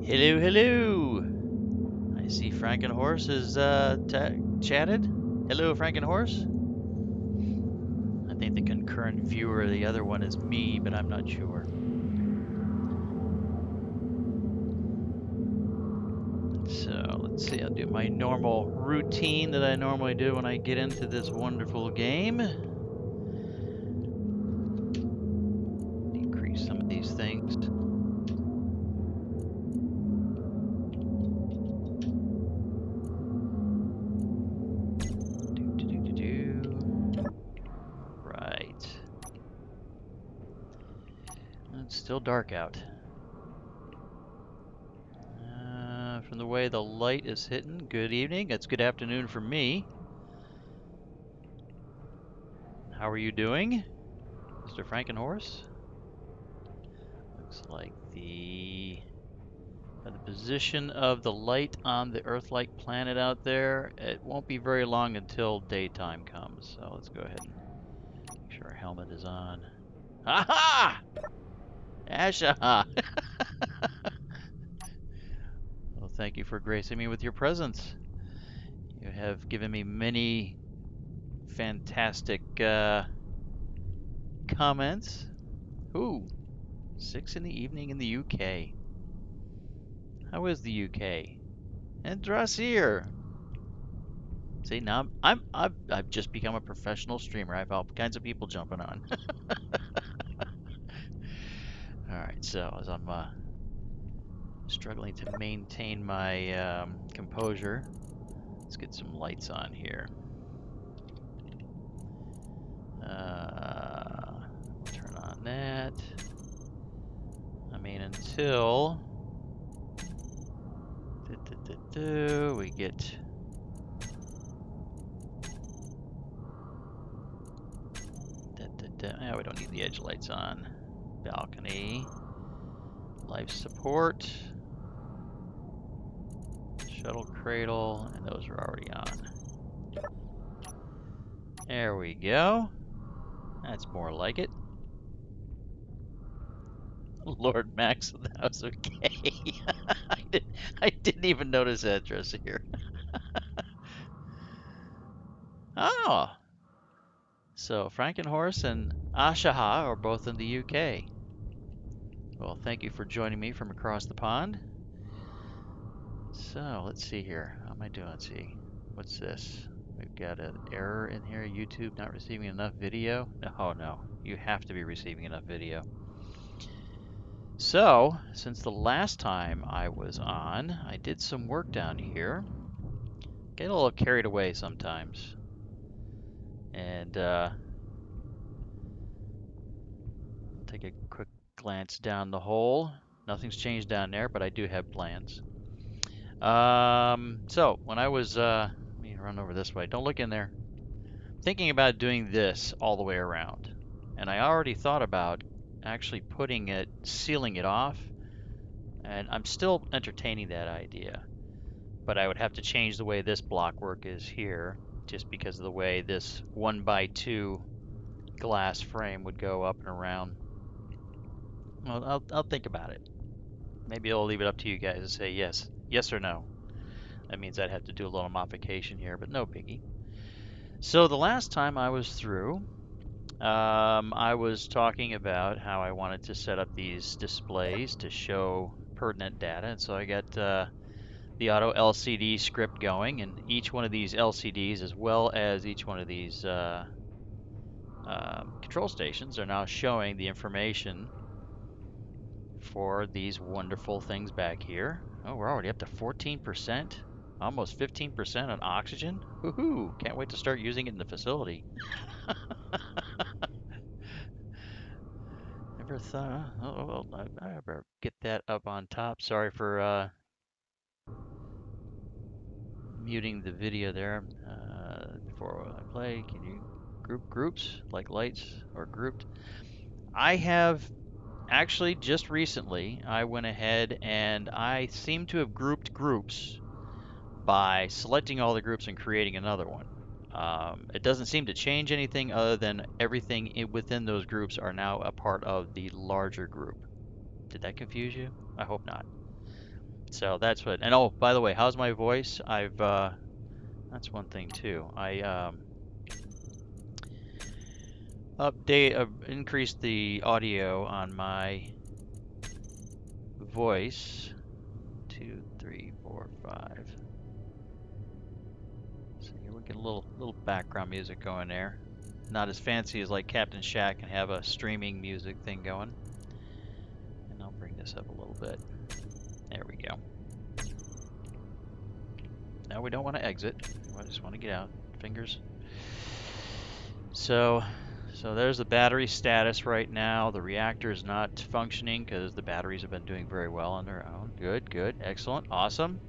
Hello, hello. I see Frankenhorse has chatted. Hello, Frankenhorse. I think the concurrent viewer of the other one is me, but I'm not sure. So let's see. I'll do my normal routine that I normally do when I get into this wonderful game. Decrease some of these things. Right. It's still dark out. From the way the light is hitting, good evening. It's good afternoon for me. How are you doing, Mr. Frankenhorse? Looks like the position of the light on the Earth-like planet out there, it won't be very long until daytime comes. So let's go ahead and make sure our helmet is on. Ha-ha! Asha! Well, thank you for gracing me with your presence. You have given me many fantastic comments. Ooh, 6 in the evening in the UK. How is the UK? And Drassier. See, now I've just become a professional streamer. I have all kinds of people jumping on. All right, so as I'm struggling to maintain my composure, let's get some lights on here. Turn on that. I mean, until we get yeah, we don't need the edge lights on. Balcony, life support, shuttle cradle, and those are already on. There we go. That's more like it. Lord Max of the House of K. I didn't even notice that dress here. Oh, so Frankenhorse and Ashaha are both in the UK. Well, thank you for joining me from across the pond. So let's see here. How am I doing? Let's see. What's this? We've got an error in here. YouTube not receiving enough video. Oh no, you have to be receiving enough video. So, since the last time I was on, I did some work down here. Get a little carried away sometimes. And I'll take a quick glance down the hole. Nothing's changed down there, but I do have plans. So when I was, let me run over this way. Don't look in there. Thinking about doing this all the way around. And I already thought about actually putting it, sealing it off. And I'm still entertaining that idea. But I would have to change the way this block work is here, just because of the way this 1x2 glass frame would go up and around. Well, I'll think about it. Maybe I'll leave it up to you guys to say yes or no. That means I'd have to do a little modification here, but no biggie. So the last time I was through, I was talking about how I wanted to set up these displays to show pertinent data, and so I got the auto LCD script going, and each one of these LCDs, as well as each one of these control stations, are now showing the information for these wonderful things back here. Oh, we're already up to 14%, almost 15% on oxygen. Woohoo! Can't wait to start using it in the facility. Never thought, oh, well, I better get that up on top. Sorry for muting the video there. Before I play, can you group groups like lights or grouped? I have actually just recently, I went ahead and I seem to have grouped groups by selecting all the groups and creating another one. It doesn't seem to change anything other than everything within those groups are now a part of the larger group. Did that confuse you? I hope not. So that's what. And oh, by the way, how's my voice? That's one thing too. I increased the audio on my voice. 2, 3, 4, 5. So here we get a little background music going there. Not as fancy as like Captain Shack and have a streaming music thing going. And I'll bring this up a little bit. There we go. Now we don't want to exit. I just want to get out. Fingers. So there's the battery status right now. The reactor is not functioning because the batteries have been doing very well on their own. Good, good, excellent, awesome.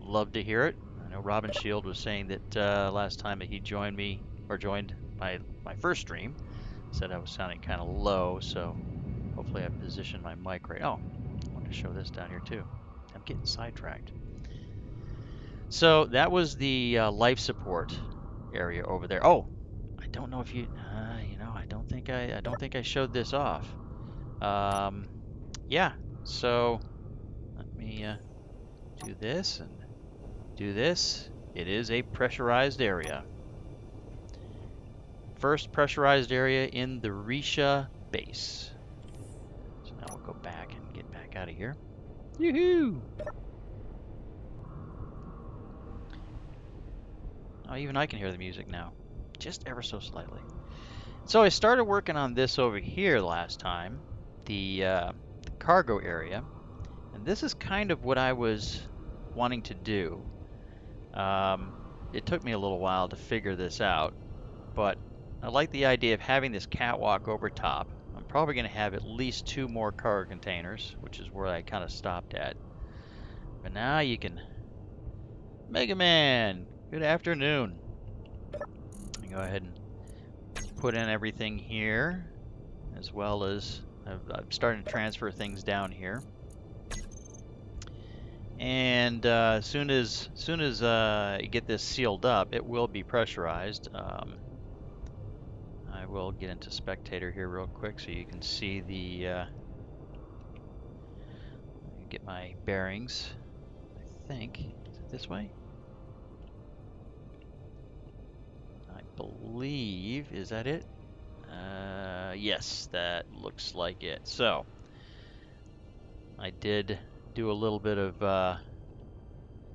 Love to hear it. I know Robin Shield was saying that last time that he joined me, or joined my first stream, said I was sounding kind of low, so hopefully I positioned my mic right. Oh, I want to show this down here too. I'm getting sidetracked. So that was the life support area over there. Oh, I don't know if you, I don't think I showed this off. Yeah. So let me do this and do this. It is a pressurized area. First pressurized area in the Risha base. So now we'll go back and get back out of here. Yoo-hoo! Oh, even I can hear the music now, just ever so slightly. So I started working on this over here last time, the cargo area, and this is kind of what I was wanting to do. It took me a little while to figure this out, but I like the idea of having this catwalk over top. I'm probably going to have at least 2 more cargo containers, which is where I kind of stopped at. But now you can... Mega Man, good afternoon. Go ahead and put in everything here, as well as I'm starting to transfer things down here. And as soon as you get this sealed up, it will be pressurized. I will get into spectator here real quick so you can see the get my bearings. I think is it this way? I believe, is that it? Yes, that looks like it. So I did do a little bit of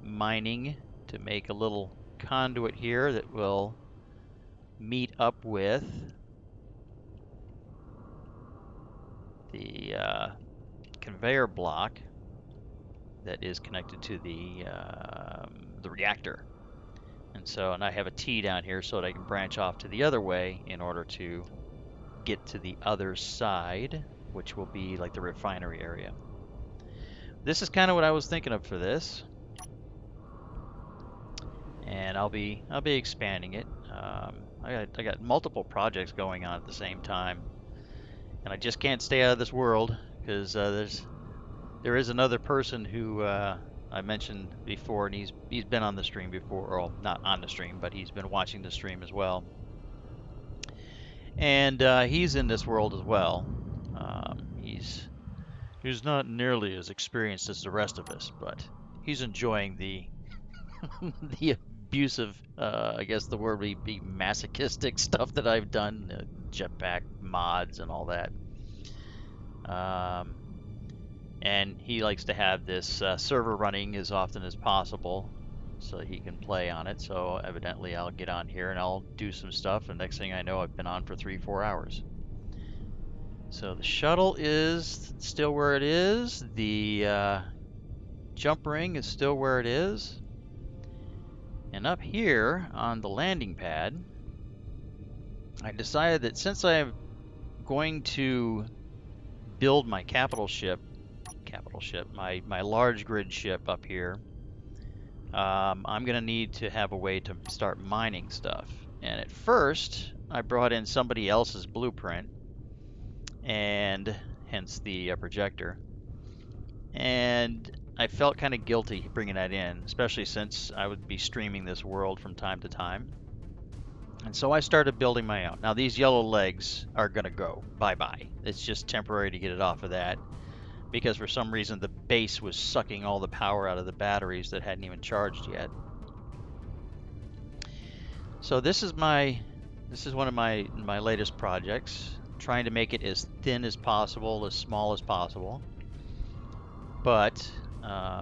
mining to make a little conduit here that will meet up with the conveyor block that is connected to the reactor. And I have a T down here so that I can branch off to the other way in order to get to the other side, which will be like the refinery area. This is kind of what I was thinking of for this, and I'll be expanding it. I got multiple projects going on at the same time, and I just can't stay out of this world because there is another person who I mentioned before, and he's been on the stream before, or not on the stream, but he's been watching the stream as well. And he's in this world as well. He's not nearly as experienced as the rest of us, but he's enjoying the the abusive, I guess the word would be masochistic stuff that I've done, jetpack mods and all that. And he likes to have this server running as often as possible so he can play on it. So evidently I'll get on here and I'll do some stuff, and next thing I know I've been on for 3-4 hours. So the shuttle is still where it is. The jump ring is still where it is. And up here on the landing pad, I decided that since I'm going to build my capital ship, my large grid ship up here, I'm going to need to have a way to start mining stuff. And at first, I brought in somebody else's blueprint, and hence the projector. And I felt kind of guilty bringing that in, especially since I would be streaming this world from time to time. And so I started building my own. Now these yellow legs are going to go bye-bye. It's just temporary to get it off of that. because for some reason the base was sucking all the power out of the batteries that hadn't even charged yet. So this is one of my latest projects, trying to make it as thin as possible, as small as possible. But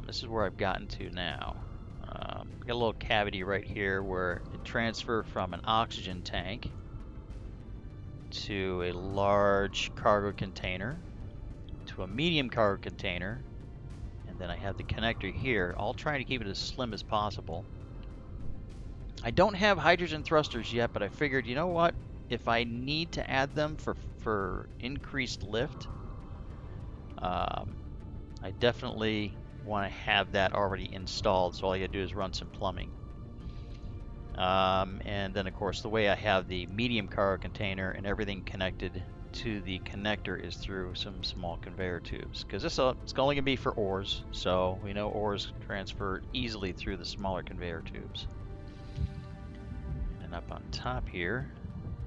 this is where I've gotten to now. Got a little cavity right here where it transferred from an oxygen tank to a large cargo container to a medium cargo container, and then I have the connector here, all trying to keep it as slim as possible. I don't have hydrogen thrusters yet, but I figured, you know what? If I need to add them for increased lift, I definitely want to have that already installed, so all you gotta do is run some plumbing. And then, of course, the way I have the medium cargo container and everything connected to the connector is through some small conveyor tubes, because it's only going to be for ores, so we know ores transfer easily through the smaller conveyor tubes. And up on top here,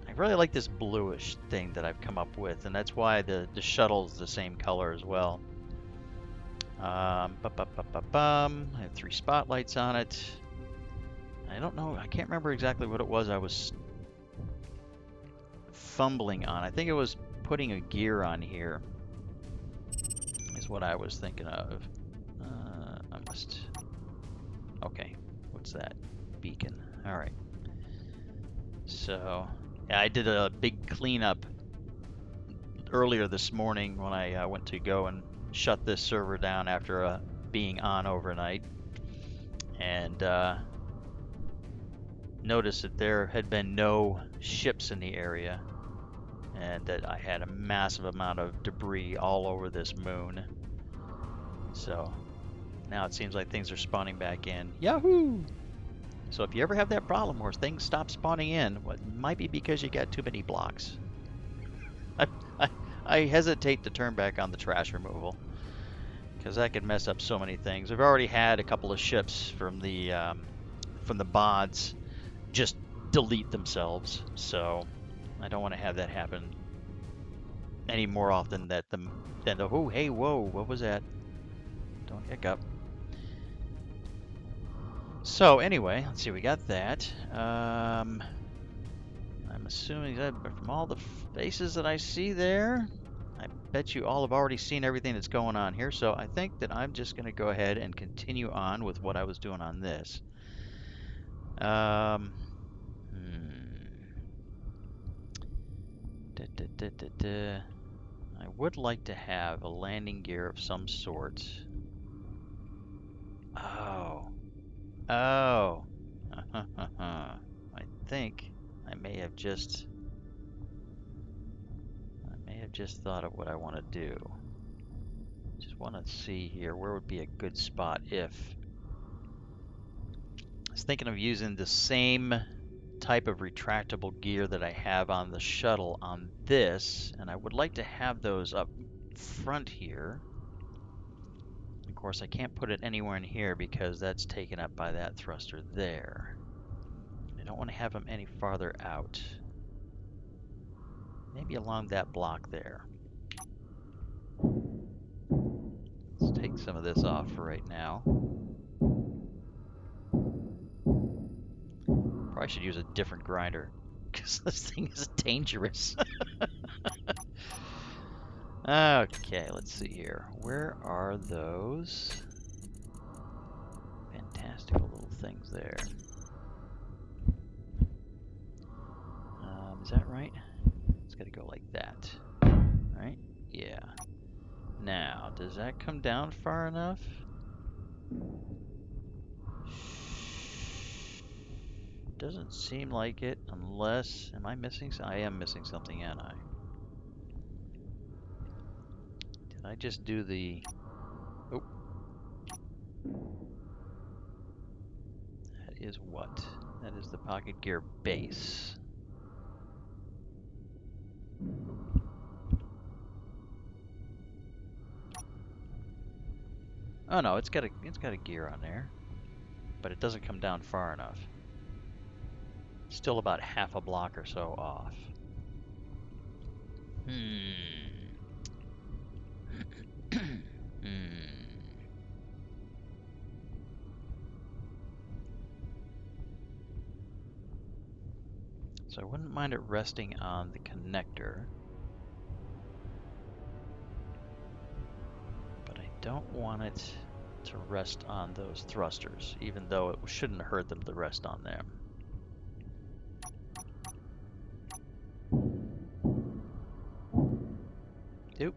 I really like this bluish thing that I've come up with, and that's why the shuttle is the same color as well. I have 3 spotlights on it. I don't know, I can't remember exactly what it was I was fumbling on. I think it was putting a gear on here is what I was thinking of. Okay, what's that? Beacon. All right. So, yeah, I did a big cleanup earlier this morning when I went to go and shut this server down after being on overnight, and noticed that there had been no ships in the area, and that I had a massive amount of debris all over this moon. So now it seems like things are spawning back in. Yahoo! So if you ever have that problem where things stop spawning in, well, it might be because you got too many blocks. I hesitate to turn back on the trash removal, because that could mess up so many things. I've already had a couple of ships from the bods just delete themselves, so I don't want to have that happen any more often than the oh, hey, whoa, what was that? Don't hiccup. So anyway, let's see, we got that. I'm assuming that from all the faces that I see there, I bet you all have already seen everything that's going on here, so I think that I'm just going to go ahead and continue on with what I was doing on this. I would like to have a landing gear of some sort. Oh. I think I may have just thought of what I want to do. Just want to see here, where would be a good spot if... I was thinking of using the same type of retractable gear that I have on the shuttle on this, and I would like to have those up front here. Of course, I can't put it anywhere in here because that's taken up by that thruster there. I don't want to have them any farther out. Maybe along that block there. Let's take some of this off for right now. Probably should use a different grinder because this thing is dangerous. Okay, let's see here. Where are those fantastical little things there? Is that right? It's got to go like that, right? Yeah. Now, does that come down far enough? Doesn't seem like it, unless... Am I missing something? I am missing something, am I? Did I just do the... Oh. That is what? That is the pocket gear base. Oh no, it's got a gear on there, but it doesn't come down far enough. Still about half a block or so off. So I wouldn't mind it resting on the connector. But I don't want it to rest on those thrusters, even though it shouldn't hurt them to rest on them. Oop.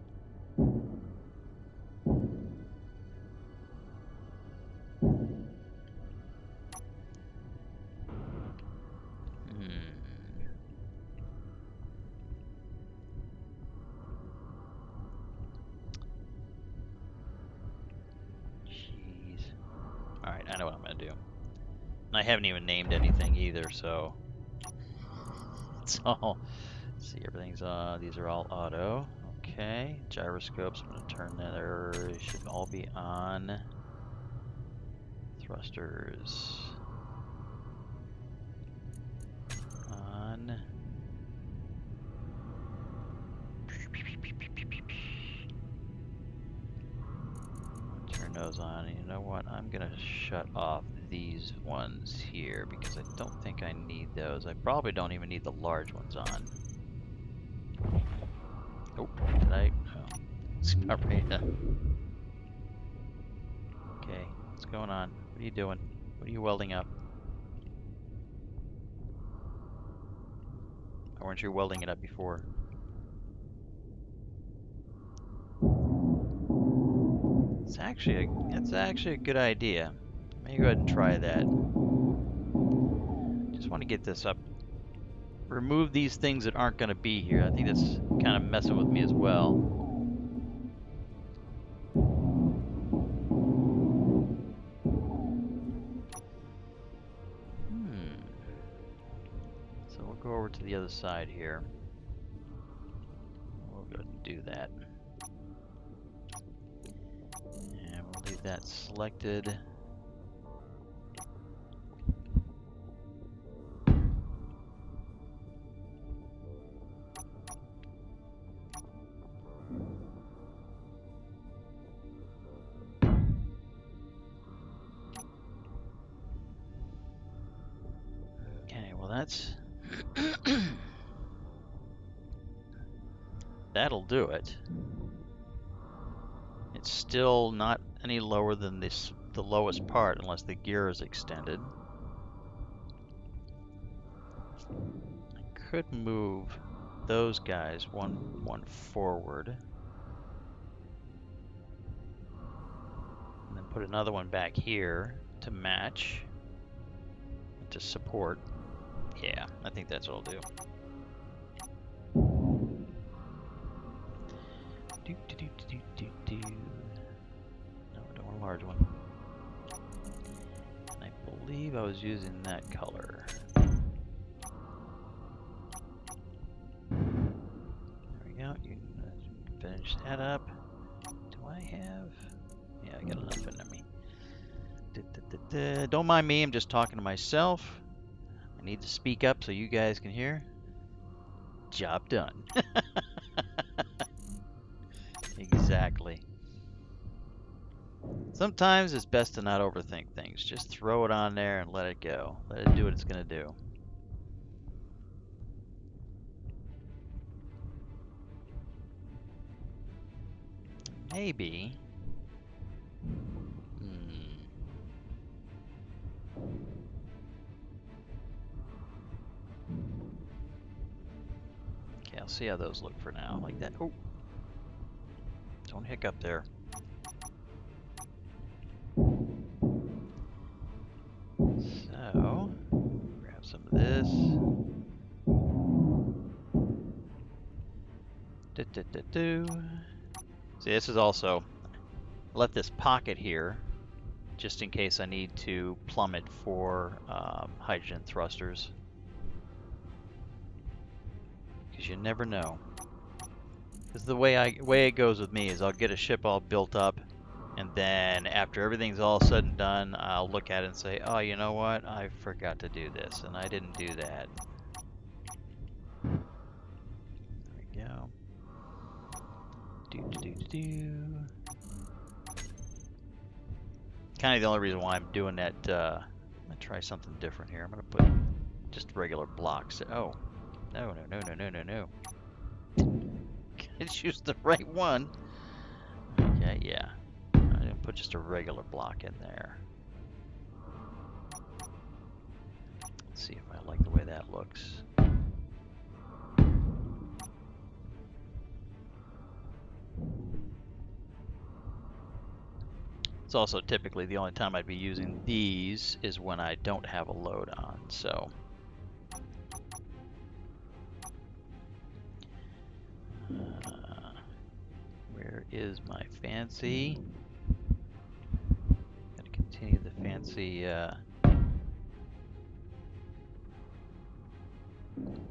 Jeez. Alright, I know what I'm gonna do. And I haven't even named anything either, so it's all, let's see, everything's these are all auto. Okay, gyroscopes, I'm gonna turn that, they should all be on. Thrusters on. Turn those on. And you know what? I'm gonna shut off these ones here because I don't think I need those. I probably don't even need the large ones on. Oh, did I? Oh, it's not right. Okay, what's going on? What are you doing? What are you welding up? Why weren't you welding it up before? It's actually a good idea. Let me go ahead and try that. Just want to get this up. Remove these things that aren't going to be here. I think that's kind of messing with me as well. So we'll go over to the other side here. We'll go ahead and do that. And we'll leave that selected. Okay, well that's that'll do it. It's still not any lower than the lowest part unless the gear is extended. I could move those guys one forward. And then put another one back here to match, to support. Yeah, I think that's what I'll do. No, I don't want a large one. And I believe I was using that color. There we go. You can finish that up. Do I have? Yeah, I got enough in me. Don't mind me, I'm just talking to myself. I need to speak up so you guys can hear. Job done. Exactly. Sometimes it's best to not overthink things. Just throw it on there and let it go. Let it do what it's going to do. Maybe. Okay, I'll see how those look for now. Like that. Oh. Don't hiccup there. So, grab some of this. See, this is also, let this pocket here, just in case I need to plumb it for hydrogen thrusters. Because you never know. Because the way it goes with me is I'll get a ship all built up, and then after everything's all said and done, I'll look at it and say, oh, you know what? I forgot to do this, and I didn't do that. There we go. kind of the only reason why I'm doing that. I'm gonna try something different here. I'm gonna put just regular blocks. Oh, no, no, no, no, no, no, no. Gotta choose the right one. Okay, yeah. I'm gonna put just a regular block in there. Let's see if I like the way that looks. It's also typically the only time I'd be using these is when I don't have a load on, so. Where is my fancy? Gotta continue the fancy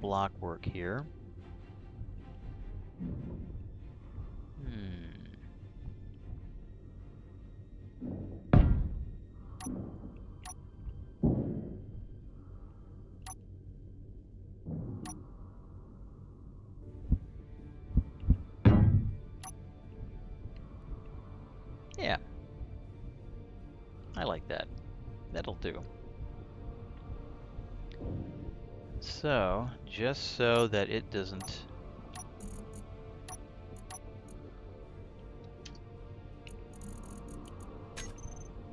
block work here. Yeah. I like that. That'll do. So, just so that it doesn't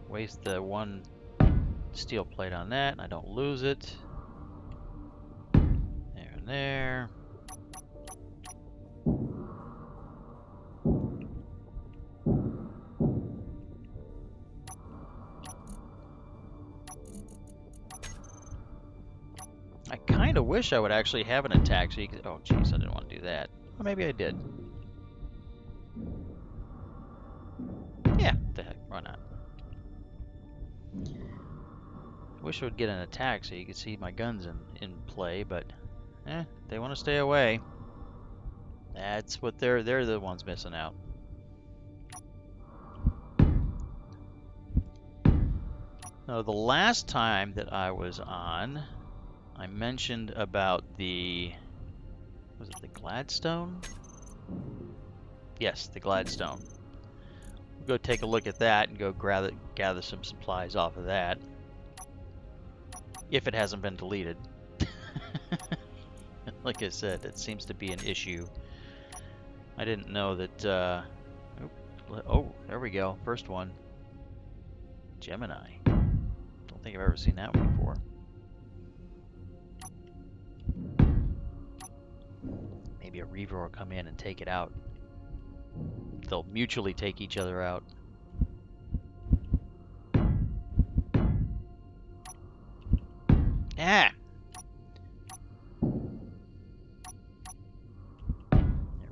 waste the one steel plate on that, and I don't lose it. There and there. I kind of wish I would actually have an attack so you could... Oh, jeez, I didn't want to do that. Or maybe I did. Yeah, what the heck, why not? I wish I would get an attack so you could see my guns in play, but they want to stay away. That's what they're the ones missing out. Now, the last time that I was on, I mentioned about the, was it the Gladstone? Yes, the Gladstone. We'll go take a look at that and go gather some supplies off of that. If it hasn't been deleted. Like I said, it seems to be an issue. I didn't know that, oh, there we go, first one. Gemini. Don't think I've ever seen that one before. Maybe a Reaver will come in and take it out. They'll mutually take each other out. Ah! There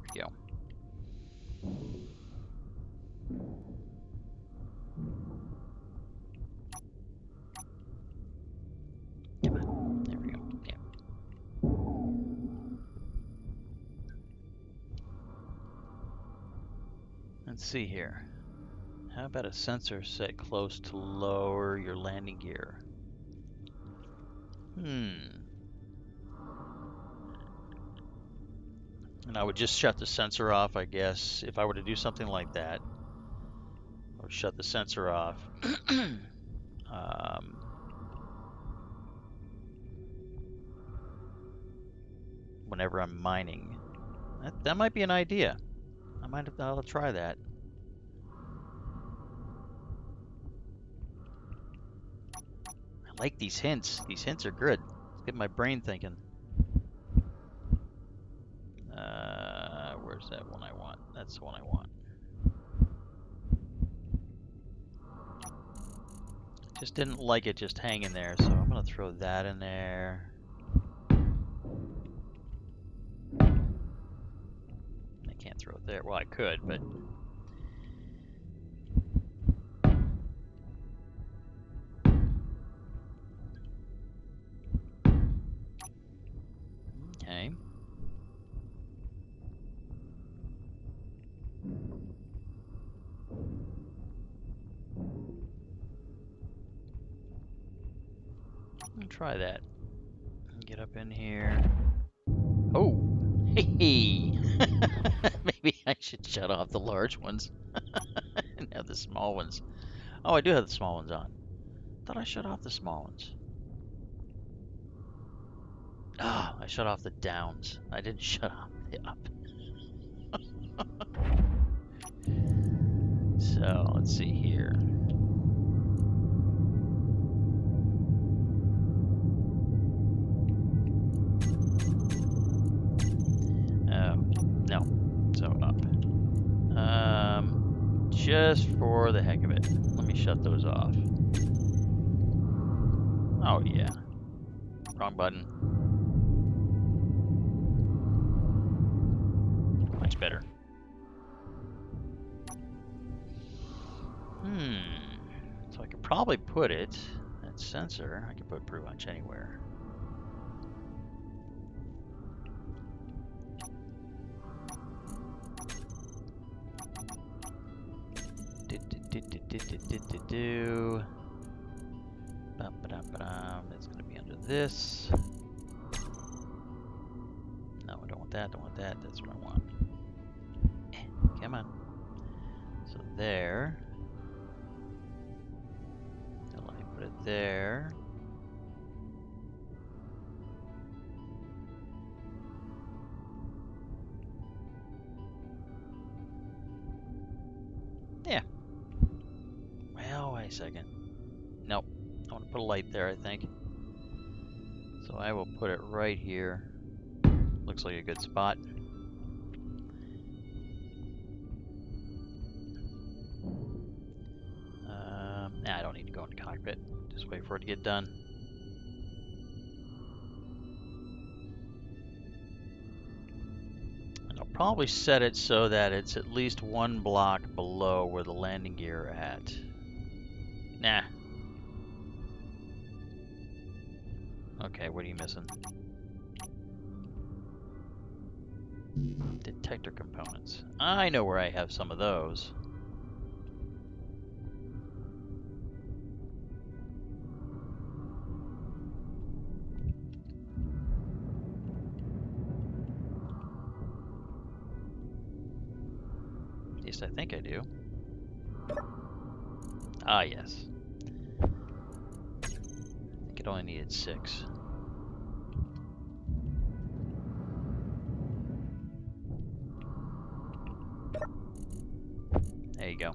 we go. Come on. There we go. Yeah. Let's see here. How about a sensor set close to lower your landing gear? And I would just shut the sensor off, I guess. If I were to do something like that, I would shut the sensor off. Whenever I'm mining. That might be an idea. I'll try that. I like these hints. These hints are good. Let's get my brain thinking. Where's that one I want? That's the one I want. Just didn't like it just hanging there, so I'm gonna throw that in there. I can't throw it there. Well, I could, but okay. I'll try that. Get up in here. Oh, hey! Maybe I should shut off the large ones and have the small ones. Oh, I do have the small ones on. Thought I shut off the small ones. Oh, I shut off the downs. I didn't shut off the up. So, let's see here. No. So, up. Just for the heck of it. Let me shut those off. Oh, yeah. Wrong button. Much better. So I could probably put it, that sensor, I could put pretty much anywhere. It's going to be under this. No, I don't want that, don't want that. That's what I want. Come on. So there. And let me put it there. Yeah. Well, wait a second. Nope. I want to put a light there, I think. So I will put it right here. Looks like a good spot. Nah, I don't need to go into cockpit. Just wait for it to get done. And I'll probably set it so that it's at least one block below where the landing gear are at. Nah. Okay, what are you missing? Detector components. I know where I have some of those. At least I think I do. Ah, yes. I think it only needed 6. There you go.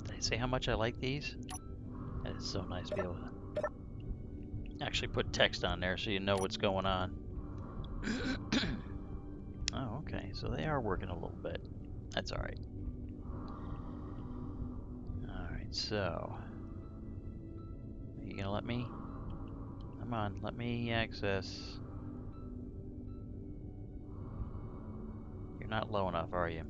Did I say how much I like these? That is so nice to be able to actually put text on there so you know what's going on. Oh, okay. So they are working a little bit. That's alright. Alright, so. Are you gonna let me? Come on, let me access. You're not low enough, are you?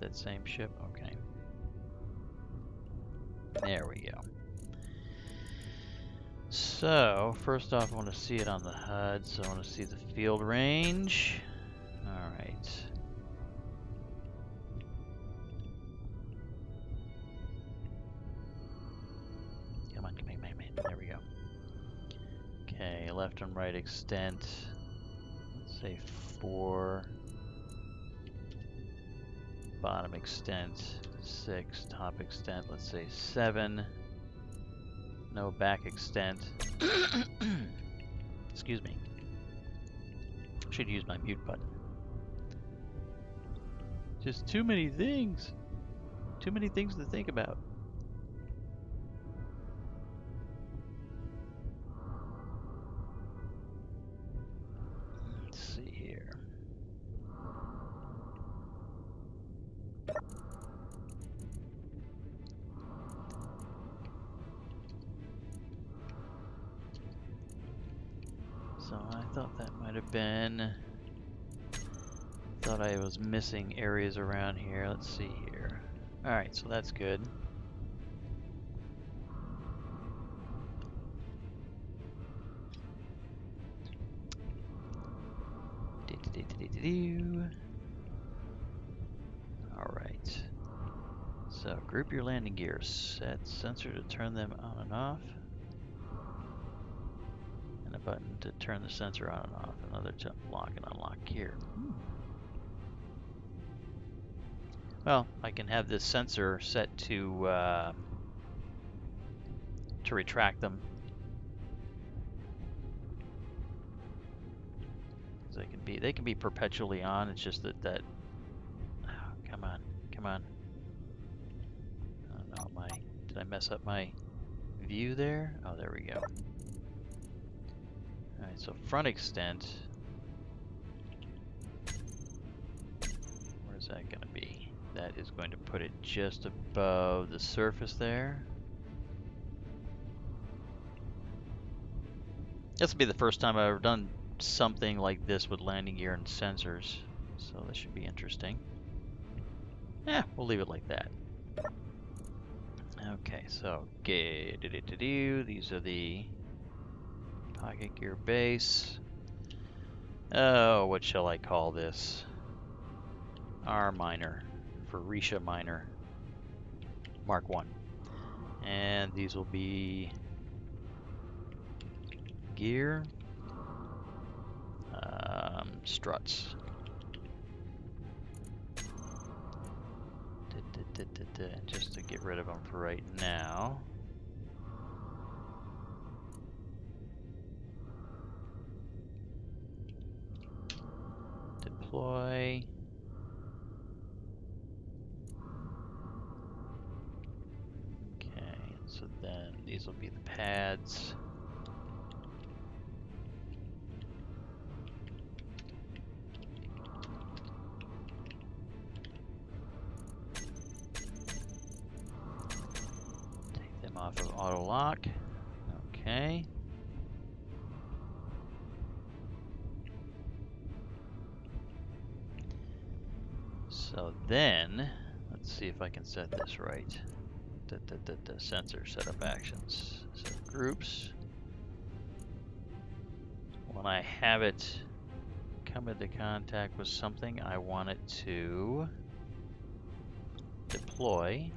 That same ship? Okay. There we go. So, first off, I want to see it on the HUD, so I want to see the field range. Alright. Come on, come on, come on. There we go. Okay, left and right extent. Let's say 4. Bottom extent 6. Top extent, let's say 7. No back extent. Excuse me. Should use my mute button. Just too many things. Too many things to think about. Let's see here. So I thought that might have been. Thought I was missing areas around here. Let's see here. Alright, so that's good. Alright. So group your landing gear. Set sensor to turn them on and off. And a button to turn the sensor on and off. Another to lock and unlock gear. Well, I can have this sensor set to retract them. They can be perpetually on. It's just that oh, come on. Oh no, did I mess up my view there? Oh, there we go. All right, so front extent. Where's that going to be? That is going to put it just above the surface there. This will be the first time I've ever done something like this with landing gear and sensors, so this should be interesting. Yeah, we'll leave it like that. Okay, so these are the pocket gear base. Oh, what shall I call this? R minor for Risha minor Mark 1. And these will be gear, struts. Just to get rid of them for right now. Deploy. Okay, so then these will be the pads. Take them off of auto lock. Okay. So then, let's see if I can set this right. Sensor setup actions. So groups. When I have it come into contact with something, I want it to deploy.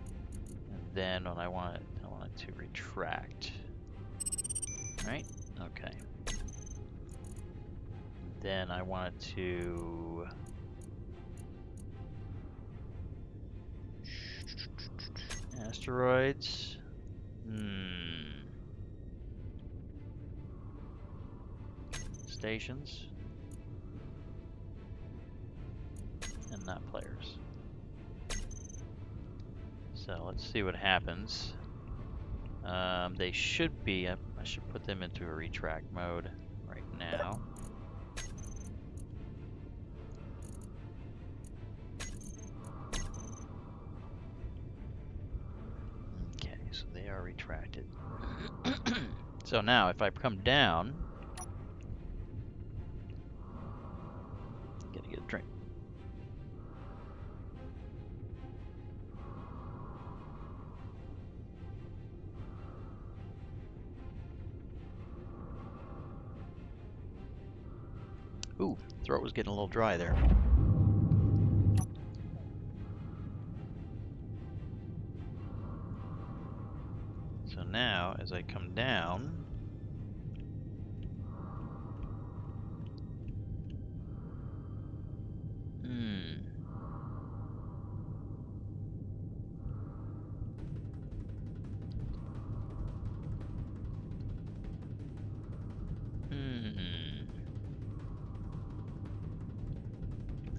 And then when I want it to retract. Right? Okay. Then I want it to asteroids. Stations. And not players. So let's see what happens. They should be, I should put them into a retract mode right now. Okay, so they are retracted. So now if I come down, I'm gonna get a drink. Ooh, throat was getting a little dry there. So now, as I come down,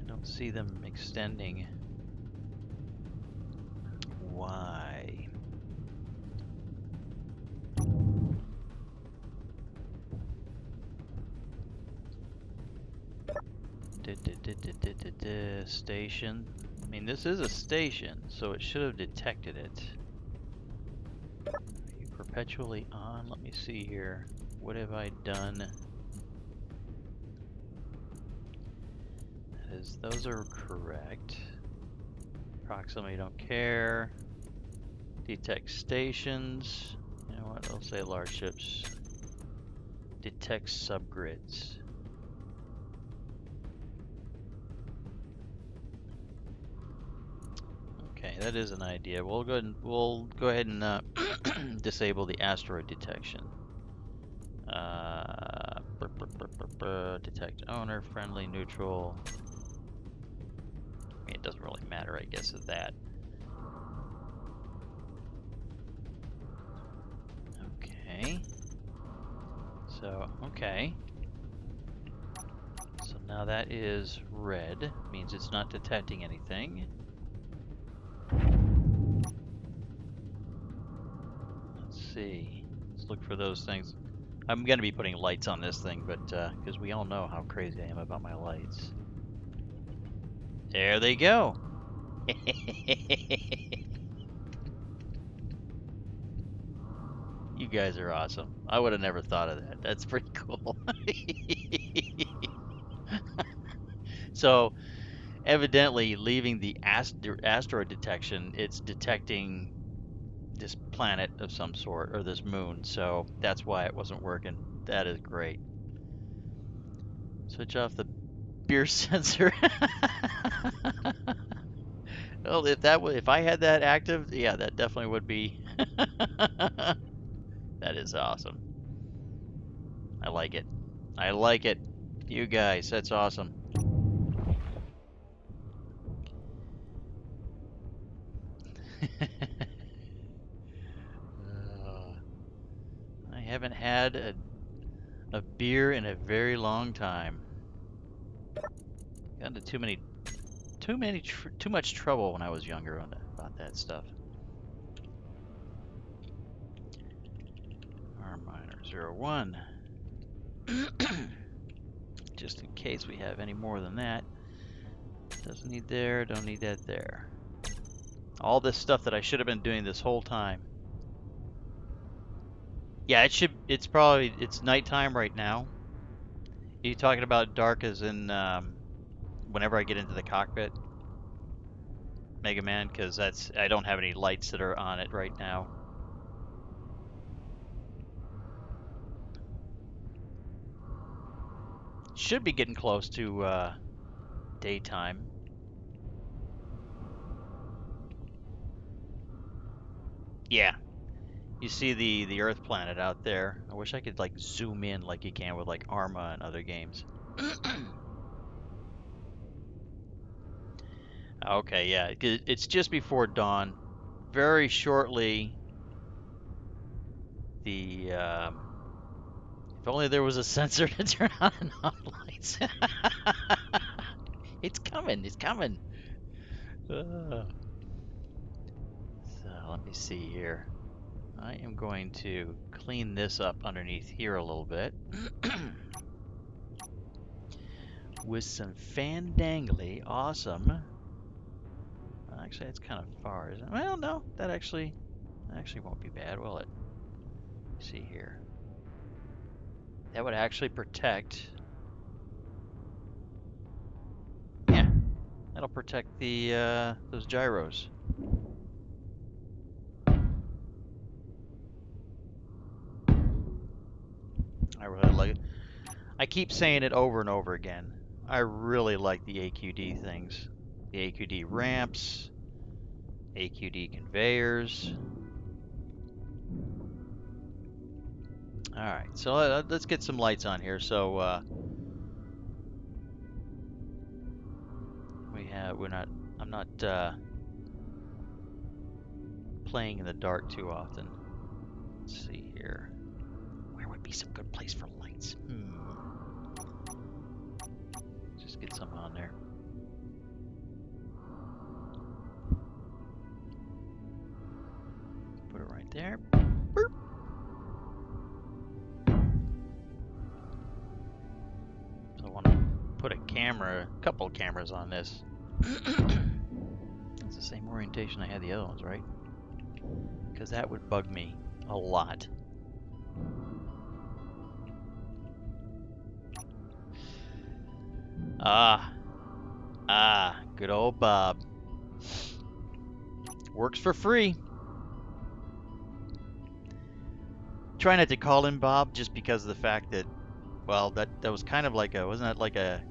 I don't see them extending. Why? Station. I mean, this is a station, so it should have detected it. Are you perpetually on? Let me see here. What have I done? That is, those are correct. Proximity, don't care. Detect stations. You know what? I'll say large ships. Detect subgrids. Okay, that is an idea. We'll go ahead and disable the asteroid detection. Detect owner, friendly, neutral. I mean, it doesn't really matter, I guess, of that. Okay. So, okay. So now that is red, means it's not detecting anything. Let's see. Let's look for those things. I'm going to be putting lights on this thing, but because we all know how crazy I am about my lights. There they go. You guys are awesome. I would have never thought of that. That's pretty cool. So, evidently, leaving the asteroid detection, it's detecting this planet of some sort, or this moon. So, that's why it wasn't working. That is great. Switch off the beer sensor. Well, if I had that active, yeah, that definitely would be. That is awesome. I like it. I like it. You guys, that's awesome. I haven't had a beer in a very long time. Got into too much trouble when I was younger about that stuff. R minor 01. Just in case we have any more than that. Doesn't need there, don't need that there. All this stuff that I should have been doing this whole time. Yeah, it's nighttime right now. Are you talking about dark as in whenever I get into the cockpit? Mega Man, because I don't have any lights that are on it right now. Should be getting close to daytime. Yeah, you see the Earth planet out there. I wish I could like zoom in like you can with like Arma and other games. Okay, yeah, it's just before dawn. Very shortly, the if only there was a sensor to turn on and off lights. It's coming. It's coming. So let me see here. I am going to clean this up underneath here a little bit with some fandangly awesome. Actually, it's kind of far, isn't it? Well, no, that actually won't be bad, will it? Let's see here. That would actually protect. Yeah, that'll protect the those gyros. I really like it. I keep saying it over and over again. I really like the AQD things. The AQD ramps, AQD conveyors. All right, so let's get some lights on here. So I'm not playing in the dark too often. Let's see here. Where would be some good place for lights? Just get some on there. Put it right there. Boop. So I want to put a couple of cameras on this. That's the same orientation I had the other ones, right? Because that would bug me a lot. Good old Bob. Works for free. Try not to call him Bob just because of the fact that, well, that was kind of like wasn't that like a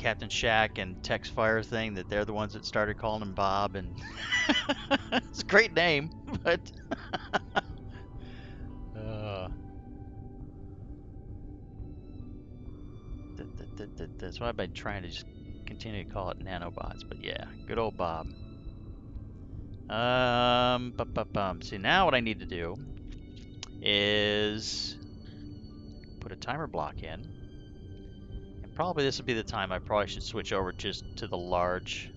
Captain Shack and Tex Fire thing, that they're the ones that started calling him Bob, and it's a great name, but that's why I've been trying to just continue to call it nanobots. But yeah, good old Bob. See, now what I need to do is put a timer block in. And probably this will be the time I probably should switch over just to the large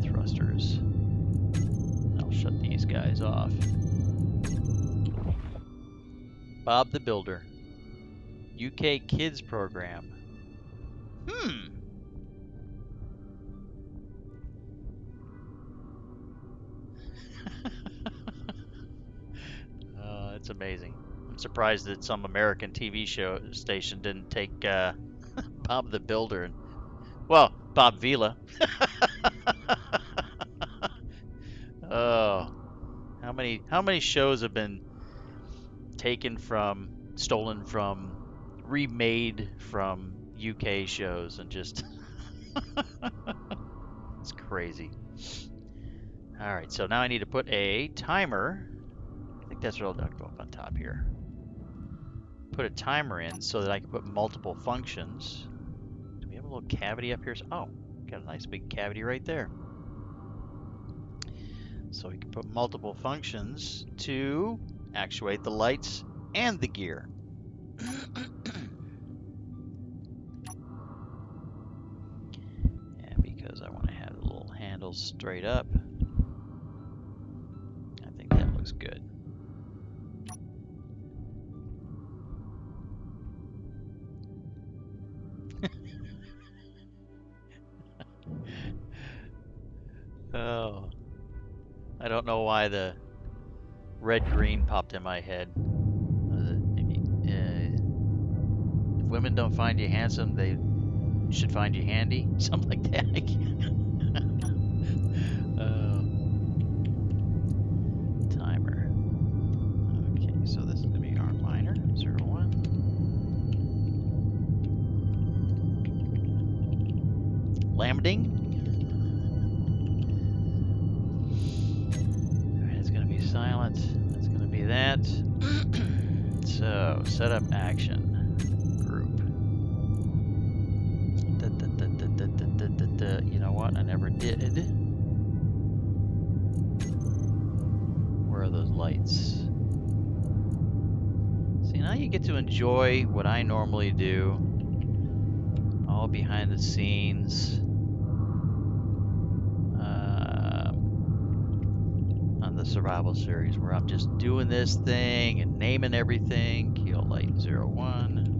thrusters. I'll shut these guys off. Bob the Builder. UK Kids Program. That's amazing. I'm surprised that some American TV show station didn't take Bob the Builder and, well, Bob Vila. Oh, how many shows have been taken from, stolen from, remade from UK shows, and just it's crazy. All right, so now I need to put a timer. I think that's what I'll go up on top here. Put a timer in so that I can put multiple functions. Do we have a little cavity up here? Oh, got a nice big cavity right there. So we can put multiple functions to actuate the lights and the gear. And because I want to have the little handles straight up, I think that looks good. Oh, I don't know why the red-green popped in my head. If women don't find you handsome, they should find you handy. Something like that. Timer. Okay, so this is going to be our minor, 01. Lambding. It's going to be silent. It's going to be that. So, setup action. Group. You know what? I never did. Where are those lights? See, now you get to enjoy what I normally do. All behind the scenes. On the survival series, where I'm just doing this thing and naming everything. Keel light 01.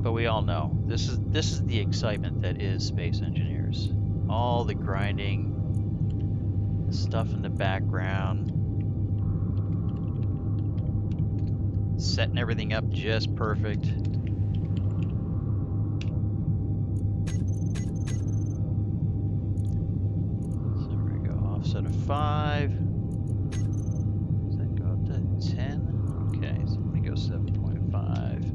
But we all know this is the excitement that is Space Engineers. All the grinding, the stuff in the background, setting everything up just perfect. So we're gonna go offset of 5. Does that go up to 10? Okay, so let me go 7.5.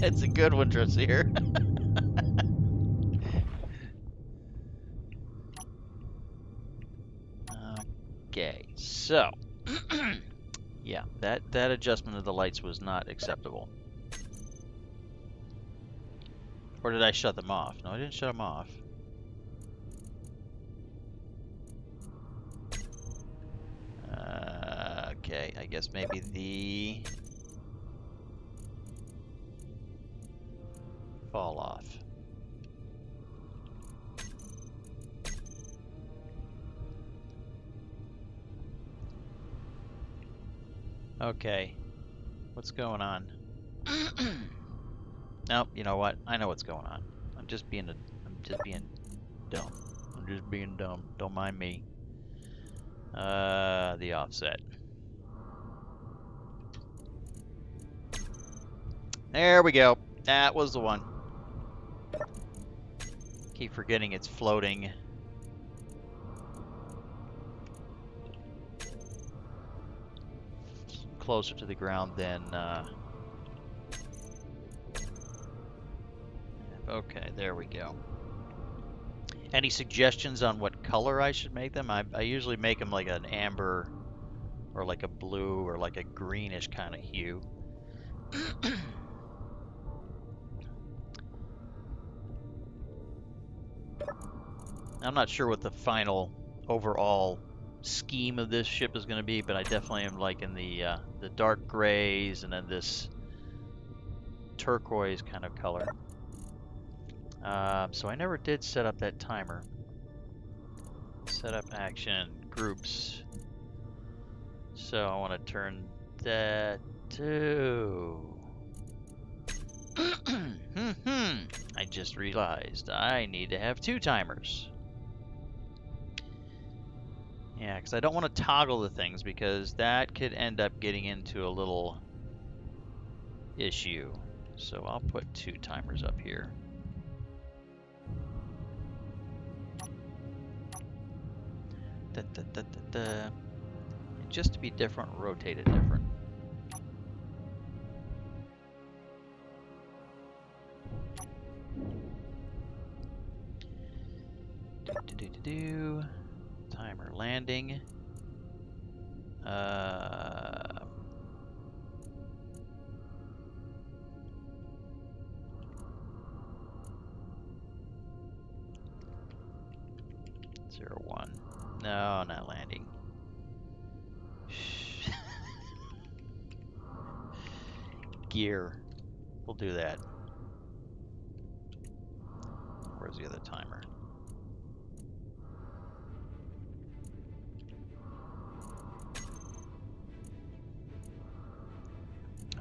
It's a good one, Dressier. Okay, so yeah, that adjustment of the lights was not acceptable. Or did I shut them off? No, I didn't shut them off. Okay, I guess maybe the fall off. Okay, what's going on? Nope, you know what? I know what's going on. I'm just being dumb. I'm just being dumb. Don't mind me. The offset. There we go. That was the one. Keep forgetting it's floating. Closer to the ground than... Okay, there we go. Any suggestions on what color I should make them? I usually make them like an amber or like a blue or like a greenish kind of hue. I'm not sure what the final overall scheme of this ship is going to be, but I definitely am liking the dark grays and then this turquoise kind of color. So I never did set up that timer. Set up action, groups. So I want to turn that to... I just realized I need to have 2 timers. Yeah, because I don't want to toggle the things because that could end up getting into a little issue. So I'll put 2 timers up here. Da, da, da, da, da. And just to be different, rotate it different. Do. Timer landing. 01. No, not landing. Gear. We'll do that. Where's the other timer?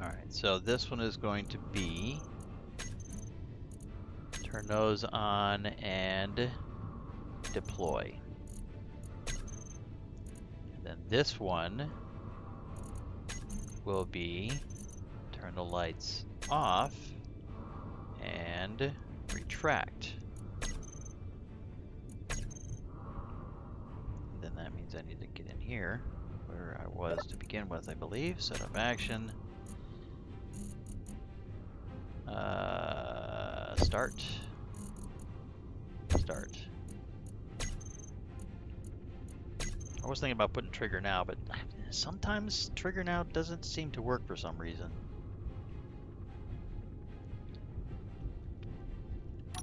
Alright, so this one is going to be turn those on and deploy. And then this one will be turn the lights off and retract. And then that means I need to get in here where I was to begin with, I believe. Set up action. Start. Start. I was thinking about putting trigger now, but sometimes trigger now doesn't seem to work for some reason.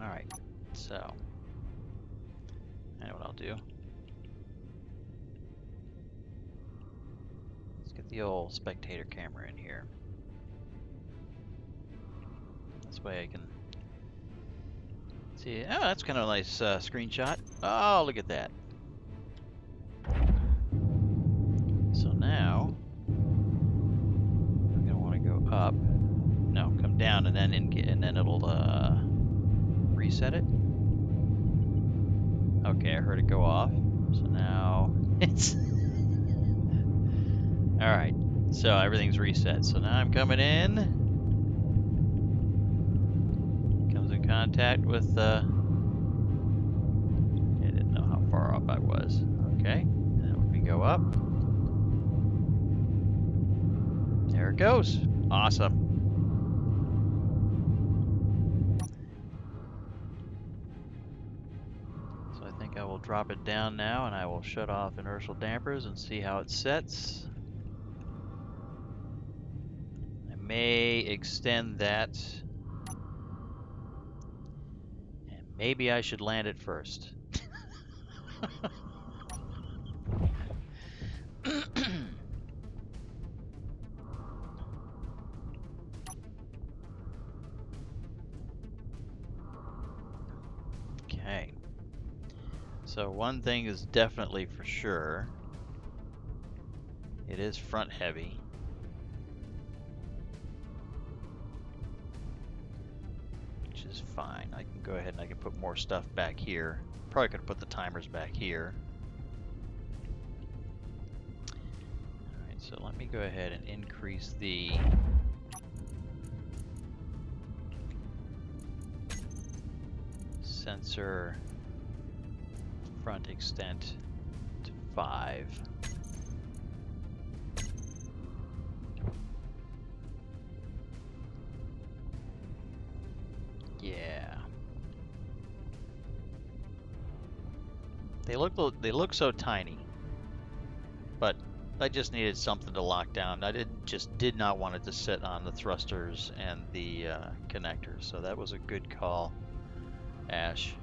Alright, so I know what I'll do. Let's get the old spectator camera in here. This way I can see. Oh, that's kind of a nice screenshot. Oh, look at that. So now I'm gonna want to go up. No, come down and then it'll reset it. Okay, I heard it go off. So now it's all right. So everything's reset. So now I'm coming in. Comes in contact with. I didn't know how far up I was. Okay, and we go up. There it goes. Awesome. So I think I will drop it down now and I will shut off inertial dampers and see how it sets. I may extend that. And maybe I should land it first. Okay. So one thing is definitely for sure. It is front heavy. Which is fine. I can go ahead and I can put more stuff back here. Probably could have put the timers back here. Alright, so let me go ahead and increase the sensor front extent to 5. Yeah. They look so tiny, but I just needed something to lock down. I did not want it to sit on the thrusters and the connectors, so that was a good call, Ash.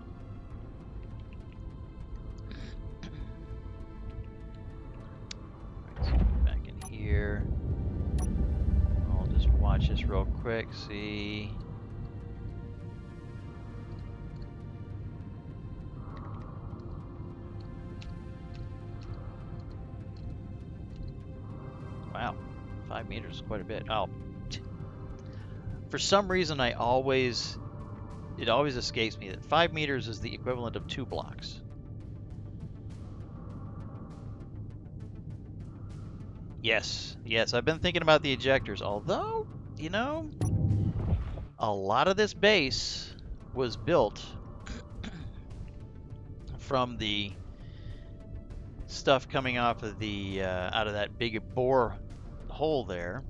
Right, so back in here. I'll just watch this real quick, see. Wow, 5 meters is quite a bit. Oh, for some reason it always escapes me that 5 meters is the equivalent of 2 blocks. Yes, I've been thinking about the ejectors, although, you know, a lot of this base was built from the stuff coming off of the out of that big bore hole there.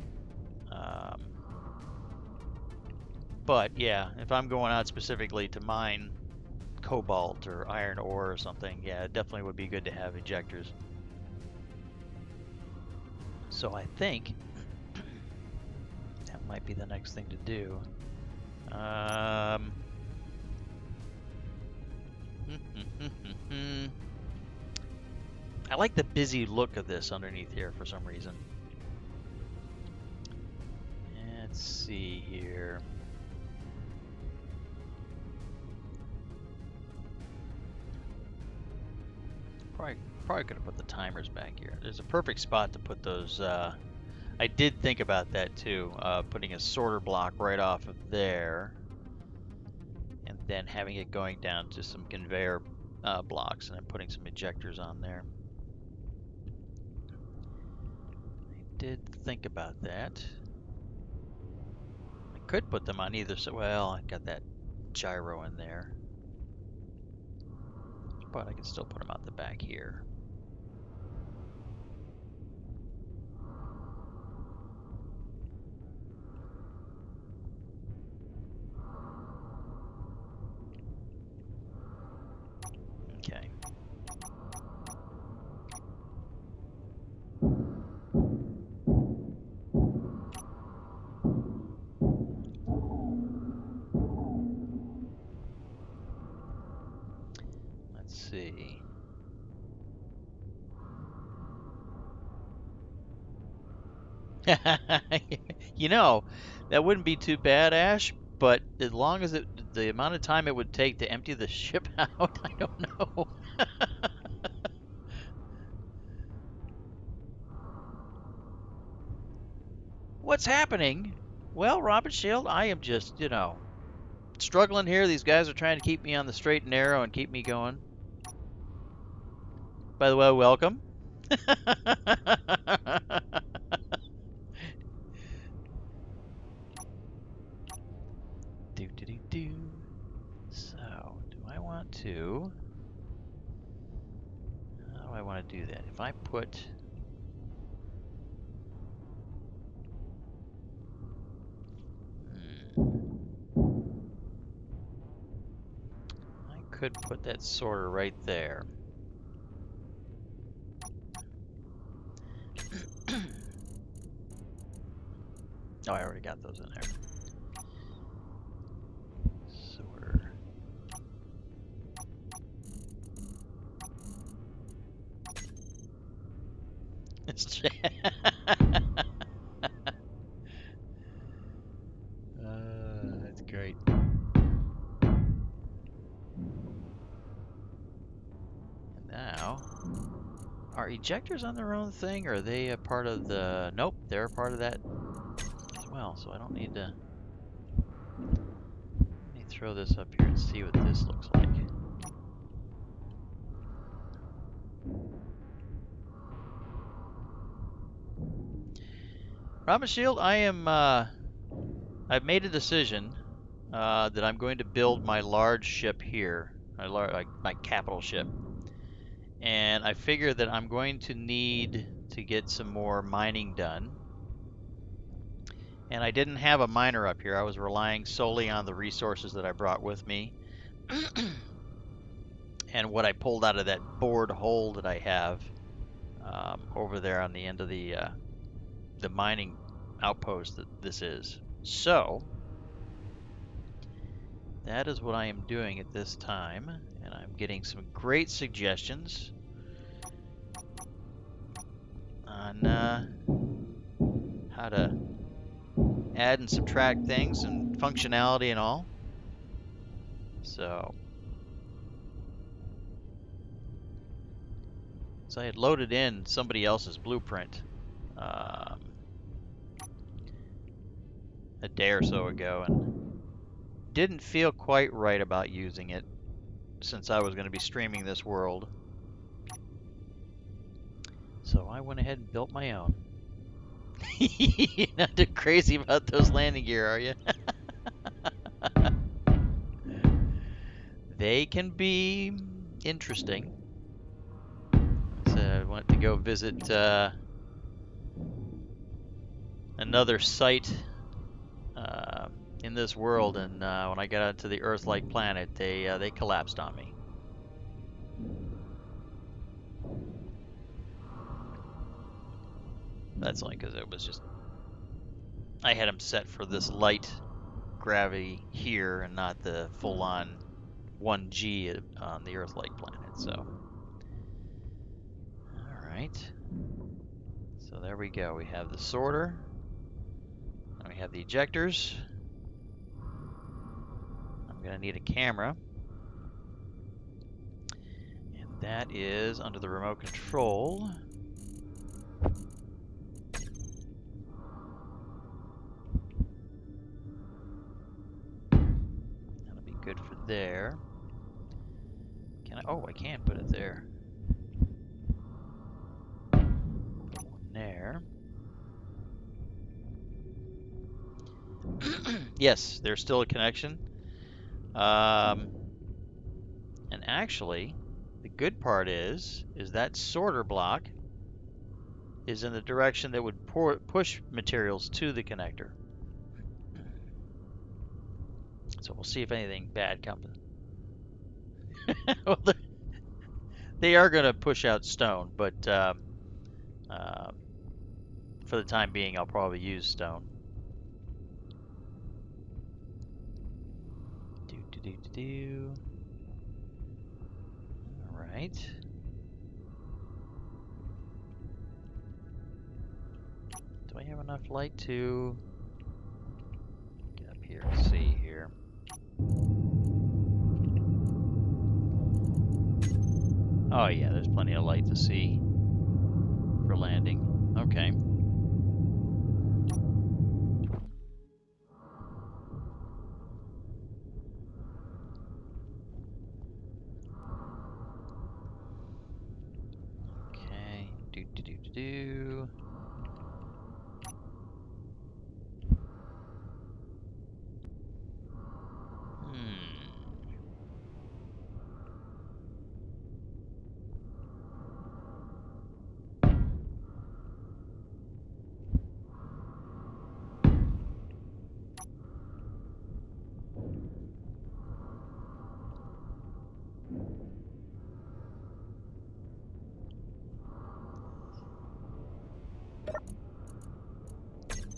But yeah, if I'm going out specifically to mine cobalt or iron ore or something, yeah, it definitely would be good to have ejectors. So I think that might be the next thing to do. I like the busy look of this underneath here for some reason. Let's see here. Probably could have put the timers back here. There's a perfect spot to put those. I did think about that too, putting a sorter block right off of there, and then having it going down to some conveyor blocks, and then putting some ejectors on there. I did think about that. I could put them on either side. Well, I got that gyro in there, but I could still put them out the back here. Okay. Let's see. You know, that wouldn't be too bad, Ash, but as long as the amount of time it would take to empty the ship out, I don't know. What's happening? Well, Robert Shield, I am just, struggling here. These guys are trying to keep me on the straight and narrow and keep me going. By the way, welcome. Do. So, do I want to? How do I want to do that? If I put... I could put that sorter right there. Oh, I already got those in there. Sorter. That's great. And now, are ejectors on their own thing, or are they a part of the... Nope, they're a part of that as well, so I don't need to... Let me throw this up here and see what this looks like. Robin Shield, I've made a decision. that I'm going to build my large ship here, my capital ship. And I figure that I'm going to need to get some more mining done. And I didn't have a miner up here. I was relying solely on the resources that I brought with me. And what I pulled out of that bored hole that I have over there on the end of the mining outpost that this is. So that is what I am doing at this time, and I'm getting some great suggestions on how to add and subtract things and functionality and all. So I had loaded in somebody else's blueprint a day or so ago and didn't feel quite right about using it since I was going to be streaming this world. So I went ahead and built my own. You're not too crazy about those landing gear, are you? They can be interesting. So I went to go visit another site in this world, and when I got out to the Earth-like planet, they collapsed on me. That's only because it was just I had them set for this light gravity here, and not the full-on 1G on the Earth-like planet. So, all right. So there we go. We have the sorter, and we have the ejectors. I'm gonna need a camera. And that is under the remote control. That'll be good for there. Can I? Oh, I can put it there. Put one there. Yes, there's still a connection. And actually, the good part is that sorter block is in the direction that would push materials to the connector. So we'll see if anything bad comes. Well, they are going to push out stone, but for the time being, I'll probably use stone. All right. Do I have enough light to get up here and see here? Oh yeah, there's plenty of light to see for landing. Okay. Okay. Do.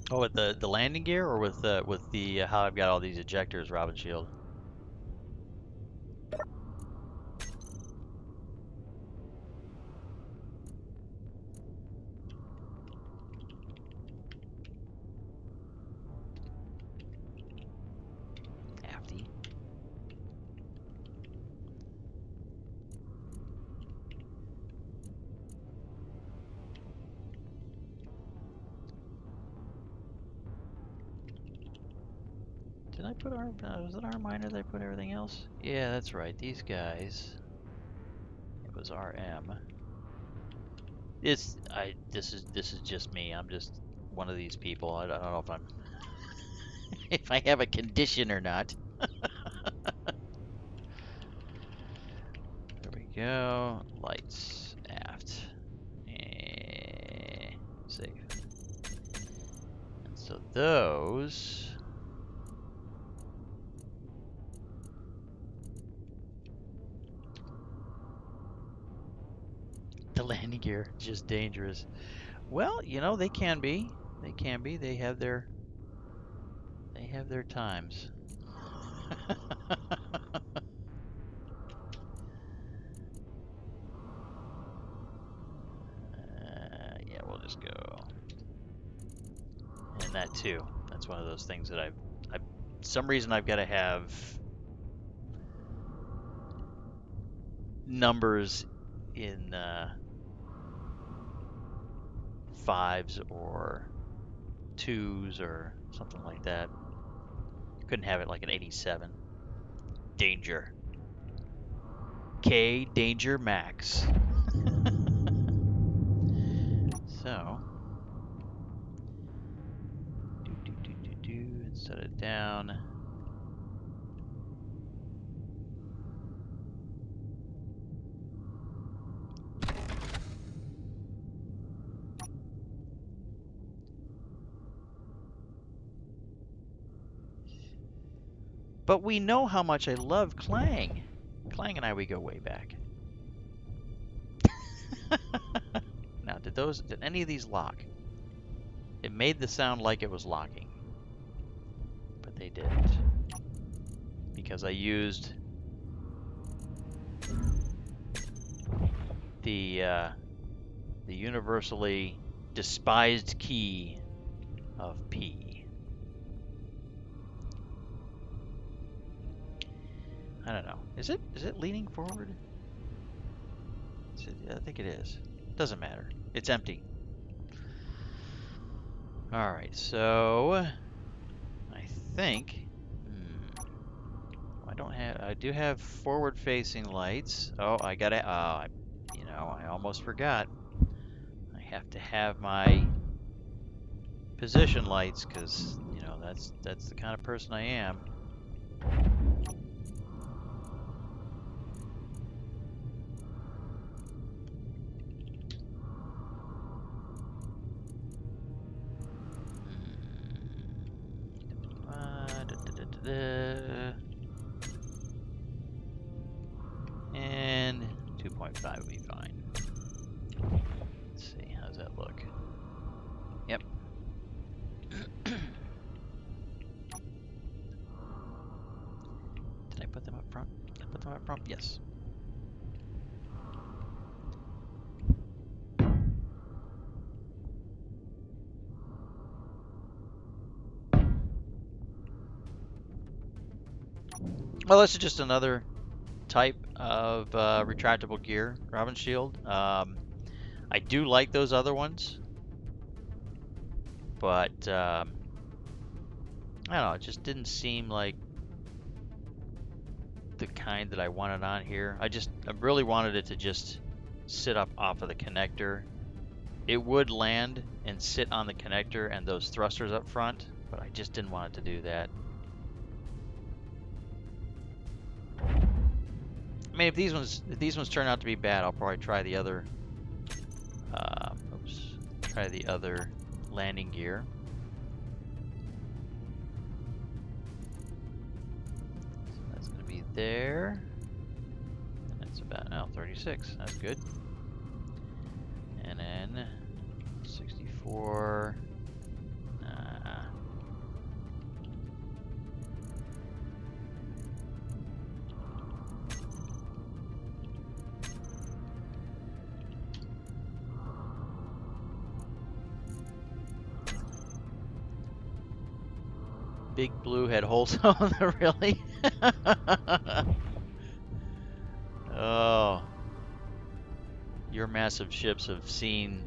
Oh, with the landing gear, or with the how I've got all these ejectors, Robin Shield? Afty. Did I put our, was it our miner that I put everything else? Yeah, that's right, these guys. It was RM. This is just me. I'm just one of these people. I don't know if I'm, if I have a condition or not. There we go. Lights aft. Save. And so those. The landing gear is just dangerous. Well, you know, they can be. They can be. They have their times. Yeah, we'll just go. And that too. That's one of those things that some reason I've got to have numbers in fives or twos or something like that. Couldn't have it like an 87. Danger. K Danger Max. So, and set it down. But we know how much I love Clang. Clang and I, we go way back. Now, did any of these lock? It made the sound like it was locking, but they didn't. Because I used the universally despised key of P. I don't know. Is it leaning forward? I think it is. Doesn't matter. It's empty. All right, so I think I do have forward-facing lights. Oh, I gotta. You know, I almost forgot. I have to have my position lights because you know that's the kind of person I am. And 2.5 would be fine. Let's see, how's that look? Yep. Did I put them up front? Did I put them up front? Yes. Well, this is just another type of retractable gear, Robin Shield. I do like those other ones, but I don't know, it just didn't seem like the kind that I wanted on here. I really wanted it to just sit up off of the connector. It would land and sit on the connector and those thrusters up front, but I just didn't want it to do that. I mean, if these ones turn out to be bad, I'll probably try the other. Try the other landing gear. So that's going to be there. And that's about 36. That's good. And then 64. Big Blue had holes on there, really? Oh. Your massive ships have seen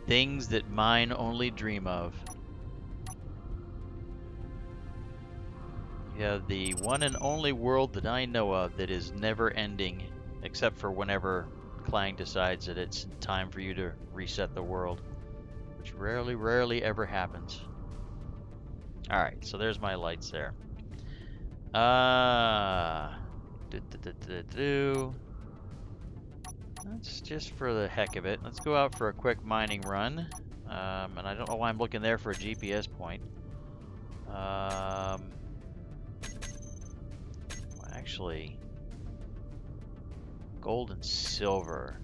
things that mine only dream of. You have the one and only world that I know of that is never ending, except for whenever Clang decides that it's time for you to reset the world, which rarely ever happens. Alright, so there's my lights there. That's just for the heck of it. Let's go out for a quick mining run. And I don't know why I'm looking there for a GPS point. Well, actually, gold and silver.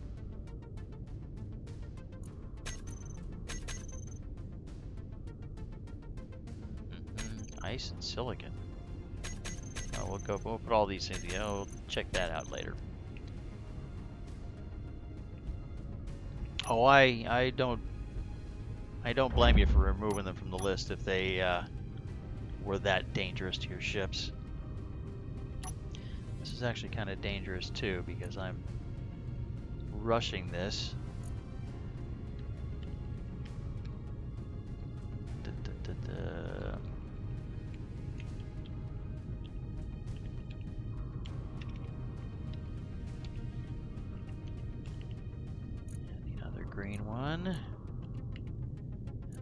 Ice and silicon. Oh, we'll put all these things together. We'll check that out later. Oh, I don't blame you for removing them from the list if they were that dangerous to your ships. This is actually kind of dangerous too because I'm rushing this. And the other green one. And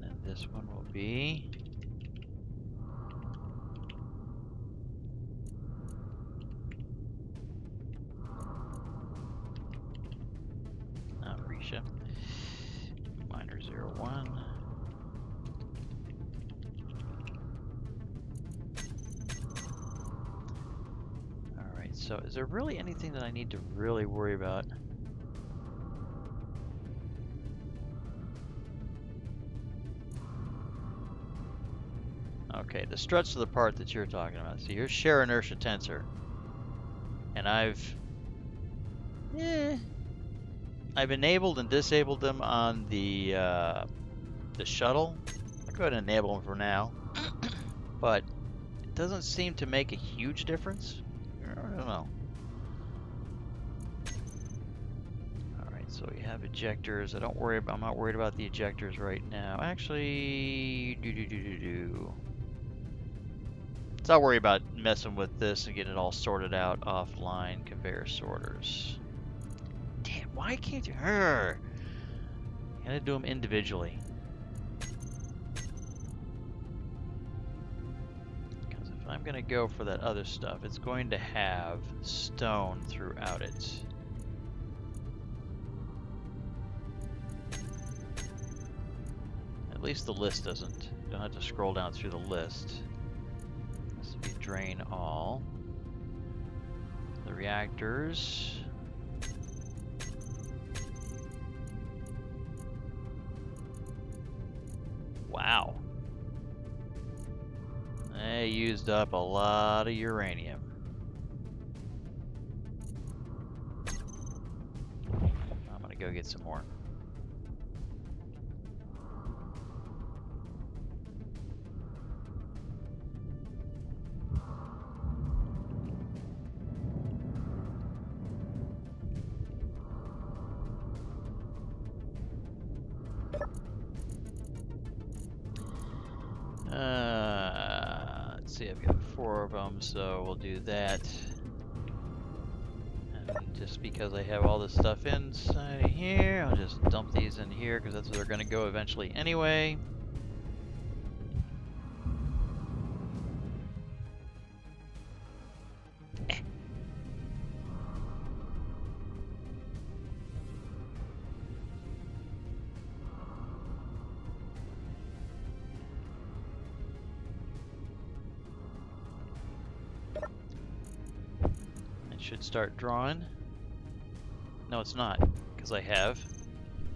then this one will be... Risha. Miner 01. Alright, so is there really anything that I need to really worry about? Okay, the struts are the part that you're talking about. So here's share inertia tensor. And I've enabled and disabled them on the shuttle. I'll go ahead and enable them for now. But it doesn't seem to make a huge difference. I don't know. Alright, so we have ejectors. I'm not worried about the ejectors right now. Actually, let's not worry about messing with this and getting it all sorted out offline. Conveyor sorters. Damn, why can't you? You gotta do them individually. Because if I'm gonna go for that other stuff, it's going to have stone throughout it. At least the list doesn't. You don't have to scroll down through the list. This will be drain all. The reactors. Wow. They used up a lot of uranium. I'm gonna go get some more. Let's see, I've got 4 of them, so we'll do that. And just because I have all this stuff inside of here, I'll just dump these in here because that's where they're going to go eventually anyway. Should start drawing. No, it's not, because I have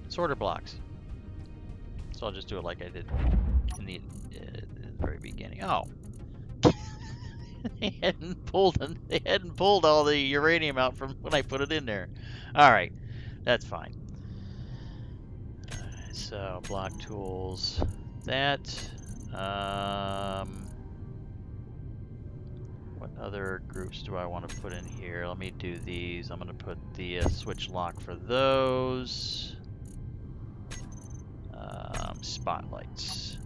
sorter blocks. So I'll just do it like I did in the very beginning. Oh, they hadn't pulled all the uranium out from when I put it in there. All right, that's fine. All right, so block tools, that. What other groups do I want to put in here? Let me do these. I'm going to put the switch lock for those. Spotlights.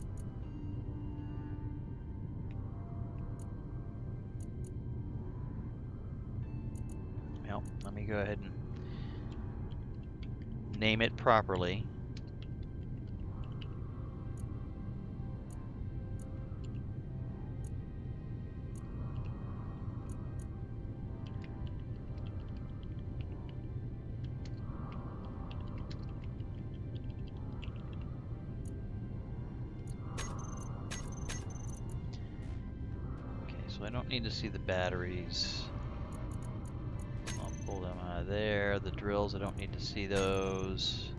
Well, let me go ahead and name it properly. don't need to see the batteries. I'll pull them out of there. The drills, I don't need to see those.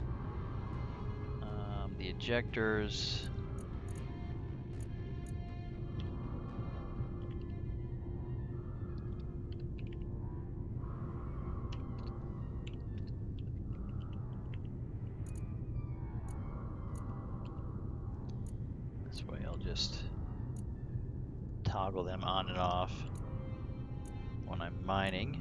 The ejectors. This way I'll just toggle them on and off when I'm mining.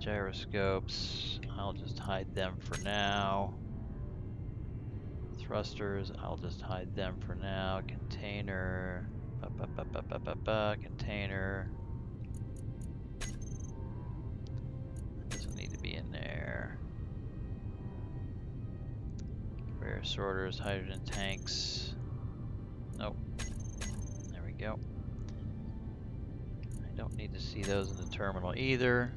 Gyroscopes, I'll just hide them for now. Thrusters, I'll just hide them for now. Container, container. Doesn't need to be in there. Conveyor sorters, hydrogen tanks. Nope. There we go. I don't need to see those in the terminal either.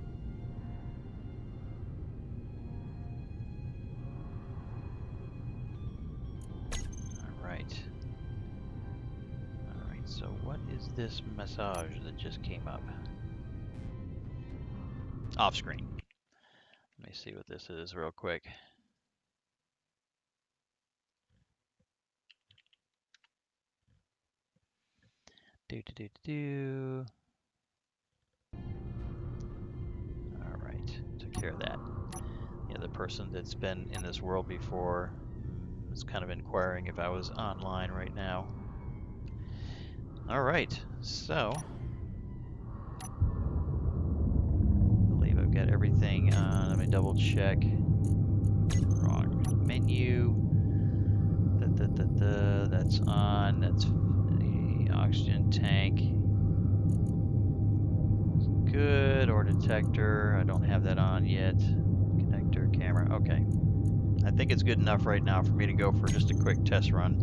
Alright, so what is this massage that just came up? Off screen. Let me see what this is real quick. Alright, took care of that. Yeah, the person that's been in this world before is kind of inquiring if I was online right now. Alright, so I believe I've got everything on. Let me double check. Wrong menu. That's on. That's the oxygen tank. Good. Ore detector. I don't have that on yet. Connector, camera. Okay. I think it's good enough right now for me to go for just a quick test run.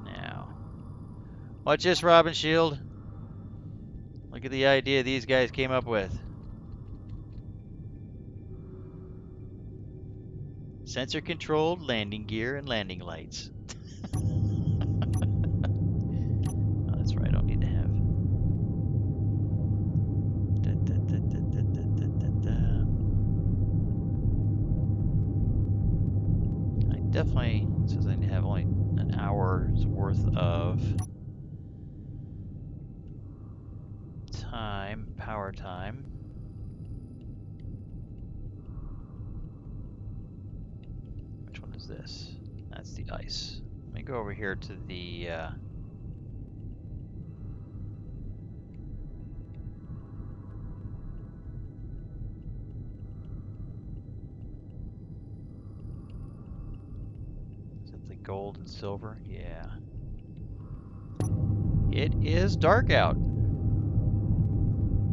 Now, watch this, Robin Shield. Look at the idea these guys came up with. Sensor controlled landing gear and landing lights. Oh, that's right, I don't need to have. I definitely, it says I need to have only an hour's worth of time, power time. Which one is this? That's the ice. Let me go over here to the is it the gold and silver? Yeah. It is dark out. I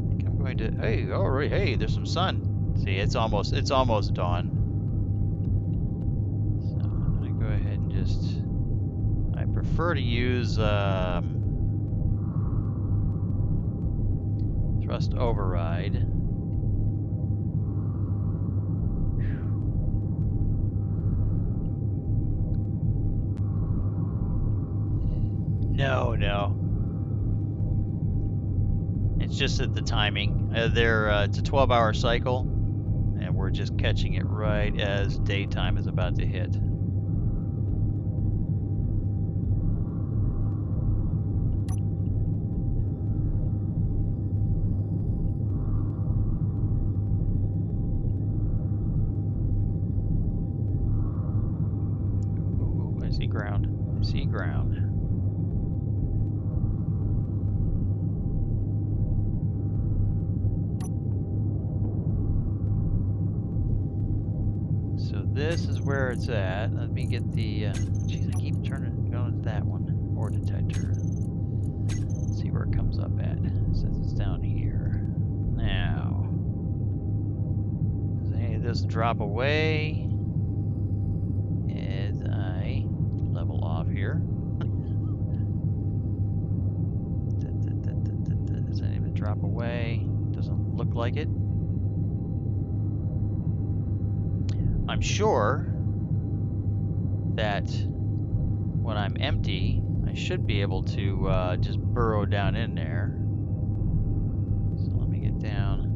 think I'm going to, hey, all right, hey, there's some sun. See, it's almost dawn. So I'm going to go ahead and just, I prefer to use thrust override. No. It's just at the timing. It's a 12-hour cycle, and we're just catching it right as daytime is about to hit. Ooh, I see ground. I see ground. This is where it's at. Let me get the, geez, I keep going to that one. Ore detector. Let's see where it comes up at. It says it's down here. Now, does any of this drop away as I level off here. Does that even drop away? Doesn't look like it. I'm sure that when I'm empty, I should be able to just burrow down in there. So let me get down.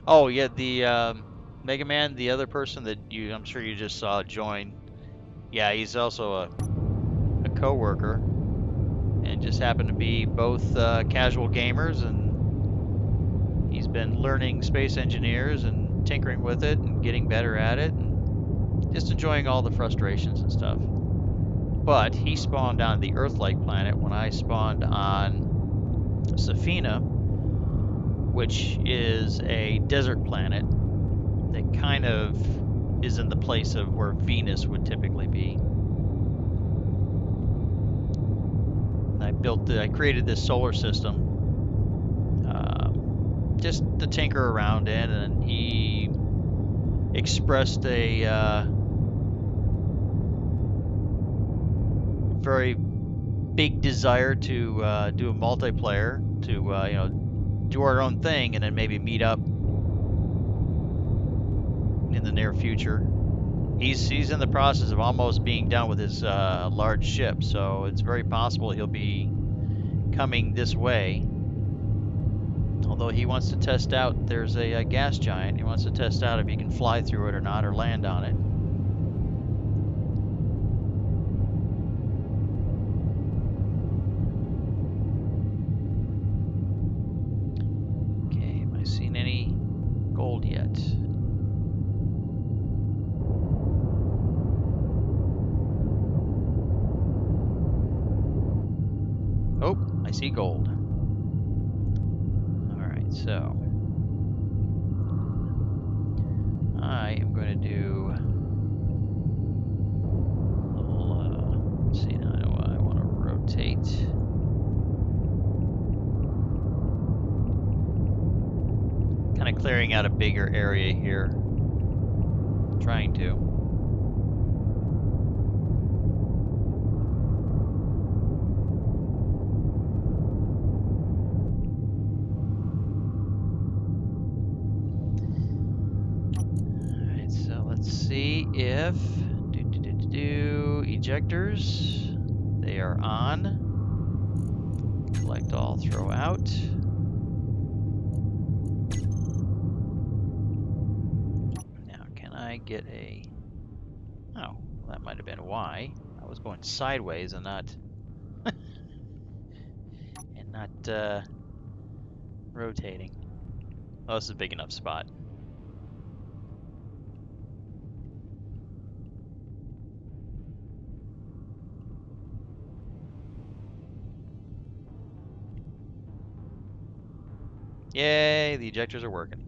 Oh yeah, the Mega Man, the other person that I'm sure you just saw join. Yeah, he's also a co-worker, and just happened to be both casual gamers, and he's been learning Space Engineers and tinkering with it and getting better at it, and just enjoying all the frustrations and stuff. But he spawned on the Earth-like planet when I spawned on Safina, which is a desert planet that kind of is in the place of where Venus would typically be. I created this solar system just to tinker around in, and he expressed a very big desire to do a multiplayer, to do our own thing, and then maybe meet up in the near future. He's in the process of almost being done with his large ship, so it's very possible he'll be coming this way. Although he wants to test out, there's a gas giant. He wants to test out if he can fly through it or not, or land on it. Okay, have I seen any gold yet? Oh, I see gold. Alright, so I am going to do a little, let's see, now I want to rotate. Kind of clearing out a bigger area here. Trying to. See if ejectors, they are on. Collect all, throw out. Now can I get a, oh, well, that might have been why I was going sideways and not rotating. Oh, this is a big enough spot. Yay, the ejectors are working.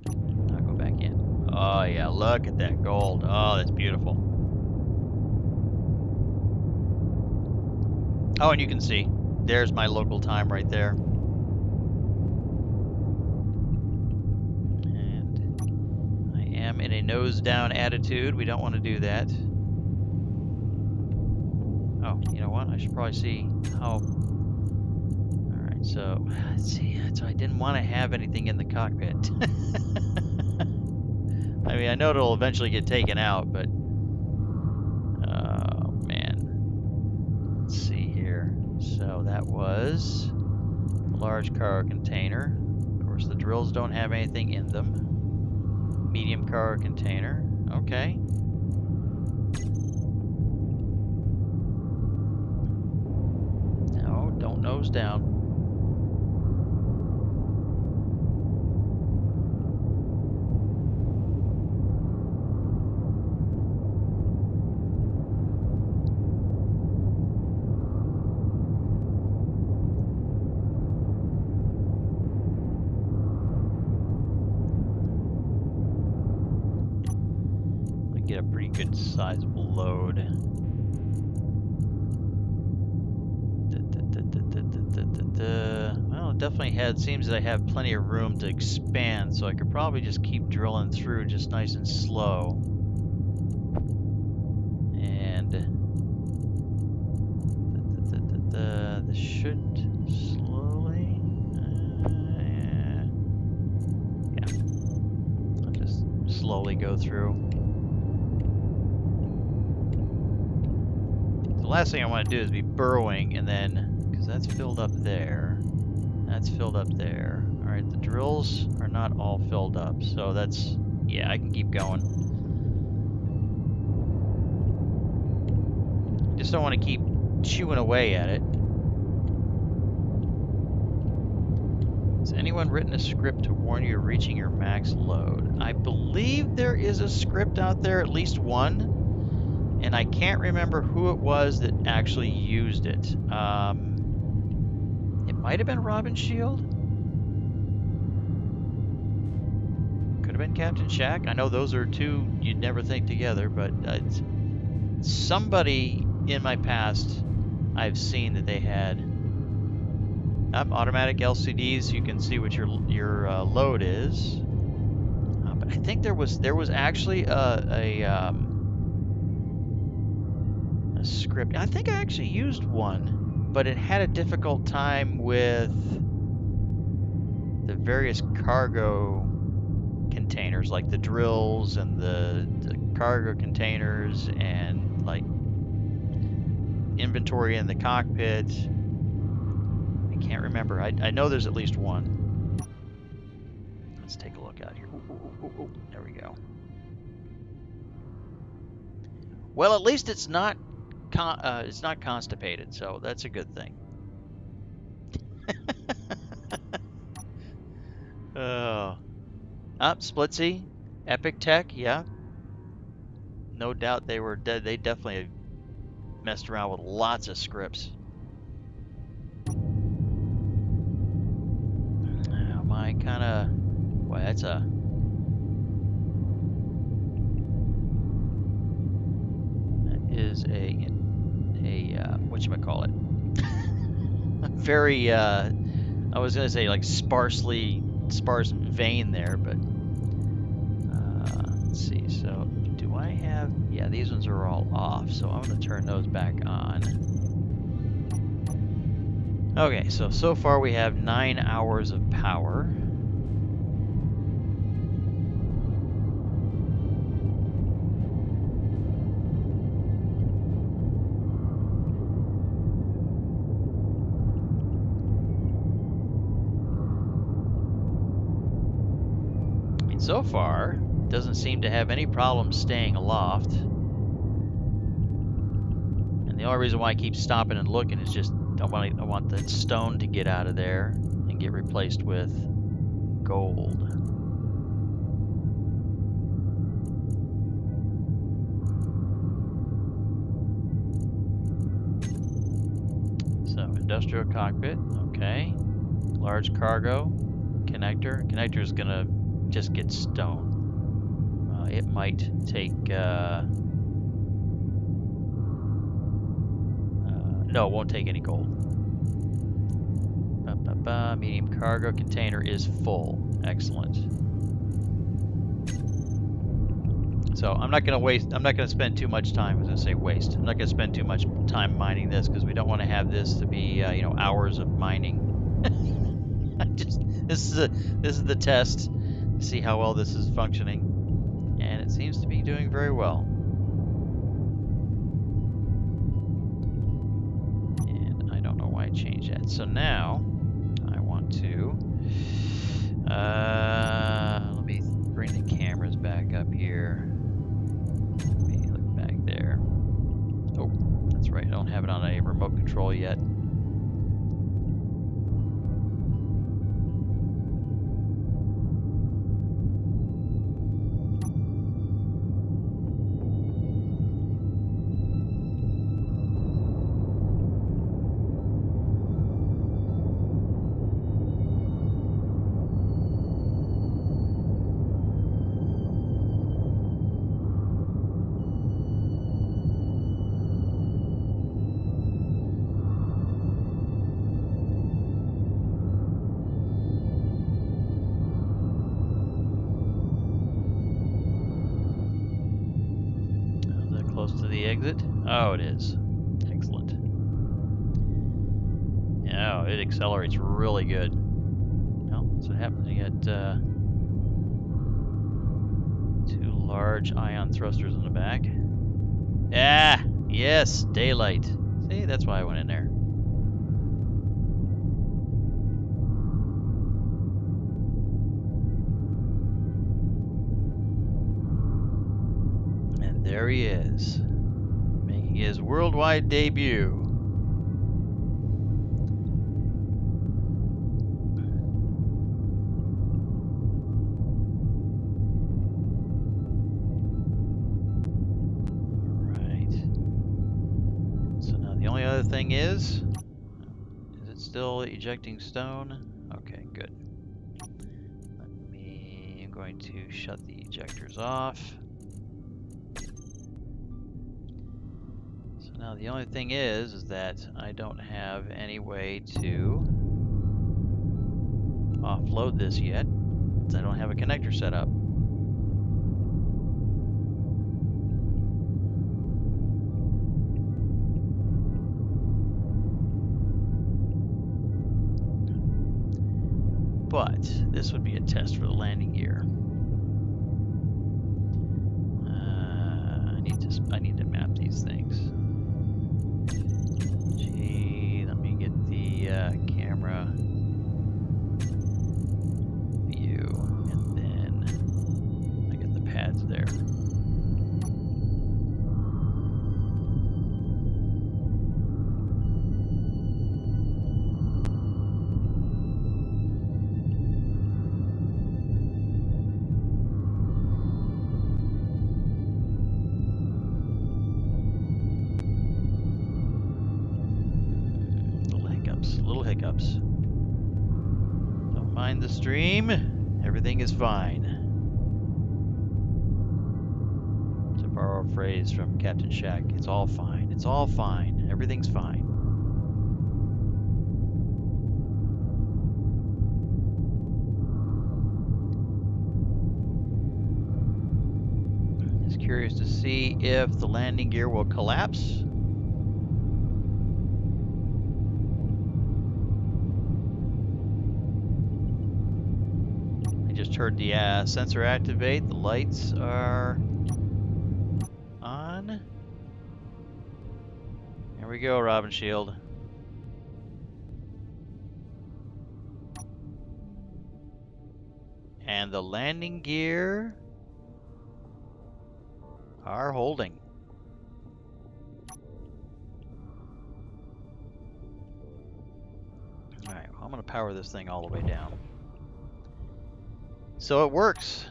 I'll go back in. Oh yeah, look at that gold. Oh, that's beautiful. Oh, and you can see, there's my local time right there. And I am in a nose down attitude. We don't want to do that. Oh, you know what? I should probably see how. Alright, so let's see. So I didn't want to have anything in the cockpit. I mean, I know it'll eventually get taken out, but oh man. Let's see here. So that was a large cargo container. Of course, the drills don't have anything in them. Medium cargo container. Okay. No, don't nose down. get a pretty good sizable load. Well, it definitely seems that I have plenty of room to expand, so I could probably just keep drilling through just nice and slow. And this should slowly, yeah, I'll just slowly go through. The last thing I want to do is be burrowing and then, because that's filled up there, that's filled up there. All right, the drills are not all filled up, so that's, yeah, I can keep going. Just don't want to keep chewing away at it. Has anyone written a script to warn you of reaching your max load? I believe there is a script out there, at least one, and I can't remember who it was that actually used it. It might have been Robin Shield. Could have been Captain Shack. I know those are two you'd never think together, but somebody in my past I've seen that they had automatic LCDs. You can see what your load is. But I think there was actually a script. I think I actually used one, but it had a difficult time with the various cargo containers, like the drills and the cargo containers, and like inventory in the cockpit. I can't remember. I know there's at least one. Let's take a look out here. Ooh, there we go. Well, at least it's not constipated, so that's a good thing. Oh, Splitsy, Epic Tech, yeah. No doubt they were dead. They definitely messed around with lots of scripts. My kind of, well, that's a is a whatchamacallit. Very, I was going to say like sparse vein there, but let's see. So do I have, yeah, these ones are all off, so I'm going to turn those back on. Okay, so far we have 9 hours of power. So far, doesn't seem to have any problem staying aloft. And the only reason why I keep stopping and looking is just I want the stone to get out of there and get replaced with gold. So industrial cockpit, okay. Large cargo connector. Connector is gonna just get stone. It might take, no, it won't take any gold. Medium cargo container is full. Excellent. So I'm not gonna spend too much time, I was gonna say waste. I'm not gonna spend too much time mining this because we don't want to have this to be, hours of mining. This is the test. See how well this is functioning, and it seems to be doing very well. And I don't know why I changed that. So now I want to let me bring the cameras back up here. Let me look back there. Oh, that's right, I don't have it on a remote control yet. close to the exit? Oh, it is. Excellent. Yeah, it accelerates really good. Well, that's what happens. You get 2 large ion thrusters in the back. Ah, yes, daylight. See, that's why I went in there. And there he is, making his worldwide debut. The only other thing is it still ejecting stone? Okay, good. I'm going to shut the ejectors off. So now the only thing is that I don't have any way to offload this yet, because I don't have a connector set up. But this would be a test for the landing gear. I need to map these things. Gee, let me get the camera view, and then I get the pads there. Little hiccups. Don't mind the stream. Everything is fine. To borrow a phrase from Captain Shack, it's all fine. It's all fine. Everything's fine. Just curious to see if the landing gear will collapse. I just heard the sensor activate. The lights are on. Here we go, Robin Shield. And the landing gear are holding. Alright, well, I'm going to power this thing all the way down. So it works.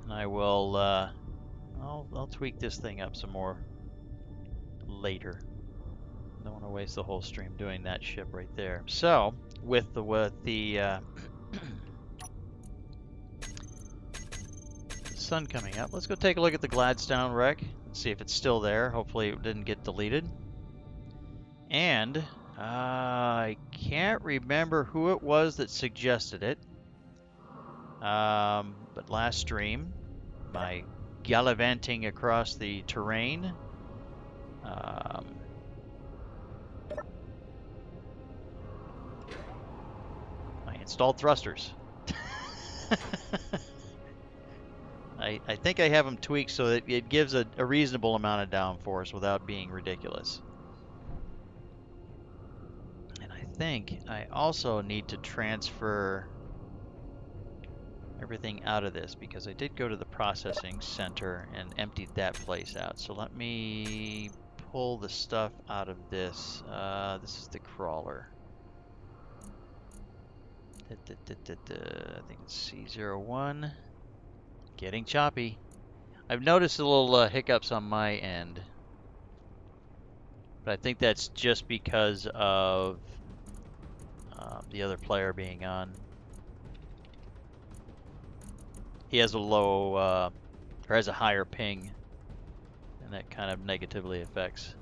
And I will, I'll tweak this thing up some more later. Don't want to waste the whole stream doing that ship right there. So, with the sun coming up, let's go take a look at the Gladstone wreck and see if it's still there. Hopefully it didn't get deleted. And I can't remember who it was that suggested it. But last stream, my gallivanting across the terrain, I installed thrusters. I think I have them tweaked so that it gives a reasonable amount of downforce without being ridiculous. And I think I also need to transfer everything out of this because I did go to the processing center and emptied that place out. So let me pull the stuff out of this. This is the crawler. I think it's C01. Getting choppy. I've noticed a little hiccups on my end, but I think that's just because of the other player being on. He has a low, or has a higher ping, and that kind of negatively affects.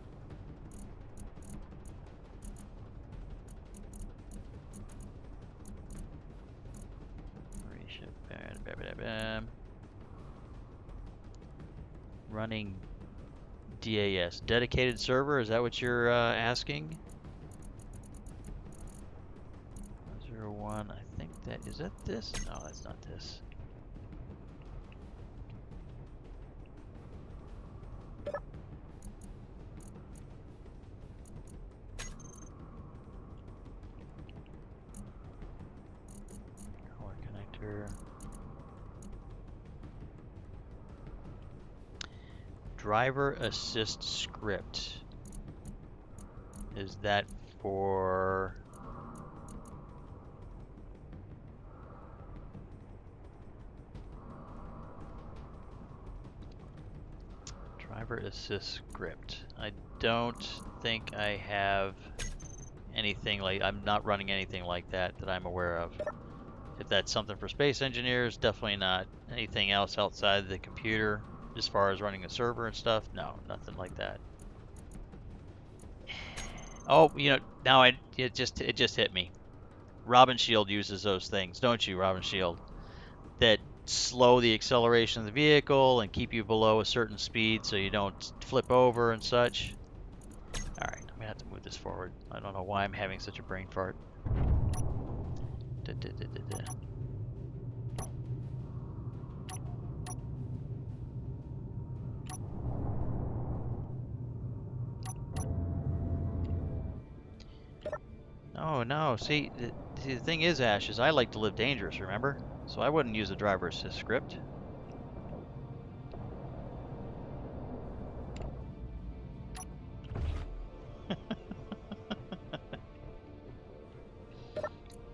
Running DAS, dedicated server. Is that what you're asking? 01. I think that is that this? No, that's not this. Color connector. Driver assist script. Is that for driver assist script? I don't think I have anything like, I'm not running anything like that I'm aware of. If that's something for space engineers, definitely not. Anything else outside the computer as far as running a server and stuff? No, nothing like that. Oh, you know, now it just hit me. Robin Shield uses those things, don't you, Robin Shield? That slow the acceleration of the vehicle and keep you below a certain speed so you don't flip over and such. All right, I'm gonna have to move this forward. I don't know why I'm having such a brain fart. Oh no, see, the thing is, Ash, is I like to live dangerous, remember? So I wouldn't use a driver assist script.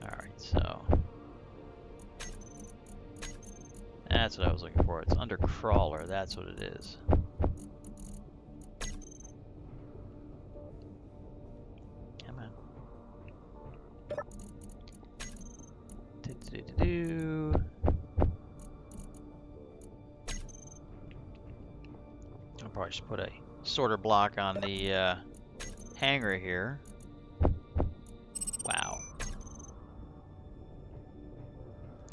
Alright, so that's what I was looking for. It's under crawler, that's what it is. Come on. I'll probably just put a sorter block on the hanger here. Wow.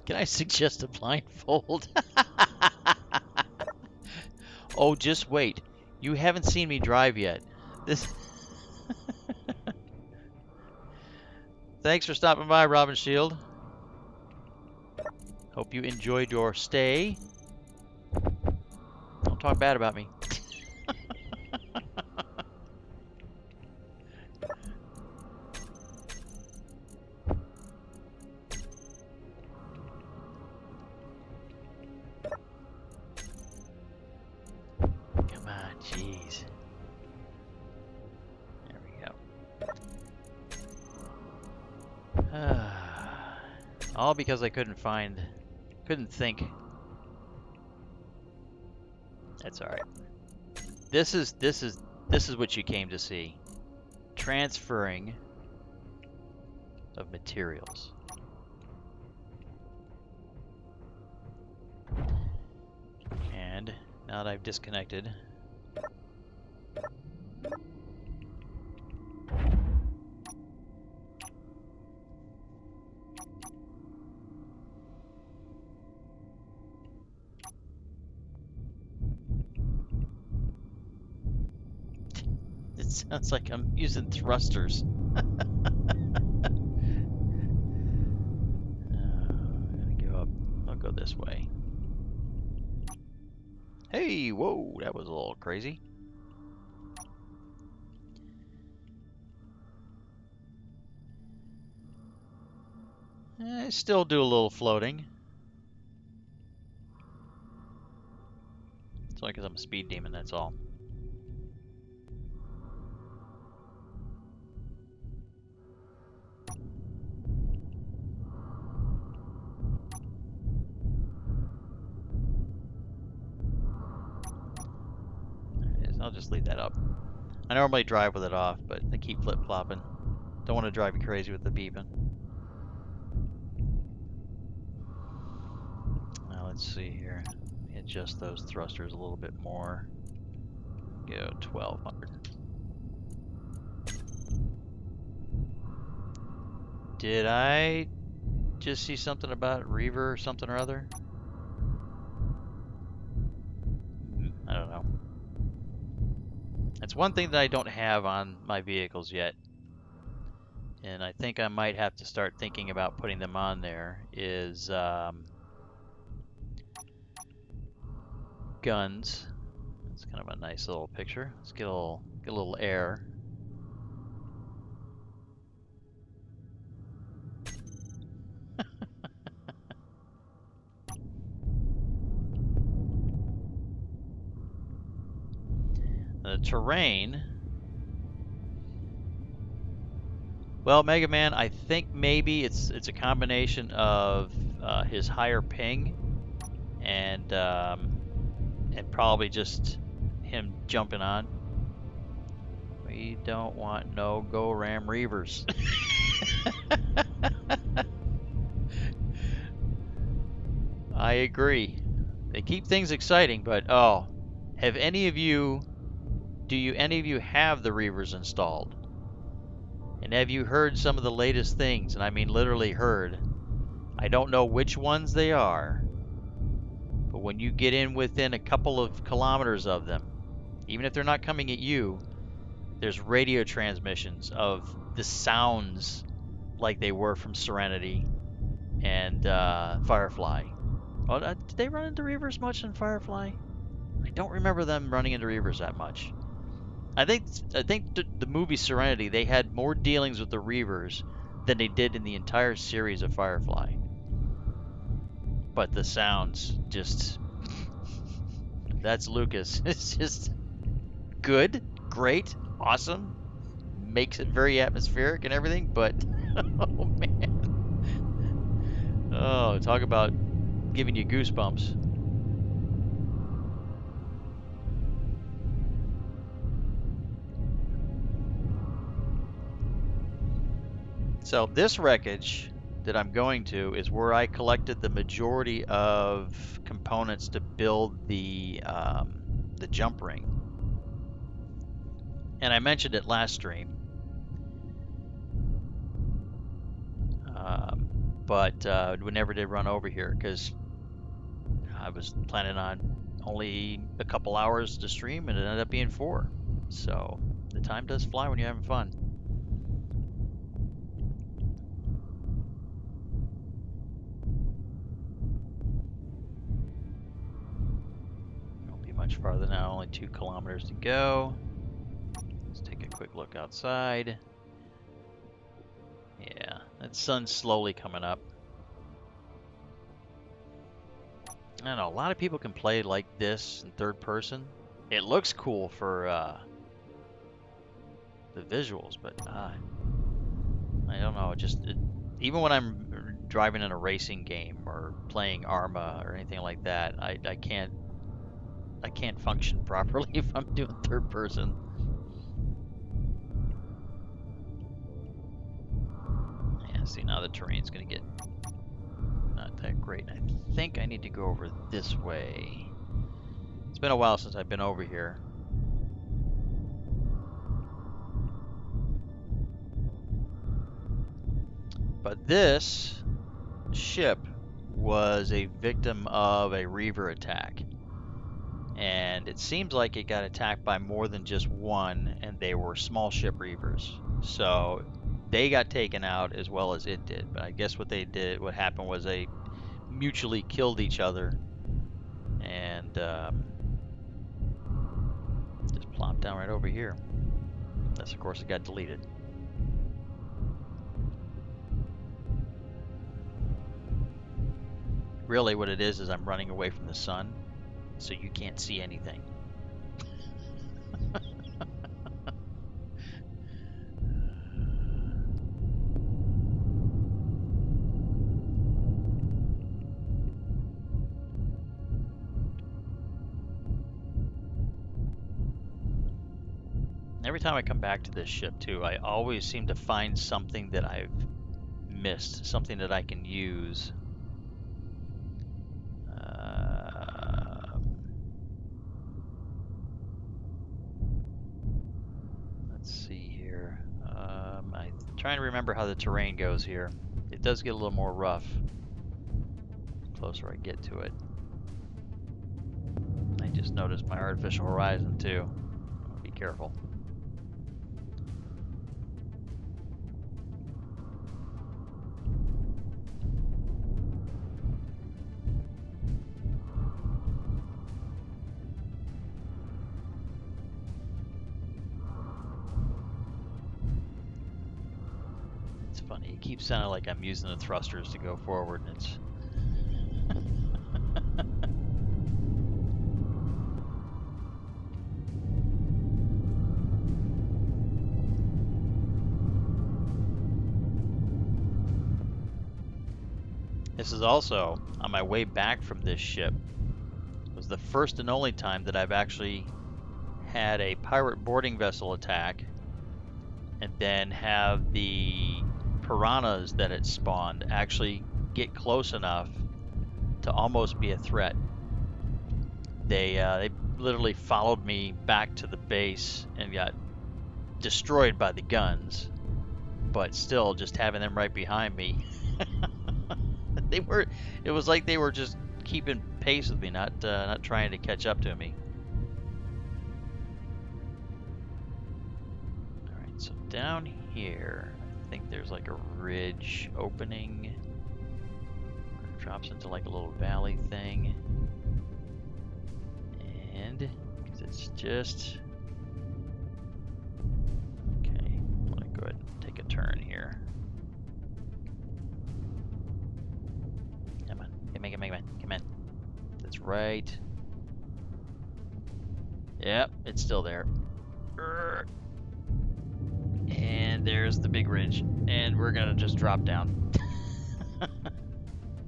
Can I suggest a blindfold? Oh, just wait. You haven't seen me drive yet. This. Thanks for stopping by, Robin Shield. Hope you enjoyed your stay. Don't talk bad about me. Come on, jeez. There we go. All because I couldn't think. That's all right. This is what you came to see. Transferring of materials. And now that I've disconnected, it sounds like I'm using thrusters. I'm gonna go up. I'll go this way. Hey, whoa, that was a little crazy. I still do a little floating. It's only because I'm a speed demon, that's all. There it is. I'll just leave that up. I normally drive with it off, but I keep flip-flopping. Don't want to drive you crazy with the beeping. Now let's see here. Adjust those thrusters a little bit more. Go 1200. Did I just see something about reaver or something or other? I don't know. It's one thing that I don't have on my vehicles yet, and I think I might have to start thinking about putting them on there, is guns. It's kind of a nice little picture. Let's get a little air. The terrain. Well, Mega Man, I think maybe it's a combination of his higher ping and probably just him jumping on. We don't want no Go Ram Reavers. I agree. They keep things exciting, but oh, have any of you, any of you have the Reavers installed? And have you heard some of the latest things? And I mean literally heard. I don't know which ones they are, but when you get in within a couple of kilometers of them, even if they're not coming at you, there's radio transmissions of the sounds like they were from Serenity and Firefly. Oh, did they run into Reavers much in Firefly? I don't remember them running into Reavers that much. I think the movie Serenity, they had more dealings with the Reavers than they did in the entire series of Firefly. But the sounds just that's Lucas. It's just good, great, awesome, makes it very atmospheric and everything, but oh man. Oh, talk about giving you goosebumps. So this wreckage that I'm going to is where I collected the majority of components to build the jump ring. And I mentioned it last stream. But we never did run over here because I was planning on only a couple hours to stream and it ended up being 4. So the time does fly when you're having fun. Won't be much farther now, only 2 kilometers to go. Let's take a quick look outside. Yeah, that sun's slowly coming up. I don't know, a lot of people can play like this in third person. It looks cool for the visuals, but I don't know, even when I'm driving in a racing game or playing Arma or anything like that, I can't function properly if I'm doing third person. Yeah, see, now the terrain's gonna get not that great. I think I need to go over this way. It's been a while since I've been over here. But this ship was a victim of a Reaver attack. And it seems like it got attacked by more than just one, and they were small ship Reavers. So they got taken out as well as it did. But I guess what happened was they mutually killed each other and just plopped down right over here. Unless, of course, it got deleted. Really what it is I'm running away from the sun, so you can't see anything. Every time I come back to this ship too, I always seem to find something that I've missed, something that I can use. Let's see here. I'm trying to remember how the terrain goes here. It does get a little more rough the closer I get to it. I just noticed my artificial horizon too. Be careful. It's funny. It keeps sounding like I'm using the thrusters to go forward, and it's... This is also, on my way back from this ship, was the first and only time that I've actually had a pirate boarding vessel attack and then have the piranhas that it spawned actually get close enough to almost be a threat. They literally followed me back to the base and got destroyed by the guns, but still just having them right behind me. It was like they were just keeping pace with me, not trying to catch up to me. All right, so down here, I think there's like a ridge opening. It drops into like a little valley thing. And because it's just okay, I'm gonna go ahead and take a turn here. Come on, come on. That's right. Yep, it's still there. And there's the big ridge, and we're gonna just drop down.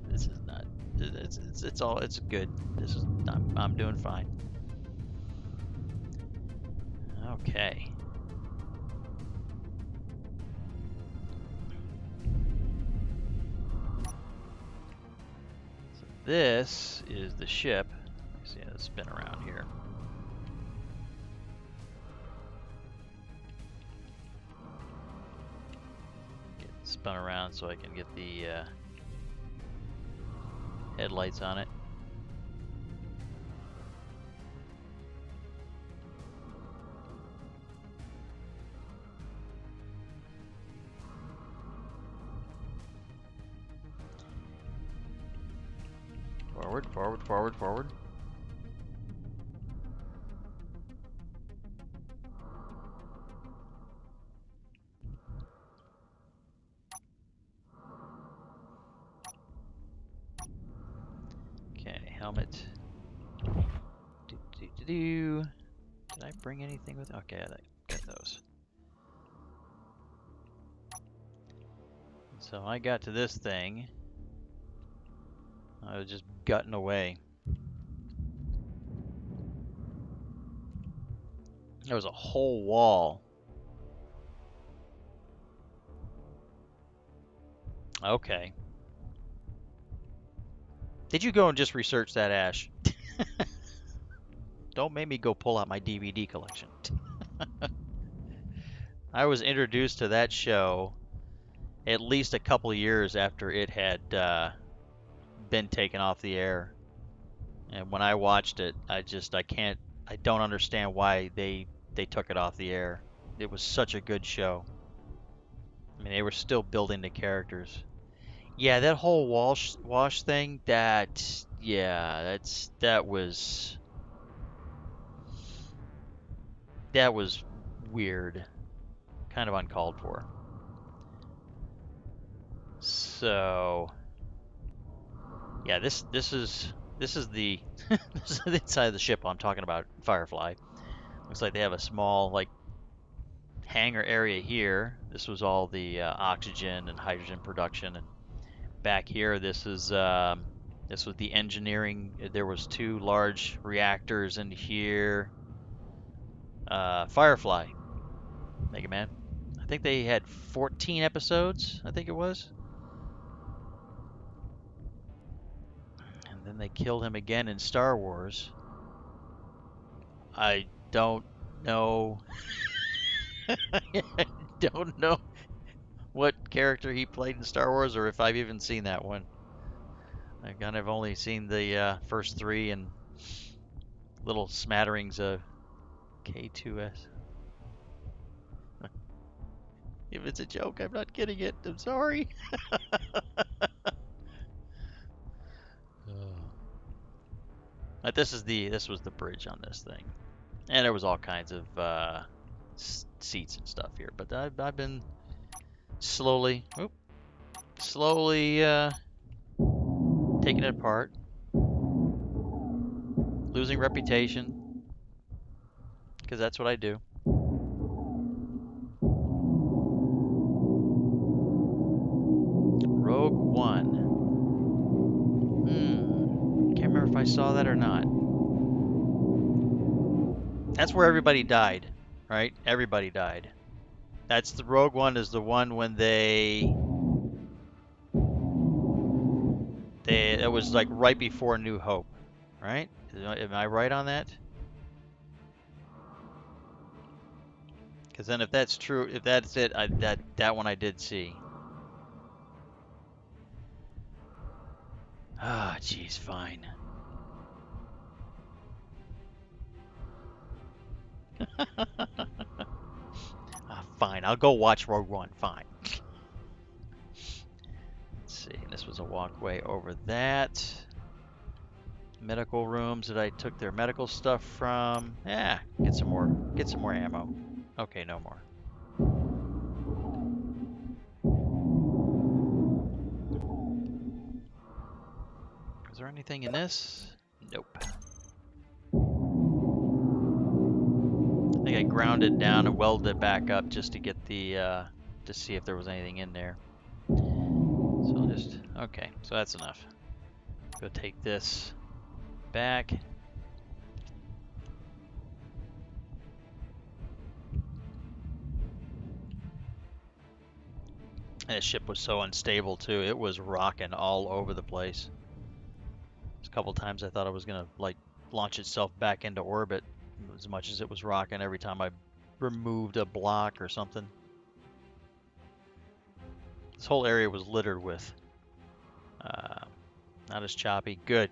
This is not. It's good. This is. I'm doing fine. Okay. So this is the ship. See, let's spin around here. Get spun around so I can get the headlights on it. Forward, forward, forward, forward. Okay, helmet. Did I bring anything with? Okay, I got those. So I got to this thing. I was just gutting away. There was a whole wall. Okay. Did you go and just research that, Ash? Don't make me go pull out my DVD collection. I was introduced to that show at least a couple of years after it had been taken off the air. And when I watched it, I don't understand why they took it off the air. It was such a good show. I mean, they were still building the characters. Yeah, that whole wash thing, that was weird. Kind of uncalled for. So, yeah, this is the this is the inside of the ship I'm talking about, Firefly. Looks like they have a small like hangar area here. This was all the oxygen and hydrogen production, and back here this was the engineering. There was 2 large reactors in here. Firefly, Mega Man. I think they had 14 episodes, I think it was. And then they killed him again in Star Wars. I don't know. I don't know what character he played in Star Wars, or if I've even seen that one. I've kind of only seen the first 3 and little smatterings of K2S. If it's a joke, I'm not getting it. I'm sorry. But this was the bridge on this thing, and there was all kinds of seats and stuff here. But I've been slowly taking it apart, losing reputation, because that's what I do. Rogue One. Can't remember if I saw that or not. That's where everybody died, right? Everybody died. That's the Rogue One is the one when it was like right before New Hope, right? Am I right on that? Because then if that's true, if that's it, that one I did see. Ah, jeez, fine. Fine, I'll go watch Rogue One. Fine. Let's see. This was a walkway over that. Medical rooms that I took their medical stuff from. Yeah, get some more ammo. Okay, no more. Is there anything in this? Nope. I think I ground it down and welded it back up just to get the to see if there was anything in there. So I'll just okay. So that's enough. Go take this back. And the ship was so unstable too. It was rocking all over the place. There's a couple times I thought it was gonna like launch itself back into orbit, as much as it was rocking every time I removed a block or something. This whole area was littered with. Not as choppy. Good.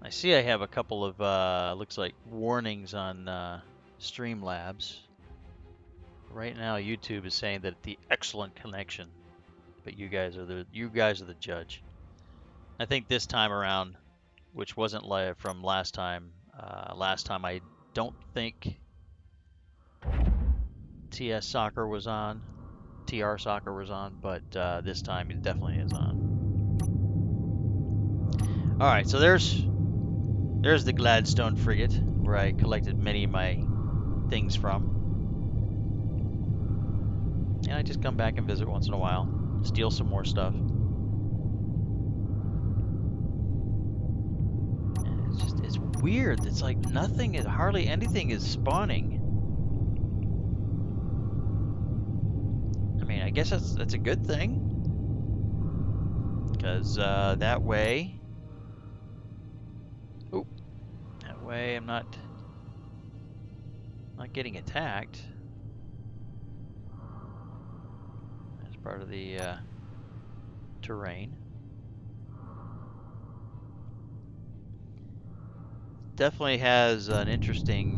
I see I have a couple of looks like warnings on Streamlabs. Right now, YouTube is saying that the excellent connection, but you guys are the judge. I think this time around, which wasn't live from last time. Last time I don't think TS Soccer was on, TR Soccer was on, but this time it definitely is on. All right, so there's the Gladstone frigate where I collected many of my things from. And I just come back and visit once in a while, steal some more stuff. And it's weird. It's like nothing, hardly anything is spawning. I mean, I guess that's a good thing. Because that way I'm not getting attacked. As part of the terrain. Definitely has an interesting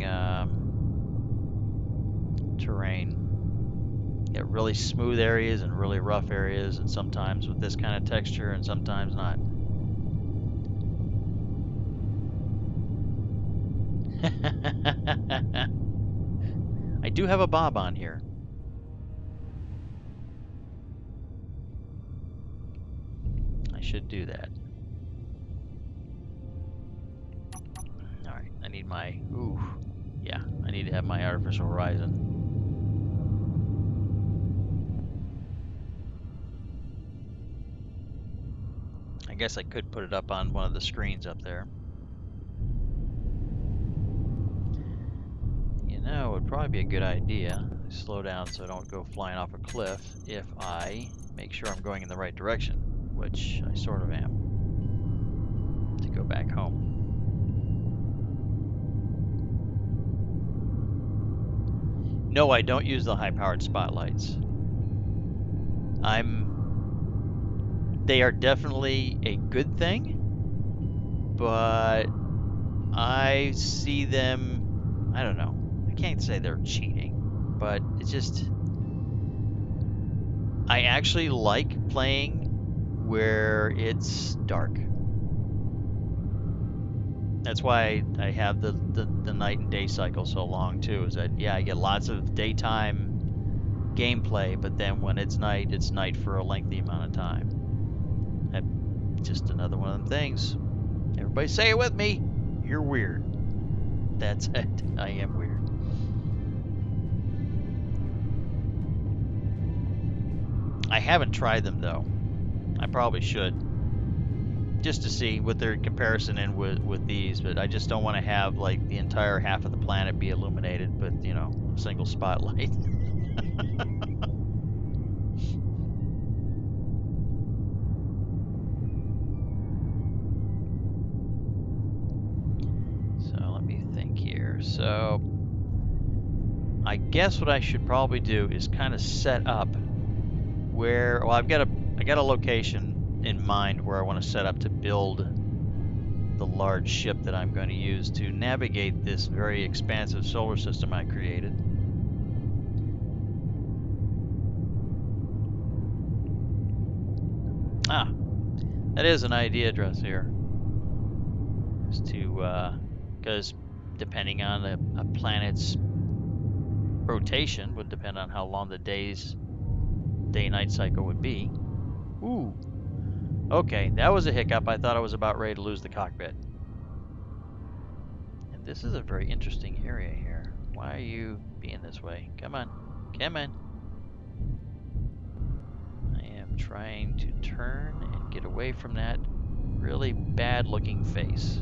terrain. You got really smooth areas and really rough areas, and sometimes with this kind of texture and sometimes not. I do have a bob on here. I should do that. Alright, I need my... Ooh. Yeah, I need to have my artificial horizon. I guess I could put it up on one of the screens up there. You know, it would probably be a good idea. Slow down so I don't go flying off a cliff if I make sure I'm going in the right direction, which I sort of am, to go back home. No, I don't use the high-powered spotlights. They are definitely a good thing, but I see them, I don't know. I can't say they're cheating. but it's just, I actually like playing where it's dark. That's why I have the night and day cycle so long too, is that, yeah, I get lots of daytime gameplay, but then when it's night for a lengthy amount of time. That's just another one of them things. Everybody say it with me. You're weird. That's it. I am weird. I haven't tried them though. I probably should, just to see what their comparison in with these, but I just don't want to have like the entire half of the planet be illuminated with, you know, a single spotlight. So let me think here. So I guess what I should probably do is kind of set up where, well, I got a location in mind where I want to set up to build the large ship that I'm going to use to navigate this very expansive solar system I created. Ah, that is an idea address here. Is to, because depending on a planet's rotation would depend on how long the day-night cycle would be. Ooh, okay, that was a hiccup. I thought I was about ready to lose the cockpit. And this is a very interesting area here. Why are you being this way? Come on, come on. I am trying to turn and get away from that really bad-looking face.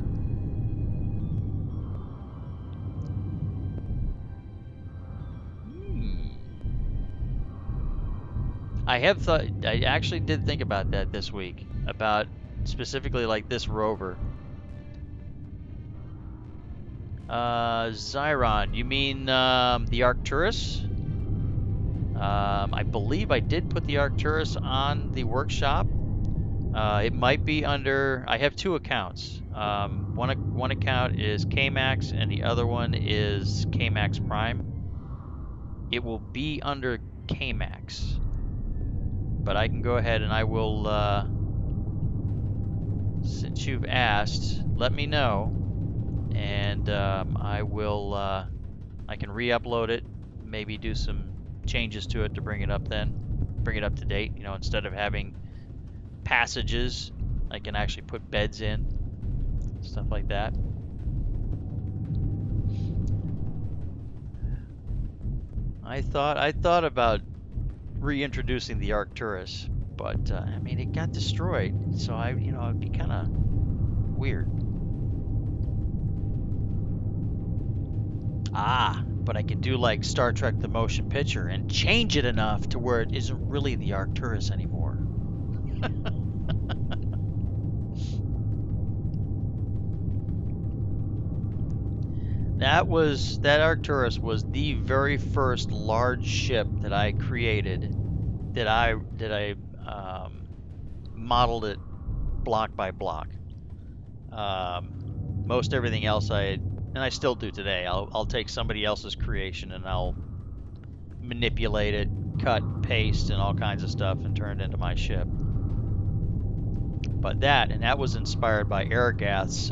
I actually did think about that this week, about specifically like this rover. Zyron, you mean the Arcturus? I believe I did put the Arcturus on the workshop. It might be under, I have two accounts. One account is KMax and the other one is KMaxPrime. It will be under KMax. But I can go ahead and I will, since you've asked, let me know, and I will, I can re-upload it, maybe do some changes to it to bring it up to date. You know, instead of having passages, I can actually put beds in, stuff like that. I thought about reintroducing the Arcturus, but I mean, it got destroyed, so it'd be kind of weird. Ah, but I can do like Star Trek the Motion Picture and change it enough to where it isn't really the Arcturus anymore. That Arcturus was the very first large ship that I created, that I modeled it block by block. Most everything else and I still do today. I'll take somebody else's creation and I'll manipulate it, cut, paste, and all kinds of stuff, and turn it into my ship. But that was inspired by Aragath's.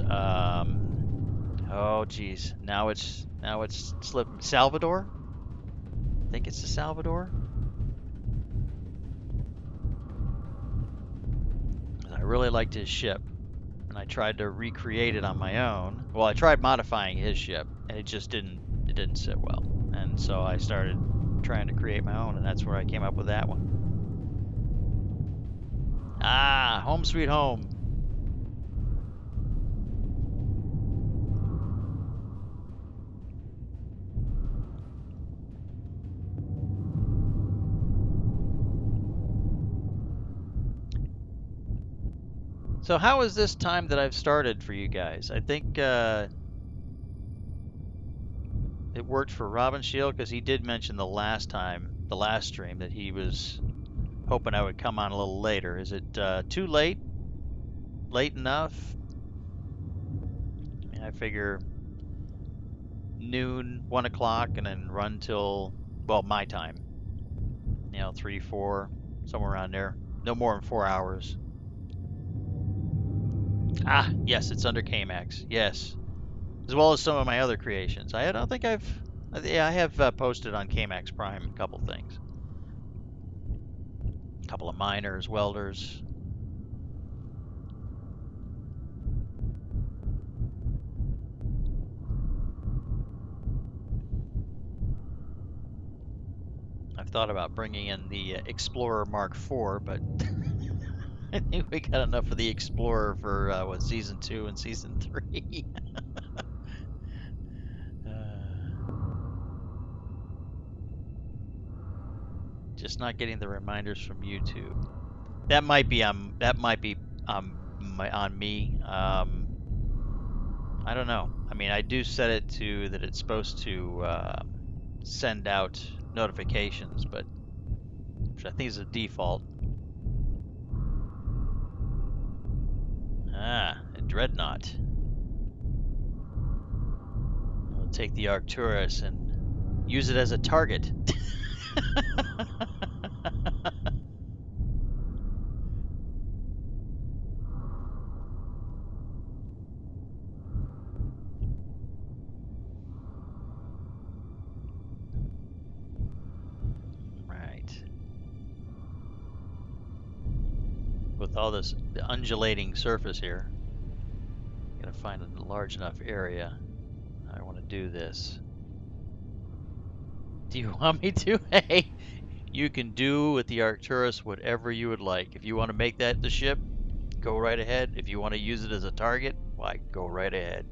Oh geez, now it's slipping. Salvador? I think it's the Salvador. I really liked his ship, and I tried to recreate it on my own. Well, I tried modifying his ship, and it just didn't sit well. And so I started trying to create my own, and that's where I came up with that one. Ah, home sweet home. So how is this time that I've started for you guys? I think it worked for Robin Shield because he did mention the last stream, that he was hoping I would come on a little later. Is it too late? Late enough? I mean, I figure noon, 1 o'clock, and then run till Well, my time. 3, 4, somewhere around there. No more than 4 hours. Ah, yes, it's under KMax. Yes, as well as some of my other creations. I don't think yeah, I have posted on KMaxPrime a couple things. A couple of miners, welders. I've thought about bringing in the Explorer Mark IV, but I think we got enough of the Explorer for what, season 2 and season 3. Just not getting the reminders from YouTube. That might be on me. I don't know. I mean, I do set it to that it's supposed to send out notifications, but which I think is a default. Ah, a dreadnought. We'll take the Arcturus and use it as a target. Right. With all this the undulating surface here, I'm gonna find a large enough area. I want to do this. Do you want me to? Hey, you can do with the Arcturus whatever you would like. If you want to make that the ship, go right ahead. If you want to use it as a target, why, go right ahead.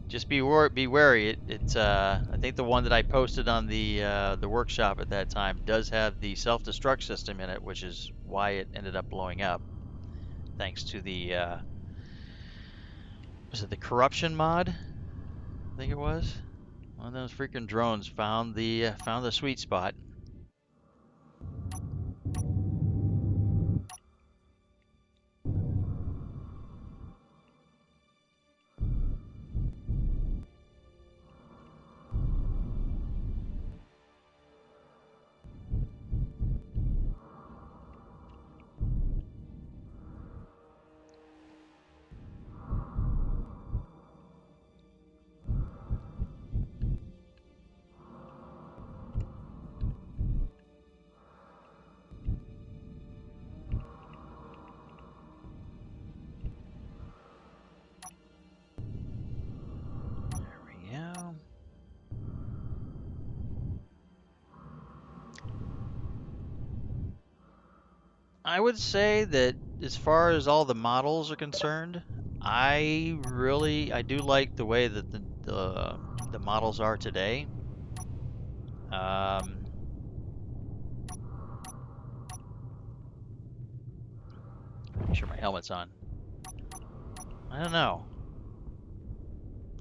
Just be wary. It's I think the one that I posted on the workshop at that time does have the self-destruct system in it, which is why it ended up blowing up. Thanks to the was it the corruption mod? I think it was. One of those freaking drones found the sweet spot. I would say that as far as all the models are concerned, I do like the way that the models are today. Make sure my helmet's on. I don't know.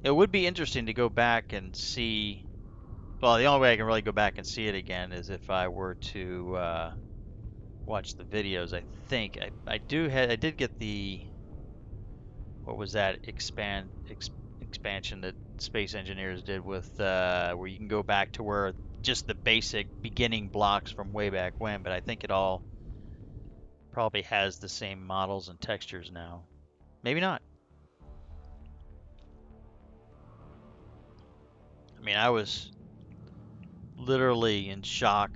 It would be interesting to go back and see. Well, the only way I can really go back and see it again is if I were to watch the videos. I think I did get the, what was that expansion that Space Engineers did with where you can go back to where just the basic beginning blocks from way back when, but I think it all probably has the same models and textures now. Maybe not. I mean, I was literally in shock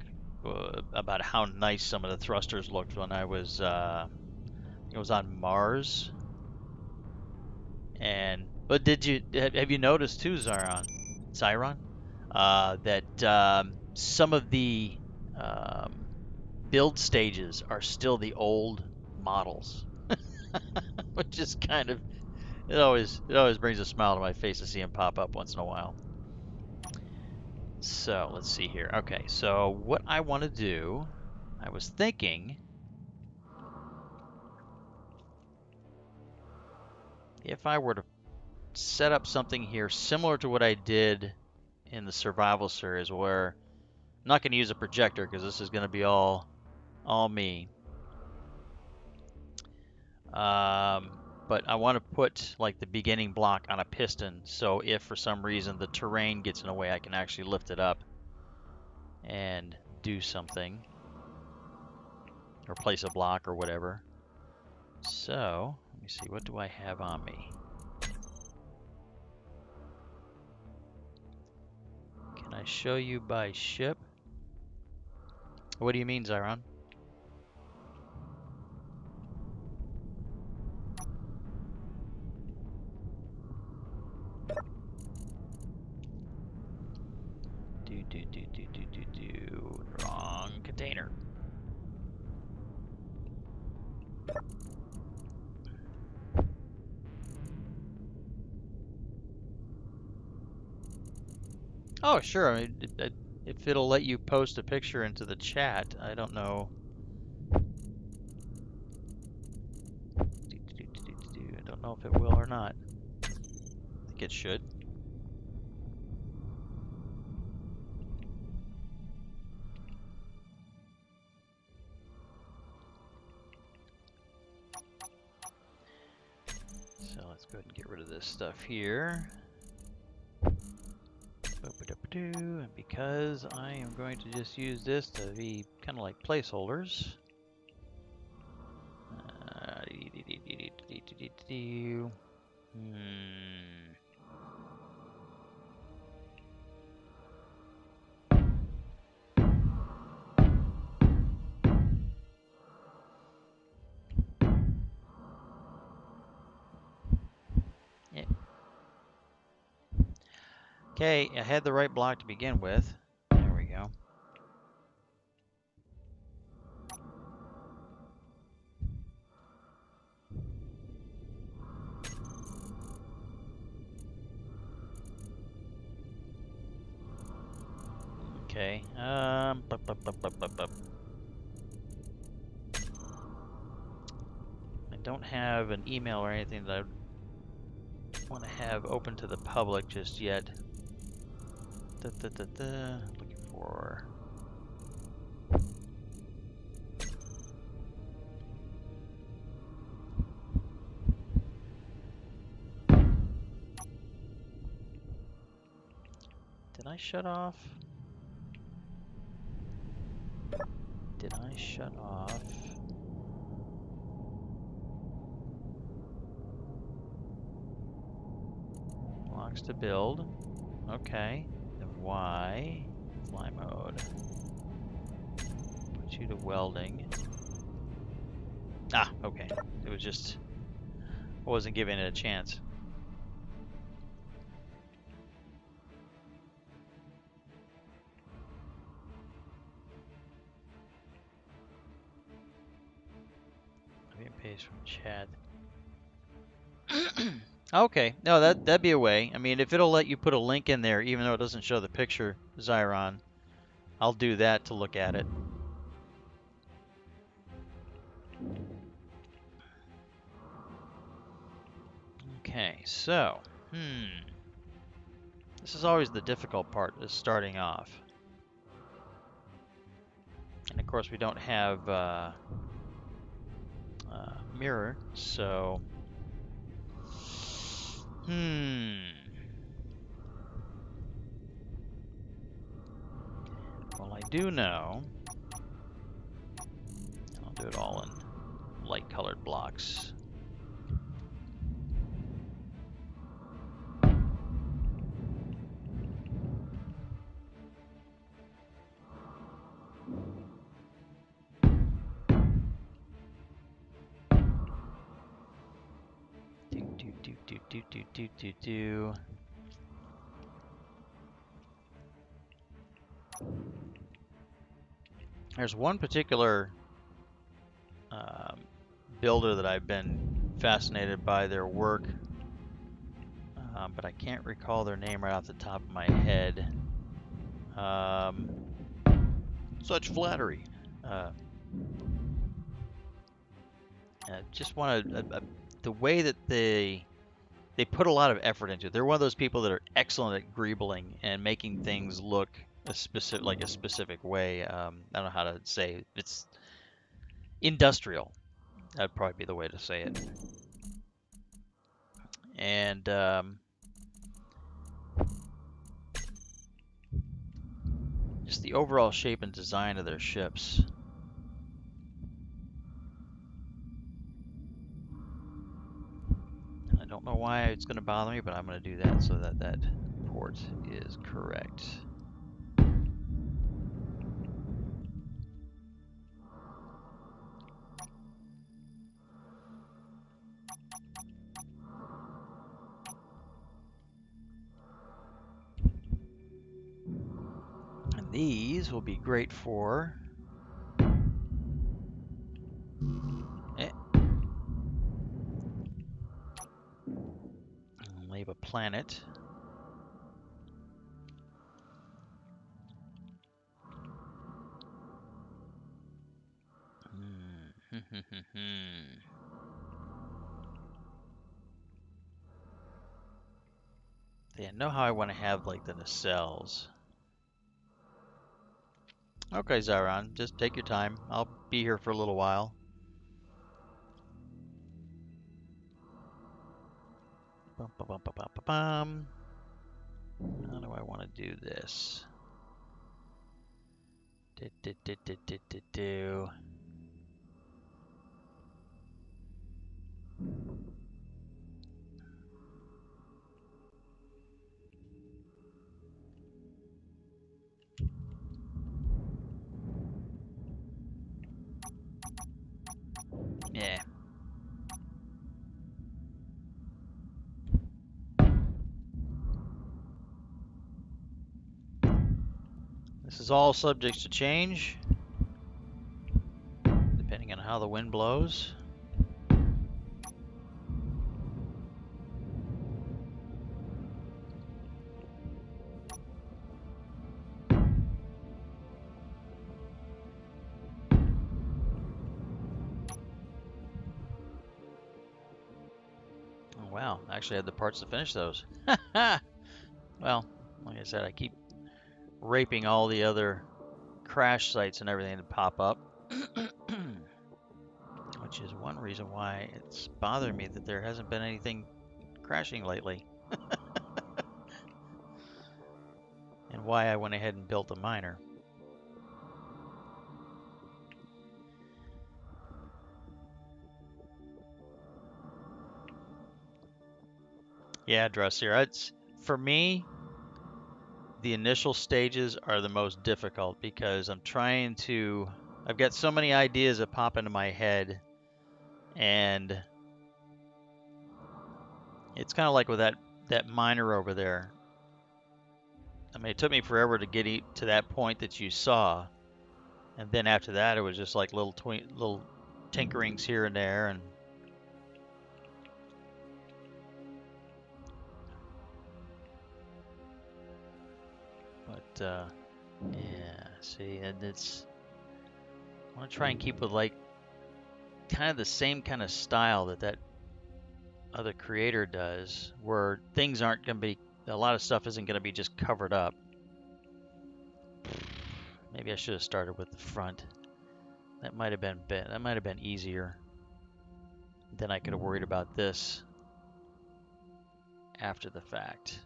about how nice some of the thrusters looked when I was it was on Mars. And but have you noticed too, Zyron, that some of the um, build stages are still the old models, which is kind of, it always brings a smile to my face to see them pop up once in a while. So let's see here. Okay, so what I want to do, I was thinking if I were to set up something here similar to what I did in the survival series, where I'm not going to use a projector because this is going to be all me. But I want to put like the beginning block on a piston, so if for some reason the terrain gets in the way, I can actually lift it up and do something, or place a block or whatever. So, let me see, what do I have on me? Can I show you by ship? What do you mean, Zyron? Wrong container. Oh, sure. I mean, if it'll let you post a picture into the chat, I don't know. I don't know if it will or not. I think it should. So let's go ahead and get rid of this stuff here. And because I am going to just use this to be kind of like placeholders. Yeah. Okay, I had the right block to begin with. There we go. Okay. I don't have an email or anything that I want to have open to the public just yet. Looking for. Did I shut off? Did I shut off? Blocks to build. Okay. Then why? Fly mode. Put you to welding. Ah, okay. It was just, I wasn't giving it a chance. Copy and paste from chat. Okay, no, that'd be a way. I mean, if it'll let you put a link in there, even though it doesn't show the picture, Zyron, I'll do that to look at it. Okay, so, this is always the difficult part, is starting off. And of course, we don't have mirror, so, Well, I do know, I'll do it all in light colored blocks. Do. There's one particular builder that I've been fascinated by their work, but I can't recall their name right off the top of my head. Such flattery. Just want to the way that they put a lot of effort into it. They're one of those people that are excellent at greebling and making things look a specific way. I don't know how to say it's industrial. That'd probably be the way to say it. And Just the overall shape and design of their ships. I don't know why it's going to bother me, but I'm going to do that so that that port is correct. And these will be great for leave a planet. Yeah, know how I want to have like the nacelles. Okay, Zyron, just take your time. I'll be here for a little while. Bum, bum, bum, bum, bum, bum. How do I want to do this? Do. Yeah. This is all subject to change, depending on how the wind blows. Oh, wow, I actually had the parts to finish those. Well, like I said, I keep raping all the other crash sites and everything that pop up. Which is one reason why it's bothering me that there hasn't been anything crashing lately. And why I went ahead and built a miner. Yeah, Dressier, it's for me, the initial stages are the most difficult because I've got so many ideas that pop into my head, and it's kind of like with that miner over there. I mean, it took me forever to get to that point that you saw, and then after that, it was just like little tinkerings here and there, and yeah, see, and I want to try and keep with like kind of the same kind of style that other creator does, where things aren't going to be, a lot of stuff isn't going to be just covered up. Maybe I should have started with the front. That might have been easier. Then I could have worried about this after the fact.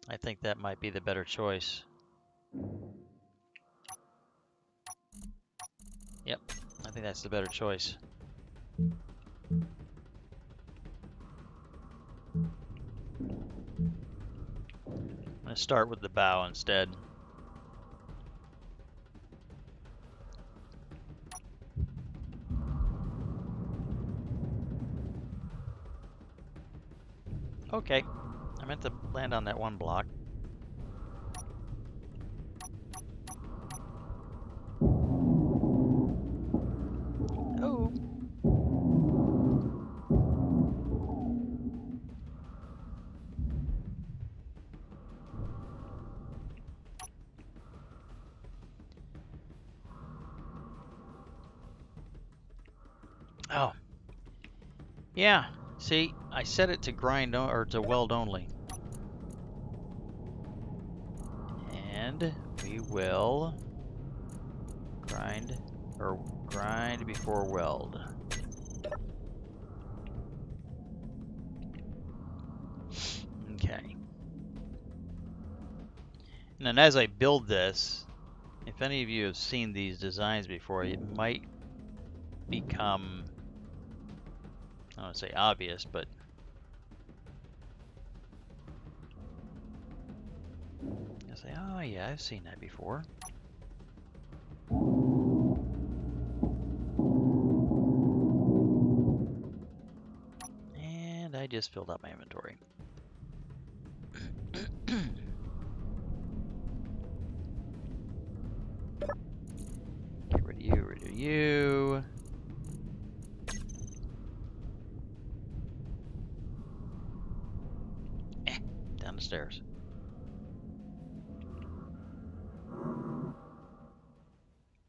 I think that might be the better choice. Yep, I think that's the better choice. I'm going to start with the bow instead. Okay, I meant to land on that one block. Oh. Oh. Yeah, see, I set it to grind or to weld only. And we will grind before weld. And as I build this, if any of you have seen these designs before, it might become, I don't want to say obvious, but you'll say, oh yeah, I've seen that before. And I just filled up my inventory. Get rid of you, rid of you. Down the stairs.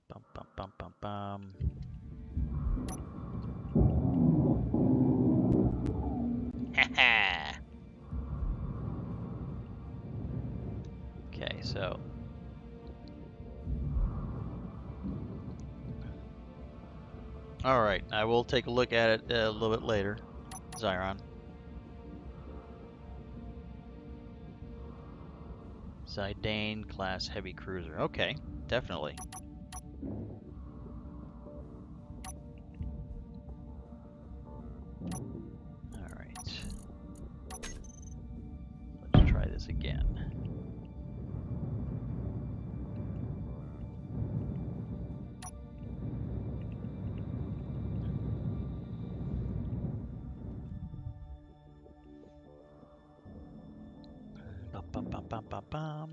Bum, bum, bum, bum, bum. Ha. Okay, so. Alright, I will take a look at it a little bit later, Zyron. Zidane class heavy cruiser. Okay, definitely. Alright. Let's try this again. Bum, bum, bum, bum, bum, bum.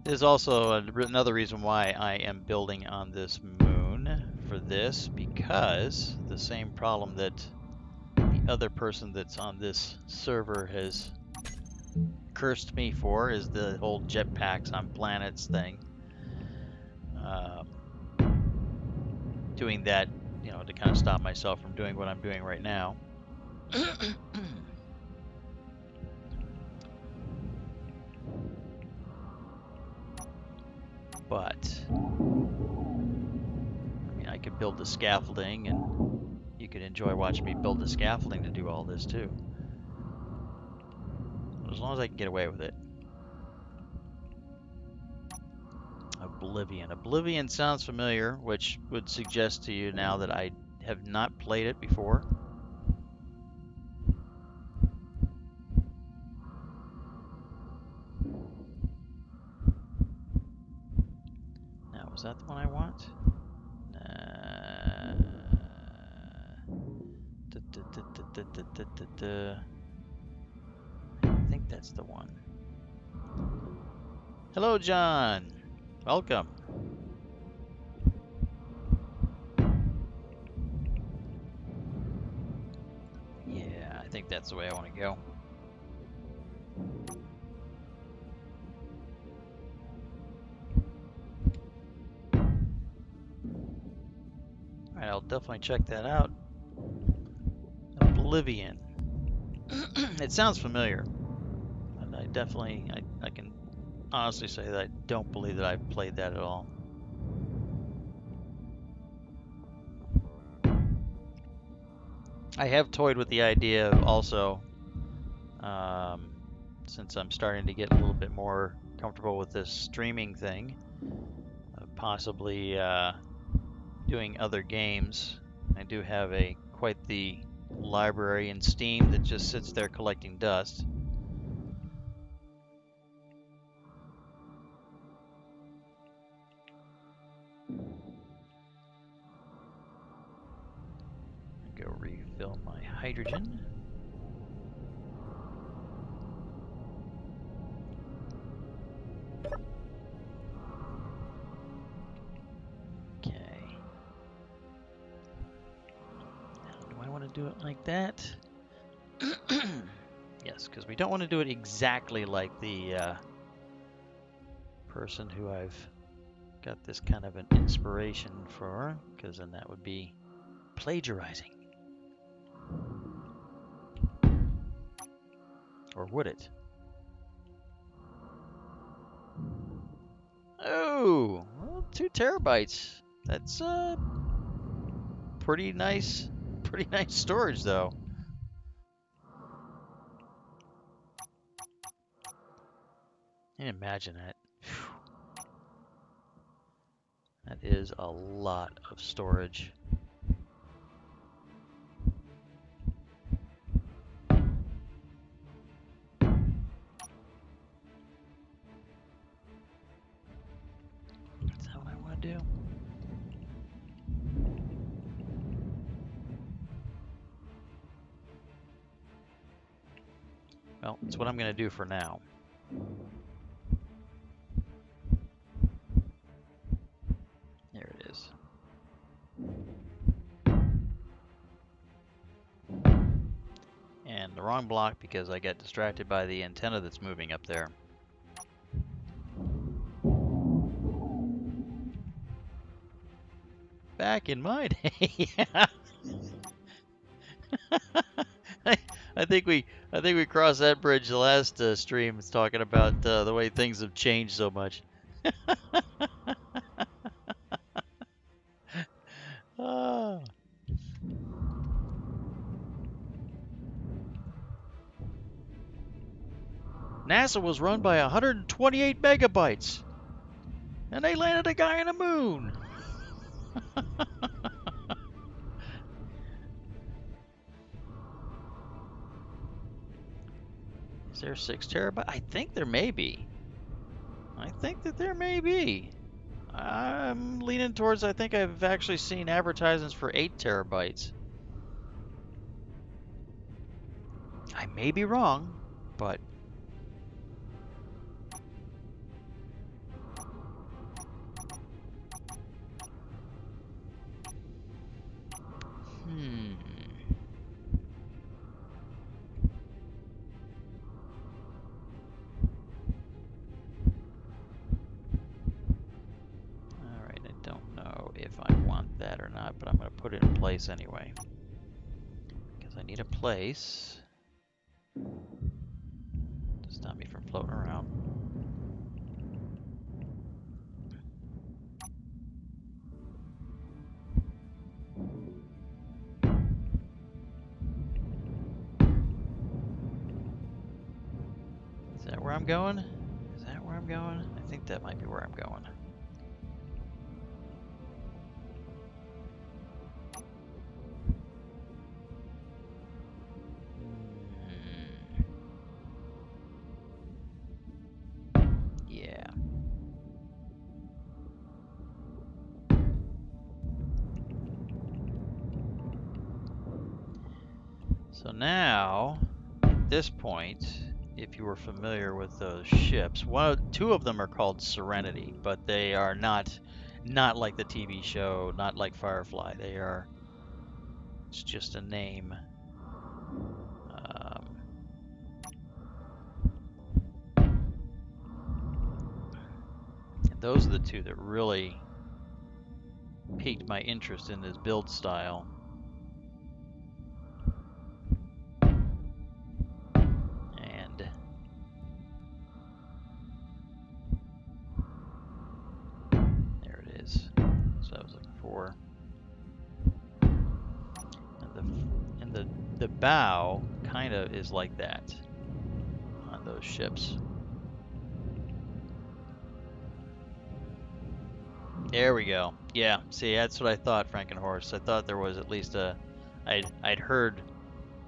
There's also another reason why I am building on this moon for this, because the same problem that the other person that's on this server has cursed me for is the whole jetpacks on planets thing. Doing that, you know, to kind of stop myself from doing what I'm doing right now. But I mean, I could build the scaffolding, and you could enjoy watching me build the scaffolding to do all this too. As long as I can get away with it. Oblivion. Oblivion sounds familiar, which would suggest to you now that I have not played it before. Now, was that the one I want? I think that's the one. Hello, John. Welcome. Yeah, I think that's the way I want to go. Alright, I'll definitely check that out. Oblivion. It sounds familiar. But I definitely, I can honestly say that I don't believe that I've played that at all. I have toyed with the idea of also, since I'm starting to get a little bit more comfortable with this streaming thing, possibly doing other games. I do have quite the library in Steam that just sits there collecting dust. Go refill my hydrogen. Okay. Now, do I want to do it like that? Yes, because we don't want to do it exactly like the person who I've got this kind of an inspiration for, because then that would be plagiarizing. Or would it? Oh, well, 2 terabytes. That's pretty nice storage though. Can you imagine that? That is a lot of storage. Is that what I want to do? Well, it's what I'm going to do for now. There it is. And the wrong block because I got distracted by the antenna that's moving up there. Back in my day. I think we crossed that bridge the last stream. It's talking about the way things have changed so much. Ah. NASA was run by 128 megabytes, and they landed a guy on the moon. Is there 6 terabytes? I think there may be. I think that there may be. I'm leaning towards, I think I've actually seen advertisements for 8 terabytes. I may be wrong, but... Alright, I don't know if I want that or not, but I'm going to put it in place anyway. Because I need a place to stop me from floating around. Is that where I'm going? Is that where I'm going? I think that might be where I'm going. Yeah. So now, at this point, if you were familiar with those ships, two of them are called Serenity, but they are not like the TV show, not like Firefly. It's just a name. And those are the two that really piqued my interest in this build style. And there it is. That's what I was looking for. And the bow kind of is like that on those ships. There we go. Yeah, see, that's what I thought, Frankenhorse. I thought there was at least I'd heard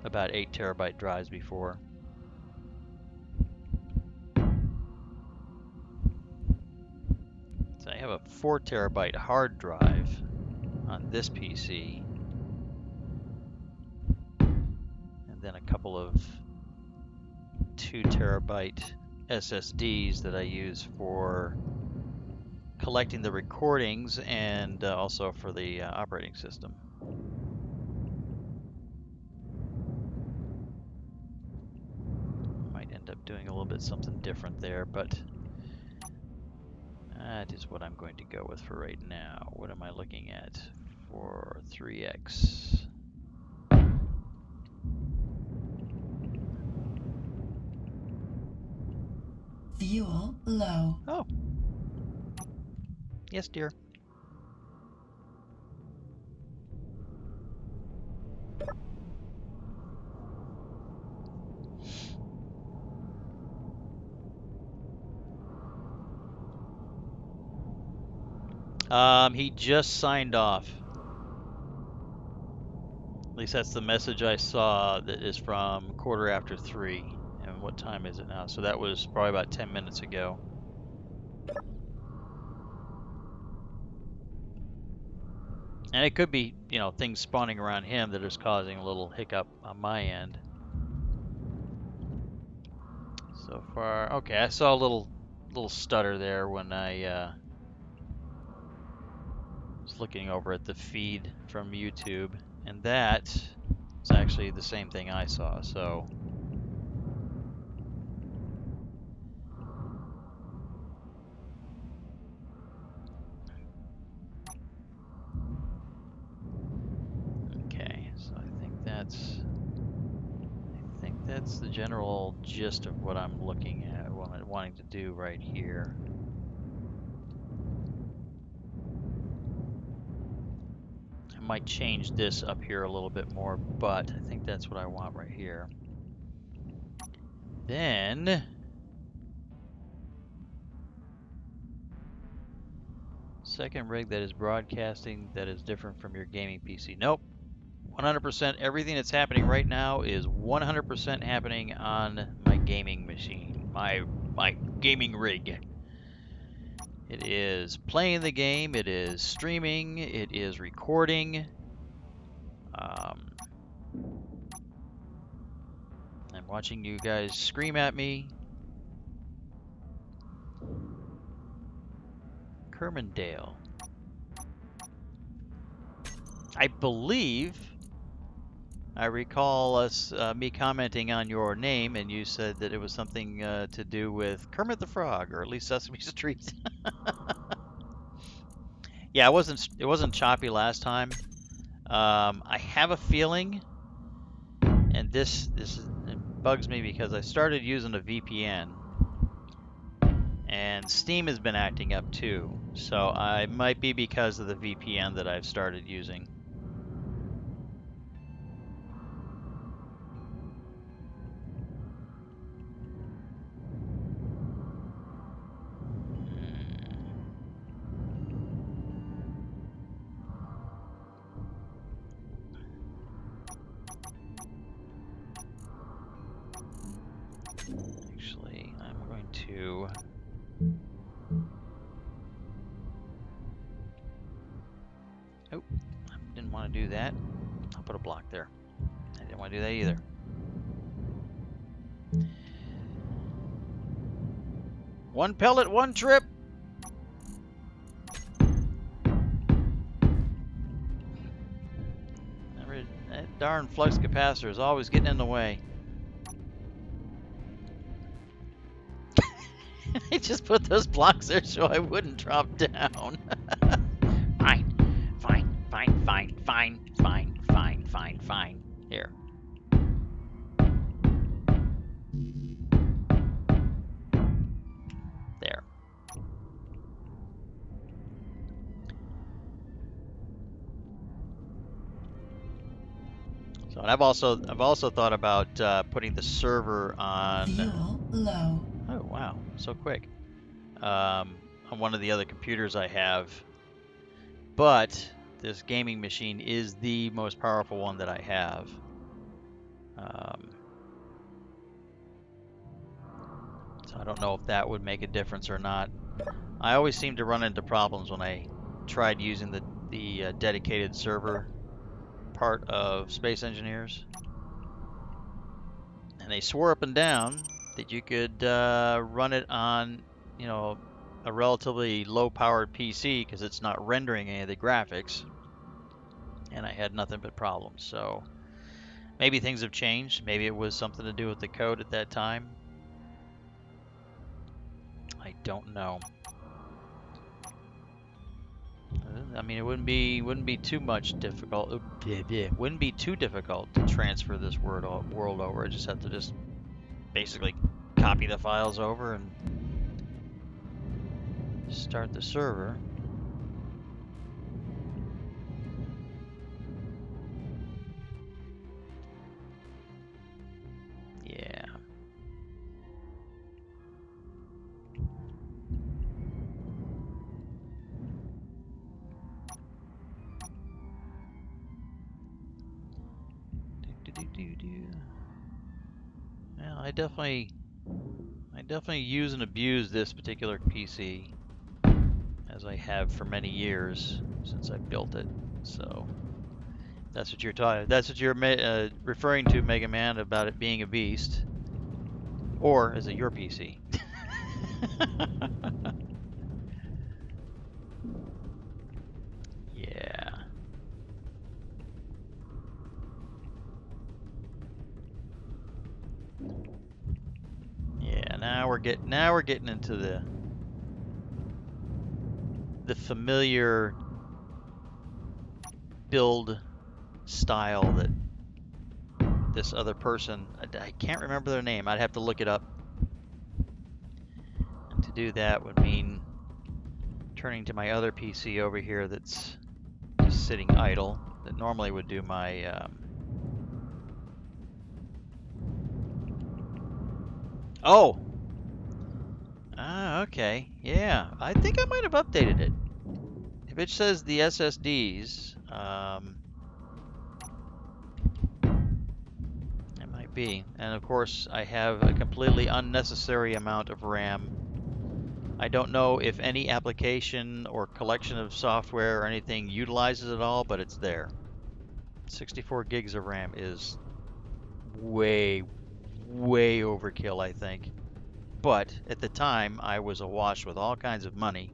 about 8 terabyte drives before. So I have a 4 terabyte hard drive on this PC. And then a couple of 2 terabyte SSDs that I use for collecting the recordings and also for the operating system. Might end up doing a little bit something different there, but that is what I'm going to go with for right now. What am I looking at for 3x? Fuel low. Oh. Yes, dear. He just signed off. At least that's the message I saw that is from 3:15. And what time is it now? So that was probably about 10 minutes ago. And it could be, you know, things spawning around him that is causing a little hiccup on my end. So far, okay, I saw a little stutter there when I was looking over at the feed from YouTube, and that is actually the same thing I saw. So okay, so I think that's the general gist of what I'm looking at, what I'm wanting to do right here. I might change this up here a little bit more, but I think that's what I want right here. Then second rig that is broadcasting that is different from your gaming PC. Nope. 100% everything that's happening right now is 100% happening on my gaming machine, my gaming rig. It is playing the game, it is streaming, it is recording. I'm watching you guys scream at me. Kermandale. I believe I recall me commenting on your name, and you said that it was something to do with Kermit the Frog, or at least Sesame Street. Yeah, it wasn't choppy last time. I have a feeling, and it bugs me because I started using a VPN, and Steam has been acting up too. So I might be because of the VPN that I've started using. Actually, I'm going to. Oh, didn't want to do that. I'll put a block there. I didn't want to do that either. One pellet, one trip. That darn flux capacitor is always getting in the way. I just put those blocks there so I wouldn't drop down. Fine, fine, fine, fine, fine, fine, fine, fine, fine. Here. There. So and I've also thought about putting the server on. Fuel low. Oh wow, so quick. On one of the other computers I have, but this gaming machine is the most powerful one that I have. So I don't know if that would make a difference or not. I always seem to run into problems when I tried using the dedicated server part of Space Engineers. And they swore up and down that you could run it on, you know, a relatively low-powered PC because it's not rendering any of the graphics. And I had nothing but problems. So maybe things have changed. Maybe it was something to do with the code at that time. I don't know. I mean, it wouldn't be too much difficult. Wouldn't be too difficult to transfer this world over. I just have to basically copy the files over and start the server. Yeah. I definitely use and abuse this particular PC, as I have for many years since I built it. So that's what you're talking. That's what you're referring to, Mega Man, about it being a beast, or is it your PC? Yeah. Yeah. Now we're getting into the familiar build style that this other person, I can't remember their name. I'd have to look it up. And to do that would mean turning to my other PC over here that's just sitting idle, that normally would do my oh. Ah, okay. Yeah, I think I might have updated it. If it says the SSDs, it might be. And of course, I have a completely unnecessary amount of RAM. I don't know if any application or collection of software or anything utilizes it all, but it's there. 64 gigs of RAM is way, way overkill, I think. But at the time, I was awash with all kinds of money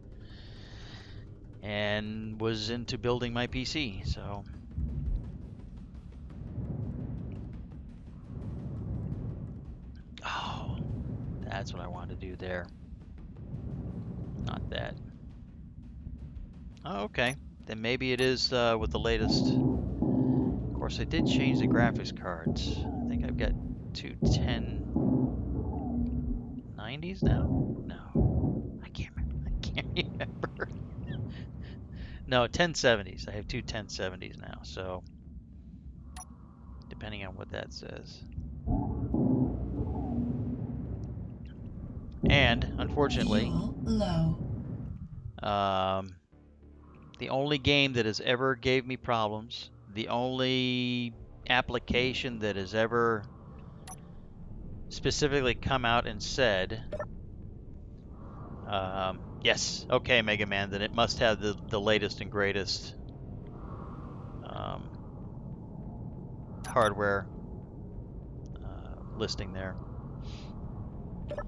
and was into building my PC. So, oh, that's what I wanted to do there. Not that. Oh, okay. Then maybe it is with the latest. Of course, I did change the graphics cards. I think I've got two 1090s now? No. I can't remember. I can't remember. No, 1070s. I have two 1070s now. So, depending on what that says. And unfortunately, Fuel low. The only game that has ever gave me problems, the only application that has ever specifically come out and said, yes, okay, Mega Man, then it must have the latest and greatest um, hardware listing there. But,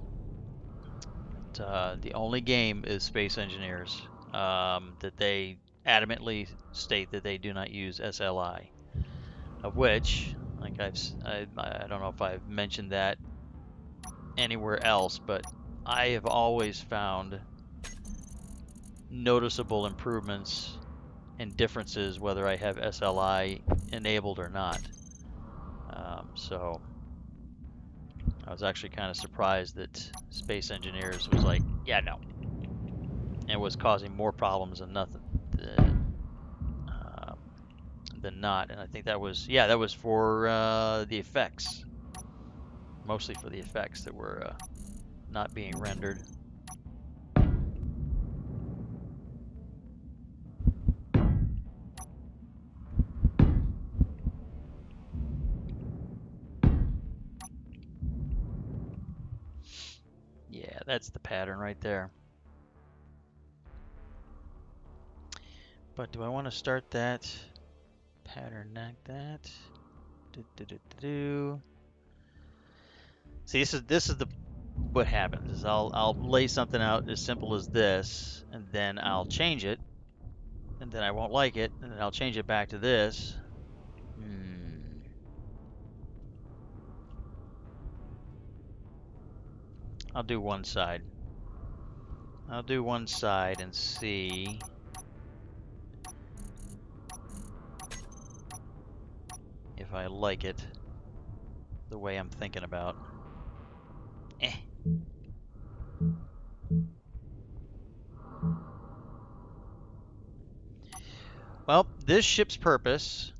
the only game is Space Engineers that they adamantly state that they do not use SLI, of which, like I don't know if I've mentioned that anywhere else, but I have always found noticeable improvements and differences whether I have SLI enabled or not. So I was actually kind of surprised that Space Engineers was like, yeah, no, and was causing more problems than nothing than not. And I think that was for the effects, mostly for the effects that were not being rendered. Yeah, that's the pattern right there. But do I want to start that pattern like that? See, this is the what happens is I'll lay something out as simple as this, and then I'll change it, and then I won't like it, and then I'll change it back to this. I'll do one side. I'll do one side and see if I like it the way I'm thinking about. Well, this ship's purpose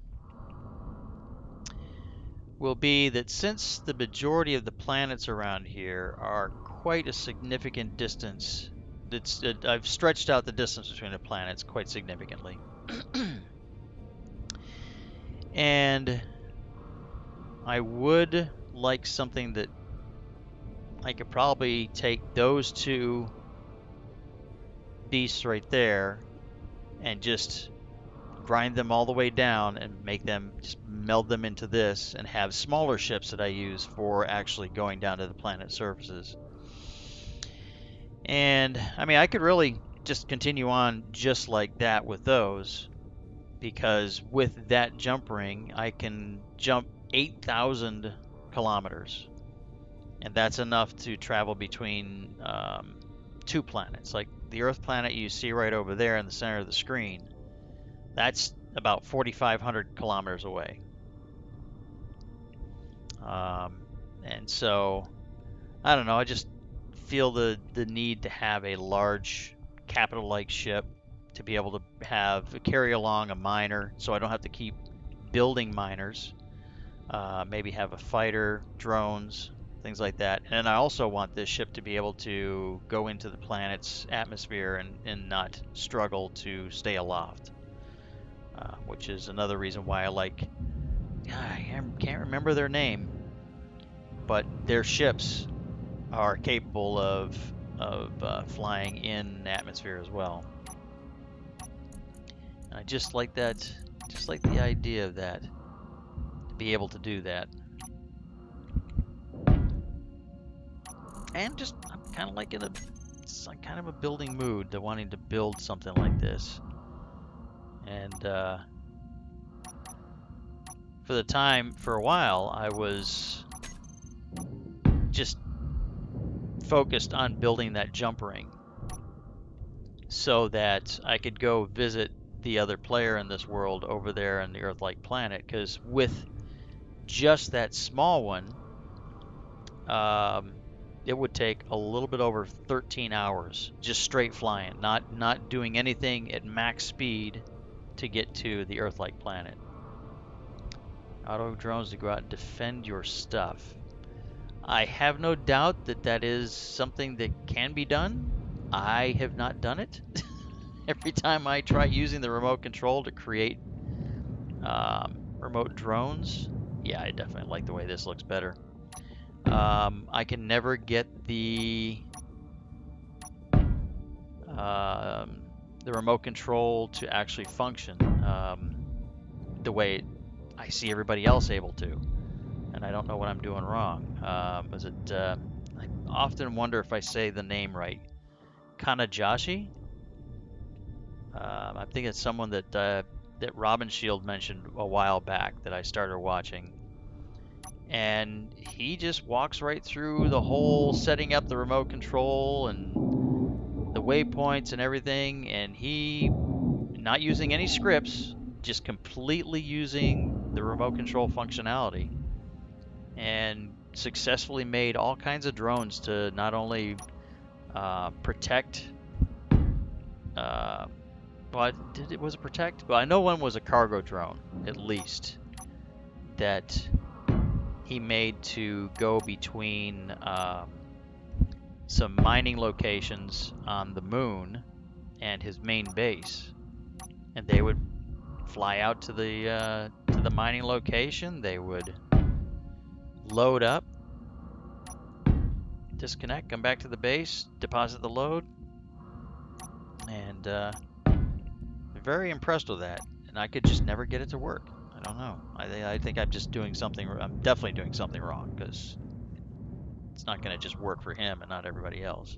will be that since the majority of the planets around here are quite a significant distance, I've stretched out the distance between the planets quite significantly. And I would like something that I could probably take those two beasts right there and just grind them all the way down and make them, just meld them into this and have smaller ships that I use for actually going down to the planet surfaces. And I mean, I could really just continue on just like that with those, because with that jump ring, I can jump 8,000 kilometers, and that's enough to travel between two planets. Like the Earth planet you see right over there in the center of the screen, that's about 4,500 kilometers away. And so, I don't know, I just feel the need to have a large capital-like ship to be able to carry along a miner, so I don't have to keep building miners. Maybe have a fighter, drones, things like that. And I also want this ship to be able to go into the planet's atmosphere and not struggle to stay aloft, which is another reason why I like. I can't remember their name, but their ships are capable of flying in atmosphere as well. And I just like that, just like the idea of that, to be able to do that. And just I'm kind of like in a kind of a building mood, to wanting to build something like this. And for a while, I was just focused on building that jump ring so that I could go visit the other player in this world over there in the Earth-like planet. Because with just that small one, um, it would take a little bit over 13 hours just straight flying, not doing anything at max speed to get to the Earth-like planet. Auto drones to go out and defend your stuff. I have no doubt that that is something that can be done. I have not done it. Every time I try using the remote control to create remote drones, yeah, I definitely like the way this looks better. I can never get the remote control to actually function the way I see everybody else able to, and I don't know what I'm doing wrong. Is it? I often wonder if I say the name right. Kanajashi. I think it's someone that Robin Shield mentioned a while back that I started watching, and he just walks right through the whole setting up the remote control and the waypoints and everything, and he not using any scripts, just completely using the remote control functionality, and successfully made all kinds of drones to not only protect. Uh, but was it protect? Well, I know one was a cargo drone, at least, that he made to go between some mining locations on the moon and his main base, and they would fly out to the mining location. They would load up, disconnect, come back to the base, deposit the load, and very impressed with that. And I could just never get it to work. I don't know. I think I'm just doing something. I'm definitely doing something wrong, because it's not going to just work for him and not everybody else.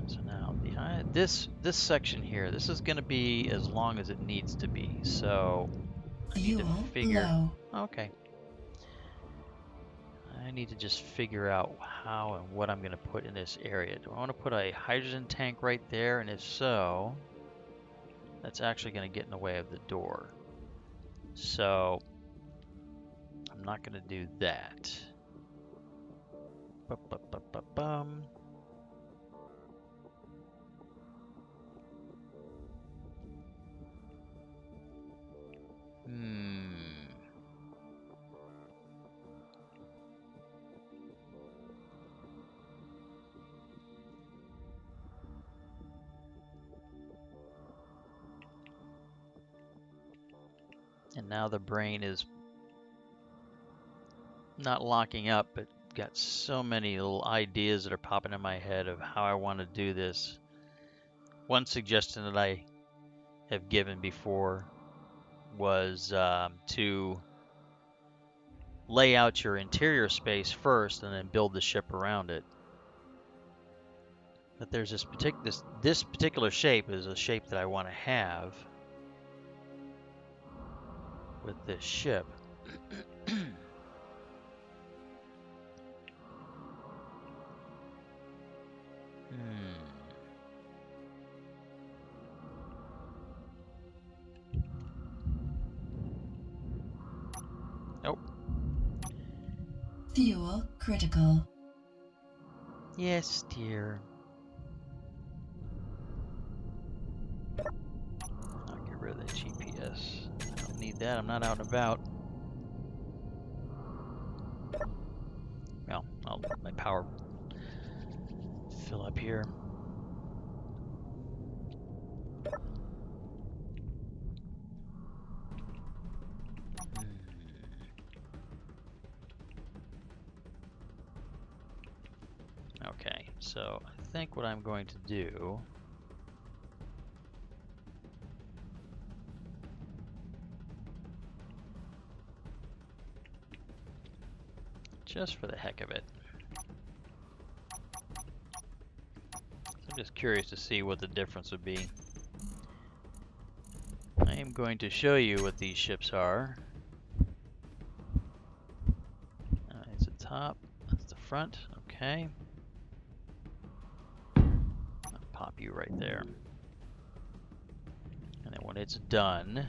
So now behind this section here, this is going to be as long as it needs to be. So I need to Fuel figure. low. Okay. I need to just figure out how and what I'm going to put in this area. Do I want to put a hydrogen tank right there? And if so, that's actually going to get in the way of the door. So I'm not going to do that. Ba-ba-ba-ba-bum. And now the brain is not locking up, but got so many little ideas that are popping in my head of how I want to do this. One suggestion that I have given before was to lay out your interior space first and then build the ship around it. But there's this particular shape is a shape that I want to have with this ship. Nope. Fuel critical. Yes, dear. I'll get rid of the GPS. I don't need that. I'm not out and about. Well, I'll let my power fill up here. Okay, so I think what I'm going to do just for the heck of it. I'm just curious to see what the difference would be. I am going to show you what these ships are. It's the top, that's the front, okay. I'll pop you right there. And then when it's done,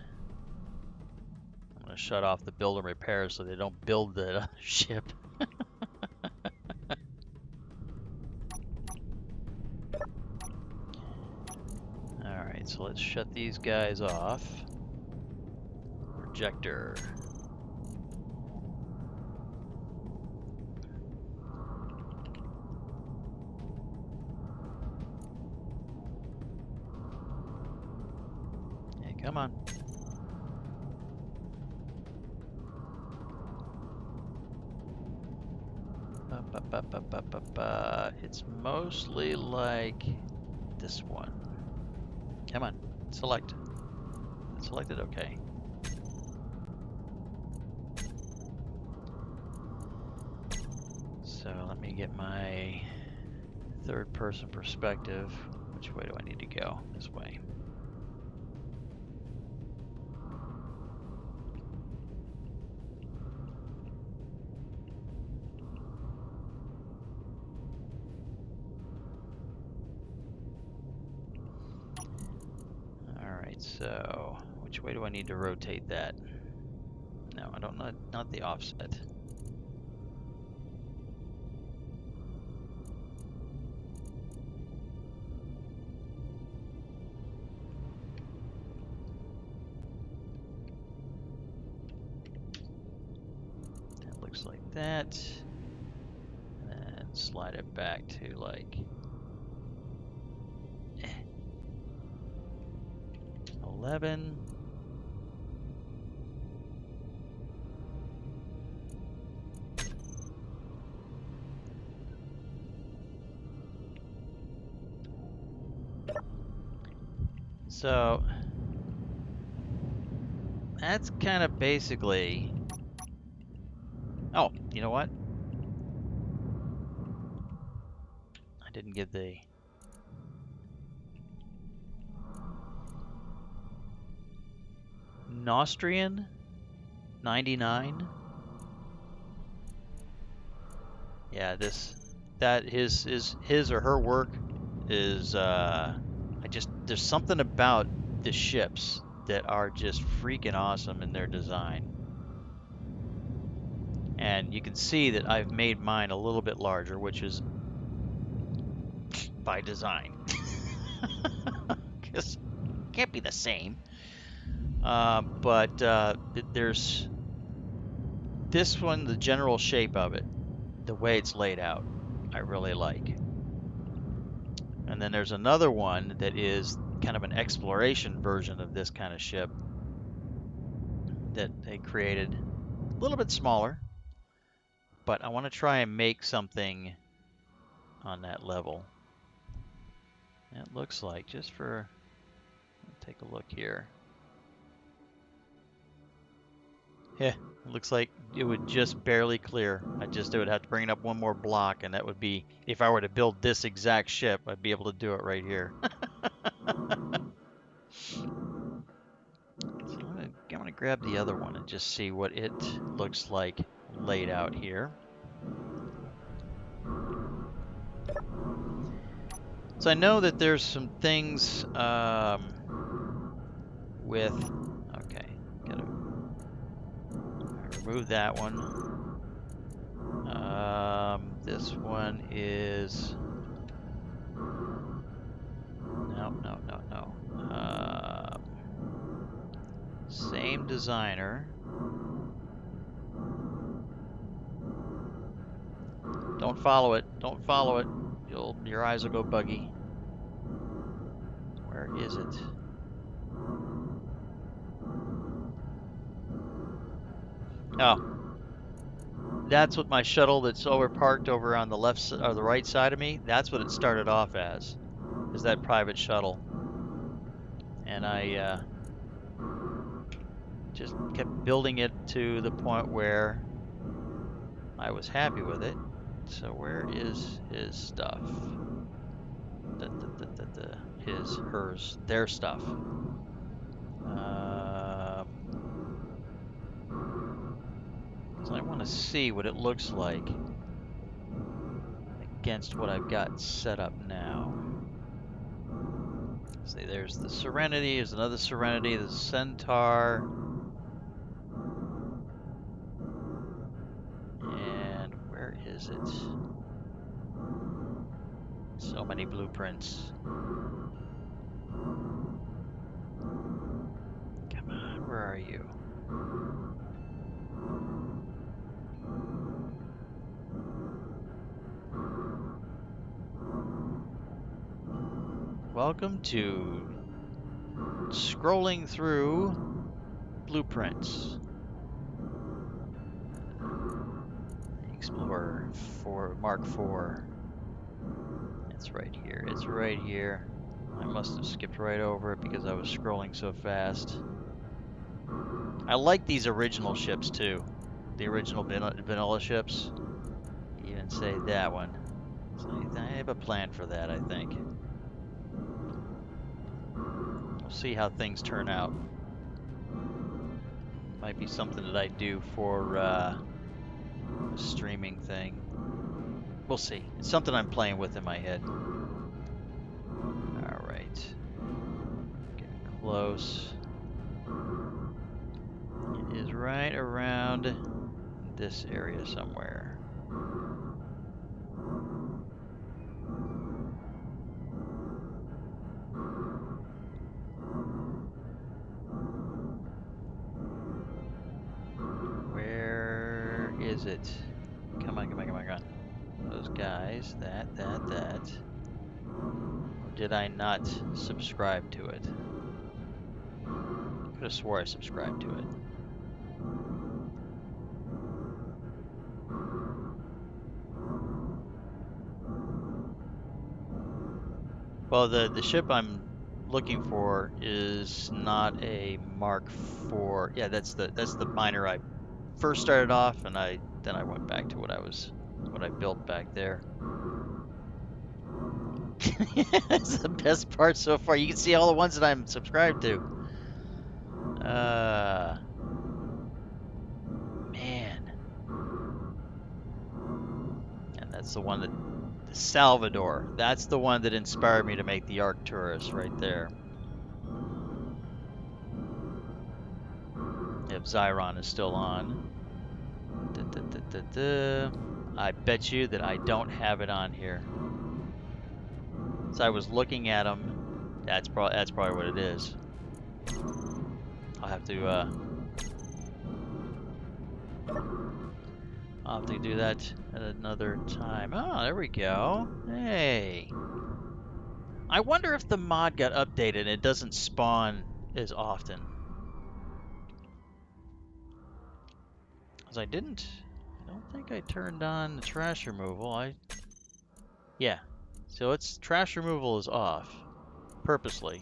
I'm going to shut off the build and repair so they don't build the ship. Alright, so let's shut these guys off. Projector. Hey, come on. It's mostly like this one. Come on, select. Selected, okay. So let me get my third person perspective. Which way do I need to go? This way. Alright, so which way do I need to rotate that? No, I don't know, not the offset. That looks like that. And then slide it back to like 11. So that's kind of basically. Oh, you know what? I didn't get the. Nostrian 99. Yeah, his or her work is there's something about the ships that are just freaking awesome in their design. And you can see that I've made mine a little bit larger, which is by design. Because it can't be the same. But there's this one, the general shape of it, the way it's laid out, I really like. And then there's another one that is kind of an exploration version of this kind of ship that they created, a little bit smaller, but I want to try and make something on that level. It looks like, just for, take a look here. Yeah, it looks like it would just barely clear. I would have to bring it up one more block, and that would be, if I were to build this exact ship, I'd be able to do it right here. So I'm gonna grab the other one and just see what it looks like laid out here. So I know that there's some things with, okay, gotta remove that one. This one is, no. Same designer. Don't follow it. Don't follow it. Your eyes will go buggy. Where is it? Oh, that's what my shuttle that's parked over on the left or the right side of me. That's what it started off as, is that private shuttle. And I just kept building it to the point where I was happy with it. So where is his stuff? His, hers, their stuff. So I want to see what it looks like against what I've got set up now. See, there's the Serenity, there's another Serenity, there's a Centaur. And where is it? So many blueprints. Come on, where are you? Welcome to scrolling through blueprints. Explorer for Mark IV. It's right here. It's right here. I must have skipped right over it because I was scrolling so fast. I like these original ships too. The original vanilla ships. Even say that one. So I have a plan for that, I think. We'll see how things turn out. Might be something that I do for a streaming thing. We'll see. It's something I'm playing with in my head. Alright. Getting close. It is right around this area somewhere. Where is it? Come on. Those guys, that. Or did I not subscribe to it? Could have swore I subscribed to it. Well, the ship I'm looking for is not a Mark IV. Yeah, that's the miner I first started off, and then I went back to what I built back there. That's the best part so far. You can see all the ones that I'm subscribed to. Man. And that's the one that, the Salvador. That's the one that inspired me to make the Arcturus right there. Yep, Xiron is still on. I bet you that I don't have it on here. So I was looking at them. That's probably what it is. I'll have to do that at another time. Oh, there we go. Hey. I wonder if the mod got updated and it doesn't spawn as often. Because I didn't I don't think I turned on the trash removal. Yeah. So it's trash removal is off purposely.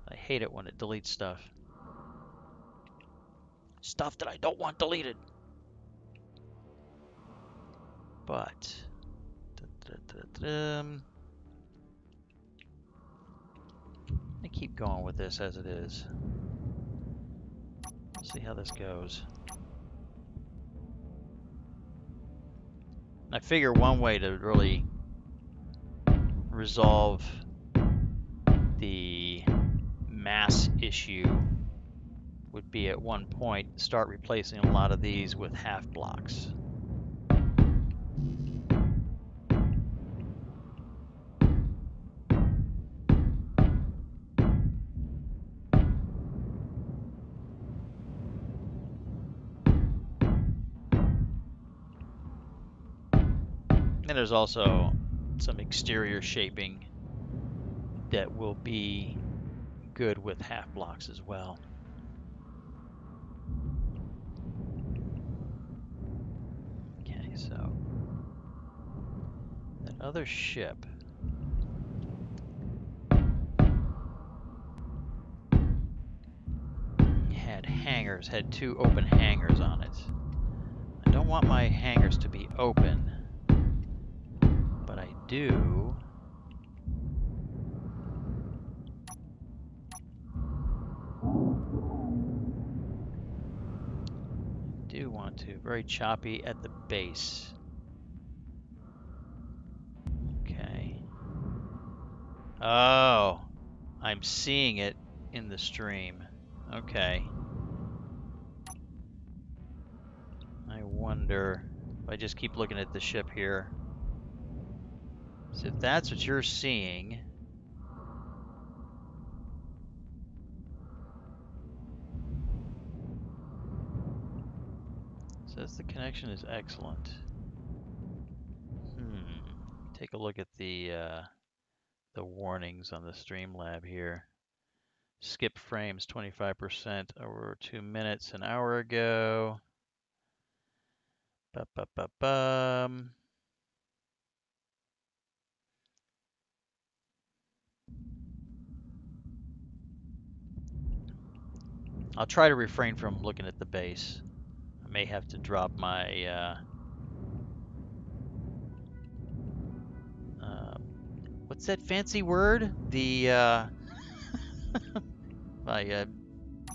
I hate it when it deletes stuff. Stuff that I don't want deleted. But I keep going with this as it is. We'll see how this goes. I figure one way to really resolve the mass issue would be at one point start replacing a lot of these with half blocks. And there's also some exterior shaping that will be good with half blocks as well. Okay, so that other ship had hangars, had 2 open hangars on it. I don't want my hangars to be open, but I do want to. Very choppy at the base. Okay. Oh, I'm seeing it in the stream. Okay. I wonder if I just keep looking at the ship here. So if that's what you're seeing, says the connection is excellent. Take a look at the warnings on the Streamlab here. Skip frames 25% over 2 minutes an hour ago. Ba-ba-ba-bum. I'll try to refrain from looking at the base. I may have to drop my what's that fancy word? The my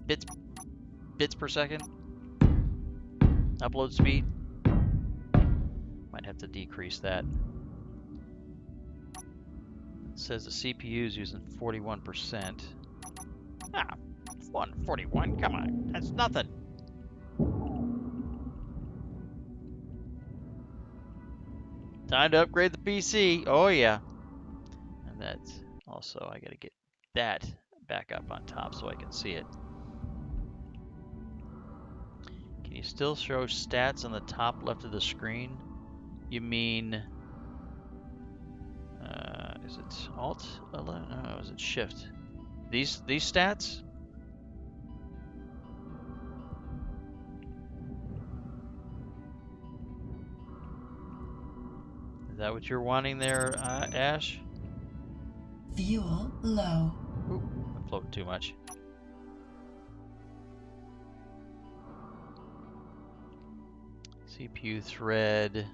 bits per second upload speed. Might have to decrease that. It says the CPU is using 41%. Ah, 141. Come on, that's nothing. Time to upgrade the PC. Oh yeah. And that's also, I gotta get that back up on top so I can see it. Can you still show stats on the top left of the screen? You mean, is it Alt 11? No, is it Shift? These stats? Is that what you're wanting there, Ash? Fuel low. Oop, I'm floating too much. CPU thread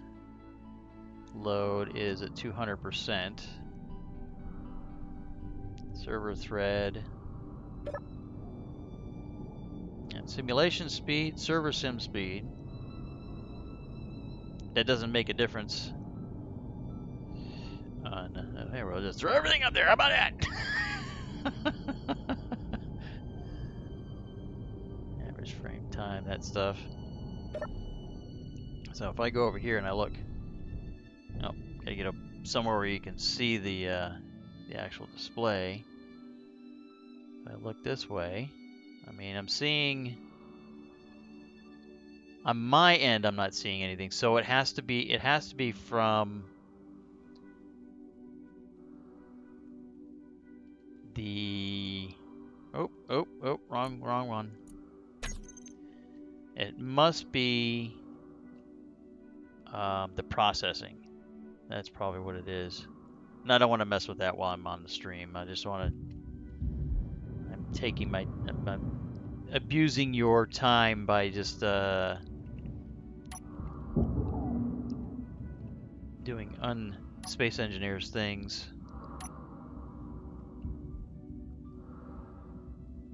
load is at 200%. Server thread. And simulation speed, server sim speed. That doesn't make a difference. Hey, we'll just throw everything up there. How about that? Average frame time, that stuff. So if I go over here and I look, oh, gotta get up somewhere where you can see the actual display. If I look this way, I mean, I'm seeing on my end, I'm not seeing anything. So it has to be from the, oh, wrong one. It must be the processing. That's probably what it is. And I don't want to mess with that while I'm on the stream. I just want to. I'm taking my. I'm abusing your time by just doing un-Space Engineers things.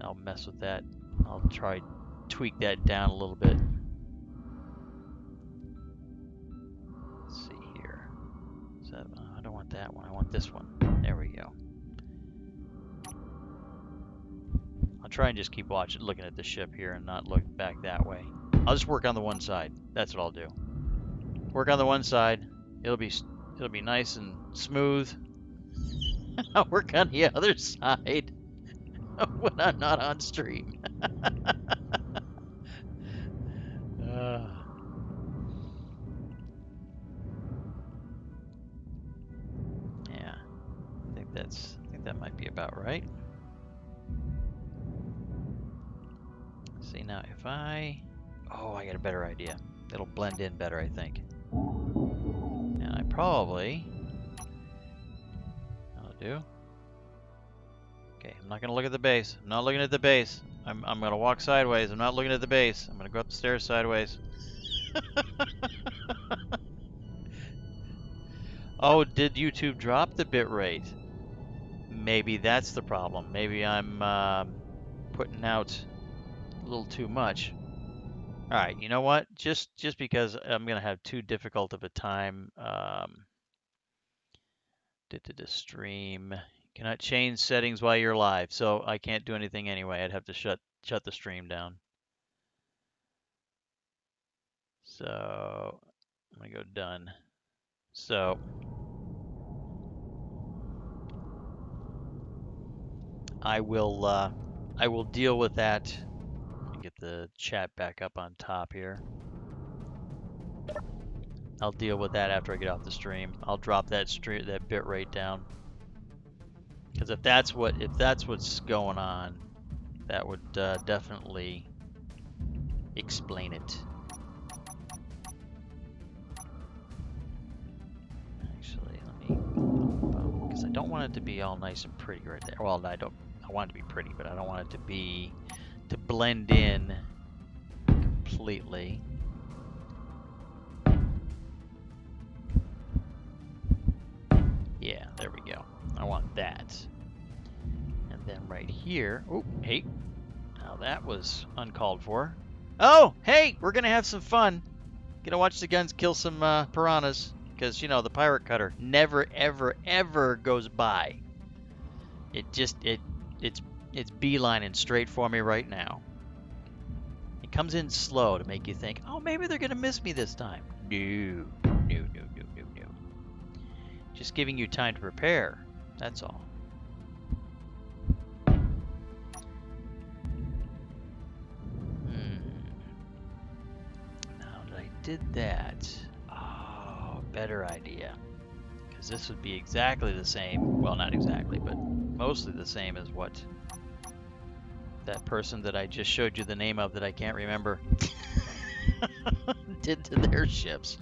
I'll mess with that. I'll try tweak that down a little bit. Let's see here. So, I don't want that one. I want this one. There we go. I'll try and just keep looking at the ship here and not look back that way. I'll just work on the one side. That's what I'll do. Work on the one side. It'll be nice and smooth. I'll work on the other side when I'm not on stream. Yeah, I think that might be about right. See now, if I got a better idea. It'll blend in better, I think. And I probably, I'll do. Okay, I'm not gonna look at the base. I'm not looking at the base. I'm gonna walk sideways. I'm not looking at the base. I'm gonna go up the stairs sideways. Oh, did YouTube drop the bit rate? Maybe that's the problem. Maybe I'm putting out a little too much. All right, you know what? Just because I'm gonna have too difficult of a time. Did the stream cannot change settings while you're live, so I can't do anything anyway. I'd have to shut the stream down. So I'm gonna go done. So I will deal with that. Let me get the chat back up on top here. I'll deal with that after I get off the stream. I'll drop that bit rate down. Because if that's what's going on, that would definitely explain it. Actually, let me, because I don't want it to be all nice and pretty right there. Well, I want it to be pretty, but I don't want it to blend in completely. Yeah, there we go. I want that. And then right here, oh, hey, now that was uncalled for. Oh, hey, we're gonna have some fun. Gonna watch the guns kill some piranhas, because you know the pirate cutter never, ever, ever goes by. It's beelining straight for me right now. It comes in slow to make you think, oh, maybe they're gonna miss me this time. No. Just giving you time to prepare. That's all. Now that I did that, better idea. Because this would be exactly the same. Well, not exactly, but mostly the same as what that person that I just showed you the name of that I can't remember did to their ships.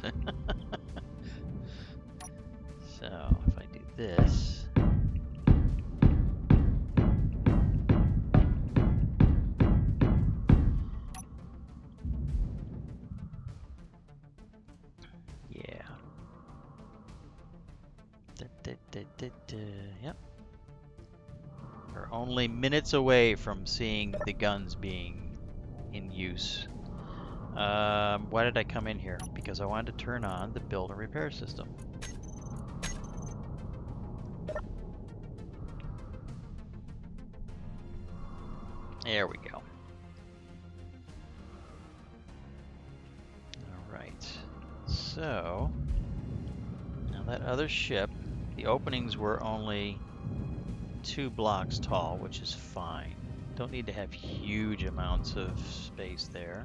So if I do this, yeah. Yep. We're only minutes away from seeing the guns being in use. Why did I come in here? Because I wanted to turn on the build and repair system. There we go. Alright. So, now that other ship, the openings were only 2 blocks tall, which is fine. Don't need to have huge amounts of space there.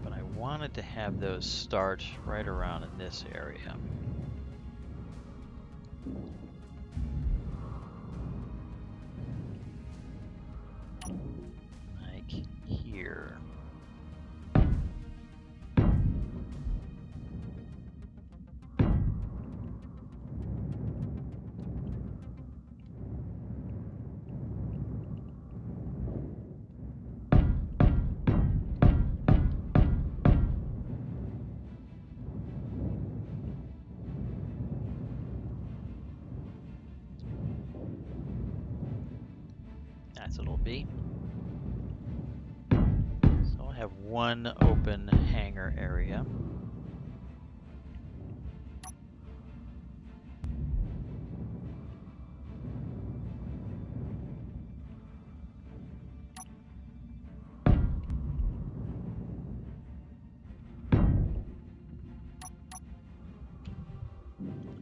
But I wanted to have those start right around in this area. Like here. That's what it'll be. So I'll have one open hangar area.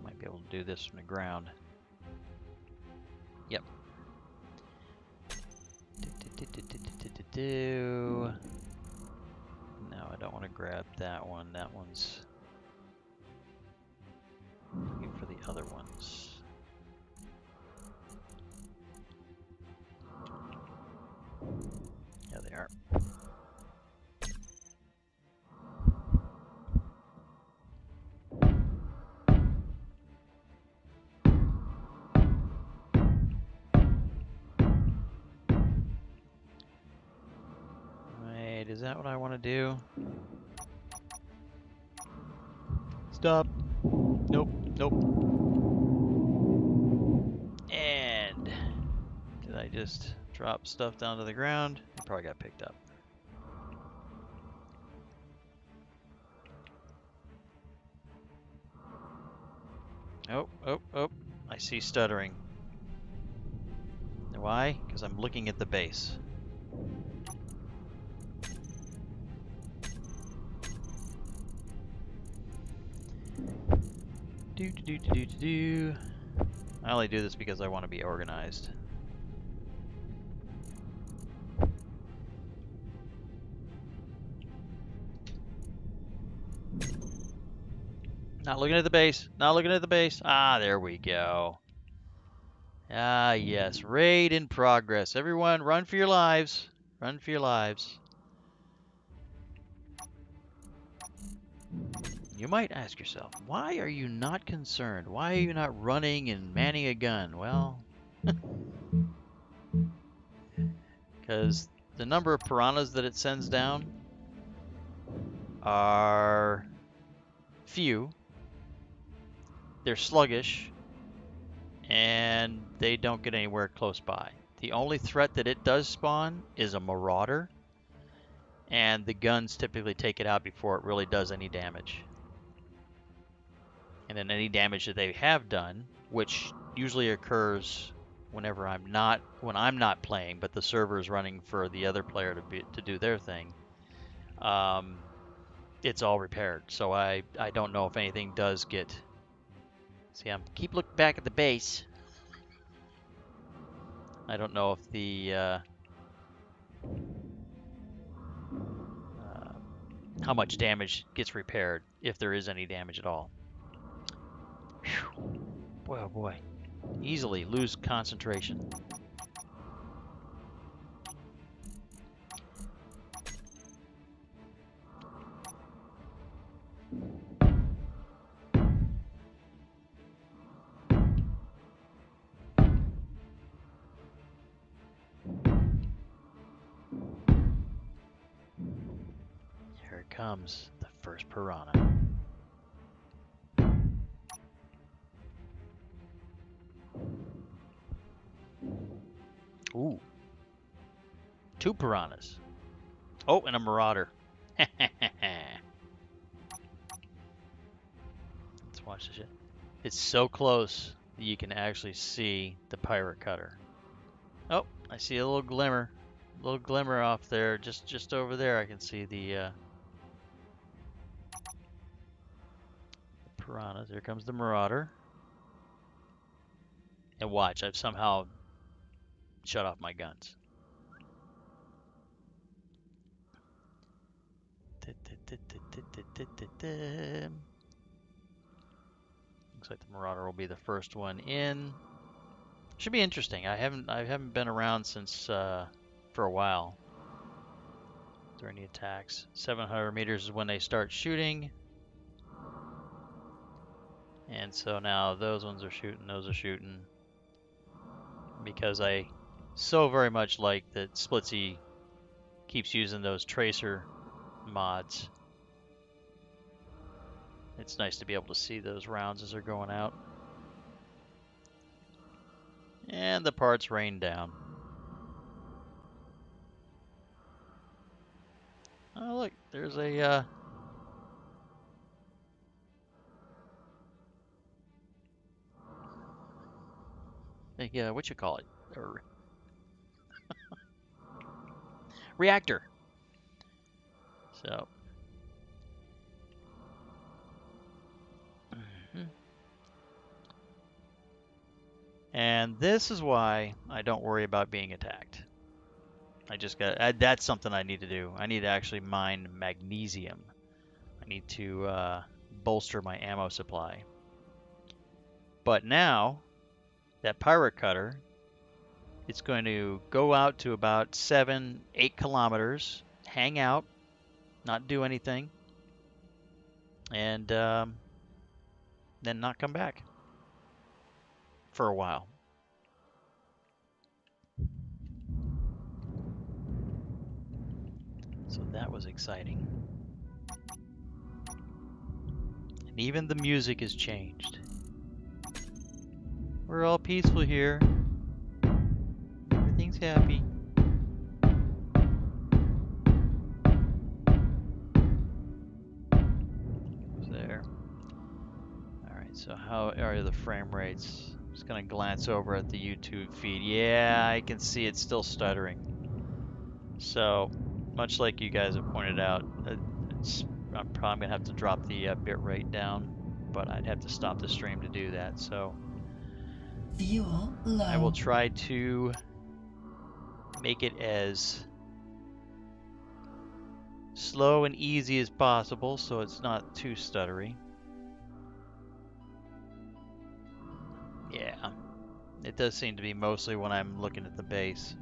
Might be able to do this from the ground. Yep. No, I don't want to grab that one. That one's looking for the other ones. Yeah, they are. Wait, is that what I want to do? Stop. Nope, nope. And did I just drop stuff down to the ground? It probably got picked up. Oh, oh, oh. I see stuttering. Why? Because I'm looking at the base. Do. I only do this because I want to be organized. Not looking at the base. Not looking at the base. Ah, there we go. Ah, yes. Raid in progress. Everyone, run for your lives. Run for your lives. You might ask yourself, why are you not concerned? Why are you not running and manning a gun? Well, because the number of piranhas that it sends down are few. They're sluggish, and they don't get anywhere close by. The only threat that it does spawn is a marauder, and the guns typically take it out before it really does any damage. And then any damage that they have done, which usually occurs whenever I'm not playing, but the server is running for the other player to do their thing, it's all repaired. So I don't know if anything does get. See, keep looking back at the base. I don't know if the how much damage gets repaired, if there is any damage at all. Whew. Boy, oh boy. Easily lose concentration. Here it comes, the first piranha. Ooh. 2 piranhas. Oh, and a marauder. Let's watch this shit. It's so close that you can actually see the pirate cutter. Oh, I see a little glimmer. A little glimmer off there. Just over there I can see the piranhas. Here comes the marauder. And watch, I've somehow shut off my guns. Looks like the marauder will be the first one in. Should be interesting. I haven't been around since for a while. During the attacks, 700 meters is when they start shooting. And so now those ones are shooting, those are shooting. Because I so very much like that Splitsy keeps using those tracer mods. It's nice to be able to see those rounds as they're going out. And the parts rain down. Oh, look, there's a what you call it? A reactor. So, mhm. And this is why I don't worry about being attacked. That's something I need to do. I need to actually mine magnesium. I need to bolster my ammo supply. But now, that pirate cutter, it's going to go out to about 7, 8 kilometers, hang out, not do anything, and then not come back for a while. So that was exciting. And even the music has changed. We're all peaceful here. Everything's happy. Goes there. Alright, so how are the frame rates? Just gonna glance over at the YouTube feed. Yeah, I can see it's still stuttering. So, much like you guys have pointed out, I'm probably gonna have to drop the bit rate down, but I'd have to stop the stream to do that. So, Fuel I will low. try to make it as slow and easy as possible so it's not too stuttery. Yeah, it does seem to be mostly when I'm looking at the base.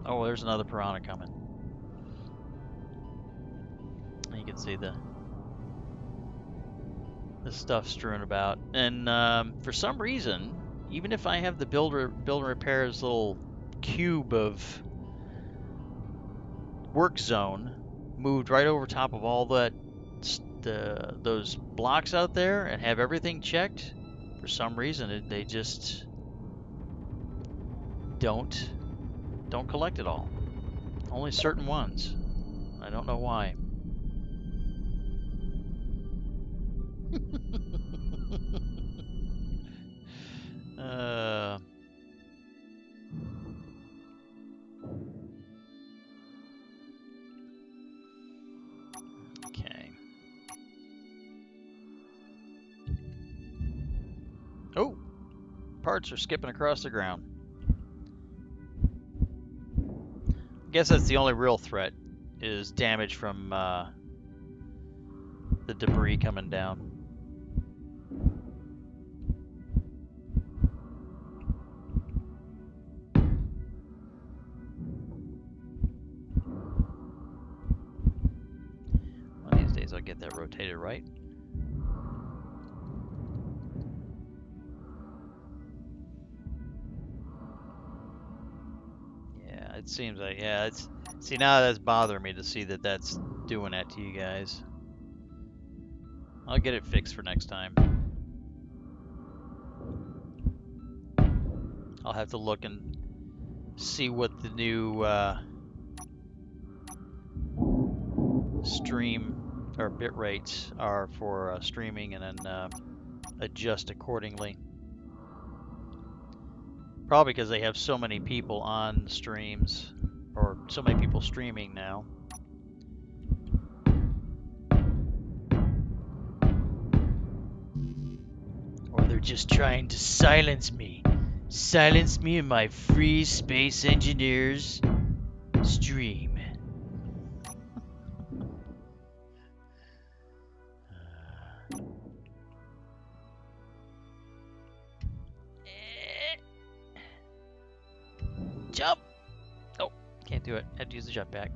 Oh, there's another piranha coming. You can see the stuff strewn about, and for some reason, even if I have the build and repairs little cube of work zone moved right over top of all those blocks out there and have everything checked, for some reason they just don't collect it all. Only certain ones. I don't know why. uh, okay. Oh, parts are skipping across the ground. I guess that's the only real threat, is damage from the debris coming down. One of these days I'll get that rotated right. Yeah, it seems like, yeah, see, now that's bothering me to see that that's doing that to you guys. I'll get it fixed for next time. I'll have to look and see what the new stream or bit rates are for streaming, and then adjust accordingly. Probably because they have so many people on the streams, or so many people streaming now. Or they're just trying to silence me. Silence me in my free space engineers stream. Jump! Oh, can't do it. Had to use the jetpack.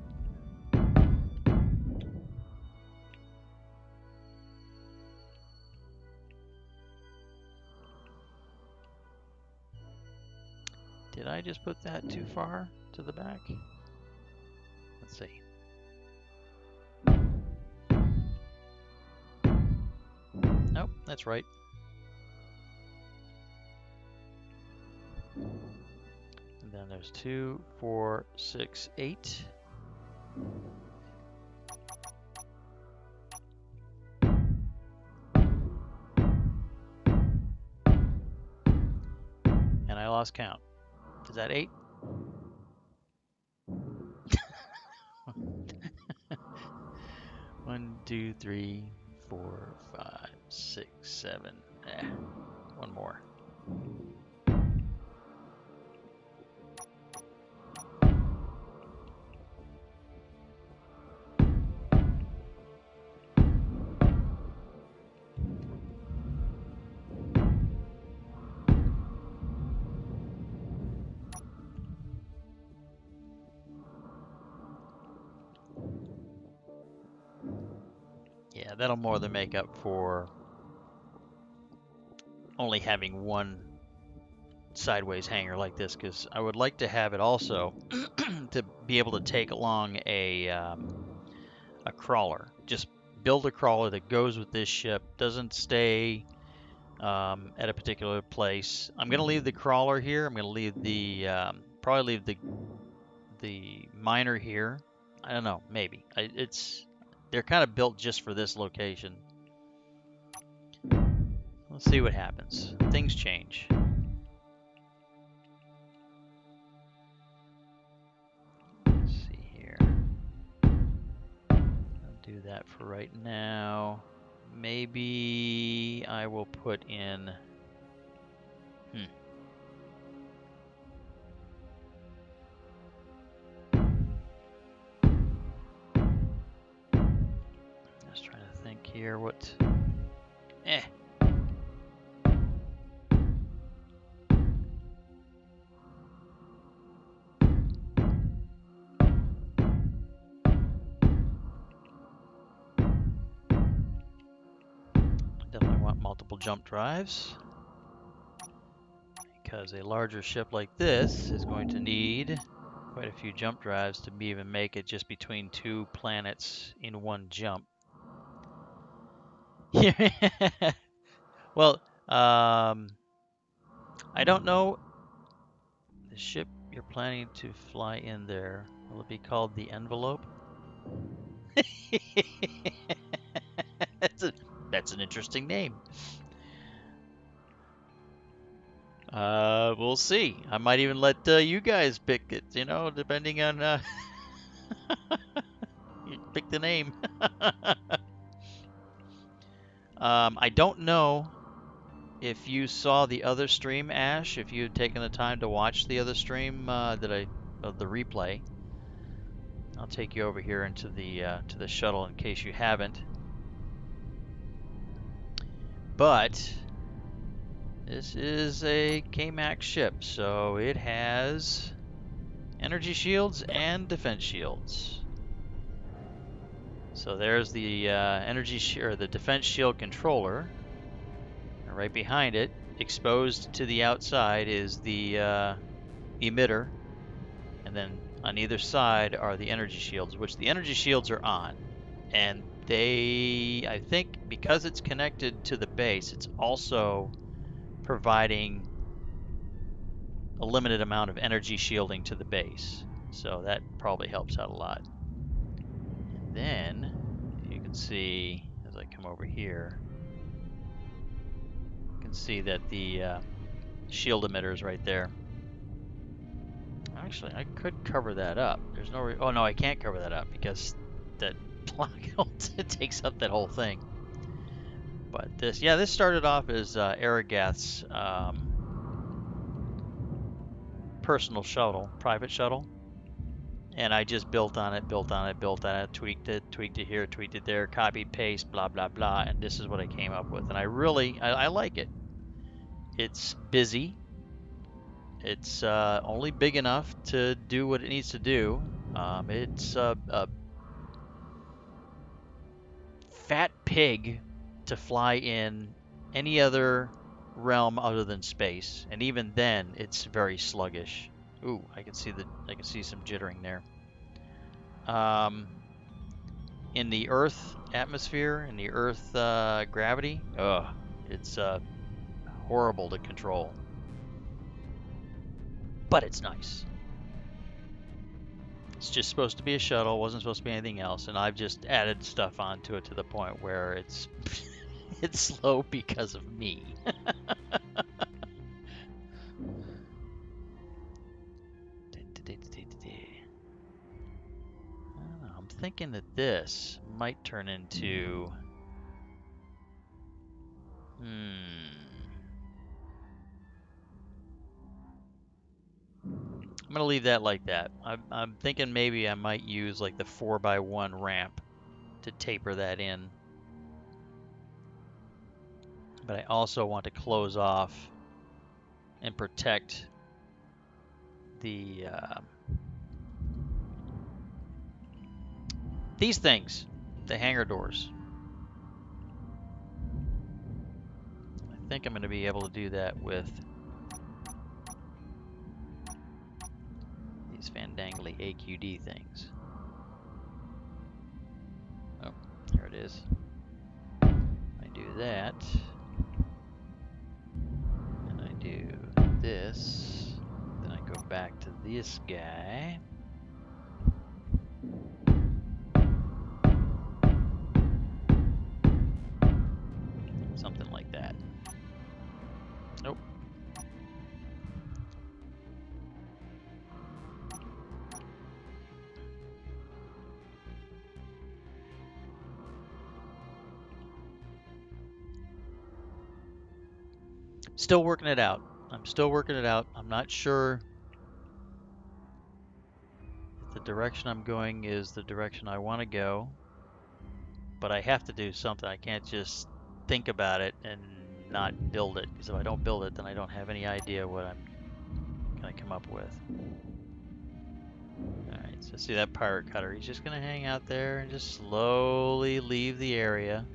Did I just put that too far to the back? Let's see. Nope, that's right. then there's 2, 4, 6, 8. And I lost count. Is that 8? One, two, three, 4, 5, 6, 7. One more. Yeah, that'll more than make up for only having one sideways hanger like this, because I would like to have it also to be able to take along a crawler. Just build a crawler that goes with this ship, doesn't stay at a particular place. I'm going to leave the crawler here. I'm going to leave the probably leave the miner here. I don't know, maybe. They're kind of built just for this location. Let's see what happens. Things change. Let's see here. I'll do that for right now. Maybe I will put in. Just trying to think here what. Definitely want multiple jump drives, because a larger ship like this is going to need quite a few jump drives to even make it just between 2 planets in one jump. Well, I don't know. The ship you're planning to fly in there, will it be called the Envelope? That's an interesting name. We'll see. I might even let you guys pick it, depending on you pick the name. I don't know if you saw the other stream, Ash, if you had taken the time to watch the other stream of the replay. I'll take you over here into the to the shuttle in case you haven't. But this is a KMax ship, so it has energy shields and defense shields. So there's the the defense shield controller. And right behind it, exposed to the outside, is the emitter, and then on either side are the energy shields, which the energy shields are on. And I think because it's connected to the base, it's also providing a limited amount of energy shielding to the base. So that probably helps out a lot. And then you can see, as I come over here, you can see that the shield emitter is right there. Actually, I could cover that up. There's no oh no, I can't cover that up because that block takes up that whole thing. But this started off as Aragath's personal shuttle, private shuttle, and I just built on it, tweaked it here, tweaked it there, copy, paste, blah blah blah, and this is what I came up with. And I like it. It's busy. It's only big enough to do what it needs to do. It's a fat pig to fly in any other realm other than space, and even then, it's very sluggish. Ooh, I can see some jittering there. In the Earth atmosphere, in the Earth gravity, it's horrible to control. but it's nice. It's just supposed to be a shuttle, wasn't supposed to be anything else, and I've just added stuff onto it to the point where it's it's slow because of me. I'm thinking that this might turn into... I'm going to leave that like that. I'm thinking maybe I might use like the 4x1 ramp to taper that in. But I also want to close off and protect the these things, the hangar doors. I think I'm going to be able to do that with these fandangly AQD things. Oh, there it is. I do that, and I do this, then I go back to this guy. Something like that. Nope. Still working it out. I'm still working it out. I'm not sure if the direction I'm going is the direction I want to go, but I have to do something. I can't just think about it and not build it, because if I don't build it, then I don't have any idea what I'm going to come up with. Alright, so see that pirate cutter? He's just going to hang out there and just slowly leave the area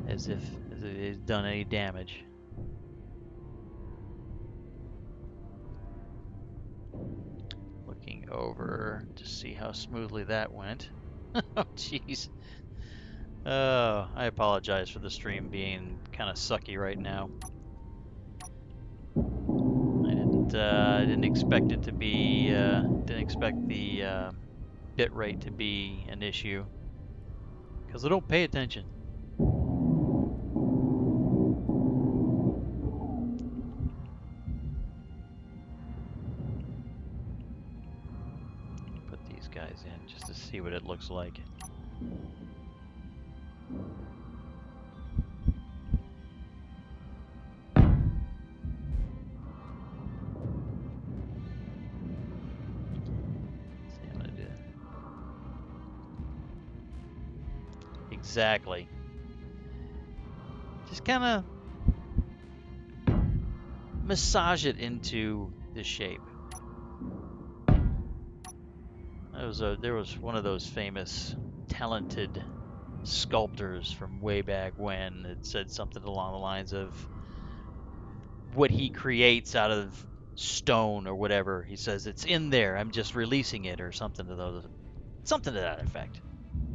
as if he's done any damage. Looking over to see how smoothly that went. Oh, jeez. Oh, I apologize for the stream being kind of sucky right now. I didn't expect it to be, didn't expect the bit rate to be an issue, because I don't pay attention. Put these guys in just to see what it looks like. Exactly. Just kind of massage it into the shape. There was one of those famous talented sculptors from way back when that said something along the lines of what he creates out of stone or whatever. He says it's in there. I'm just releasing it, or something to that effect.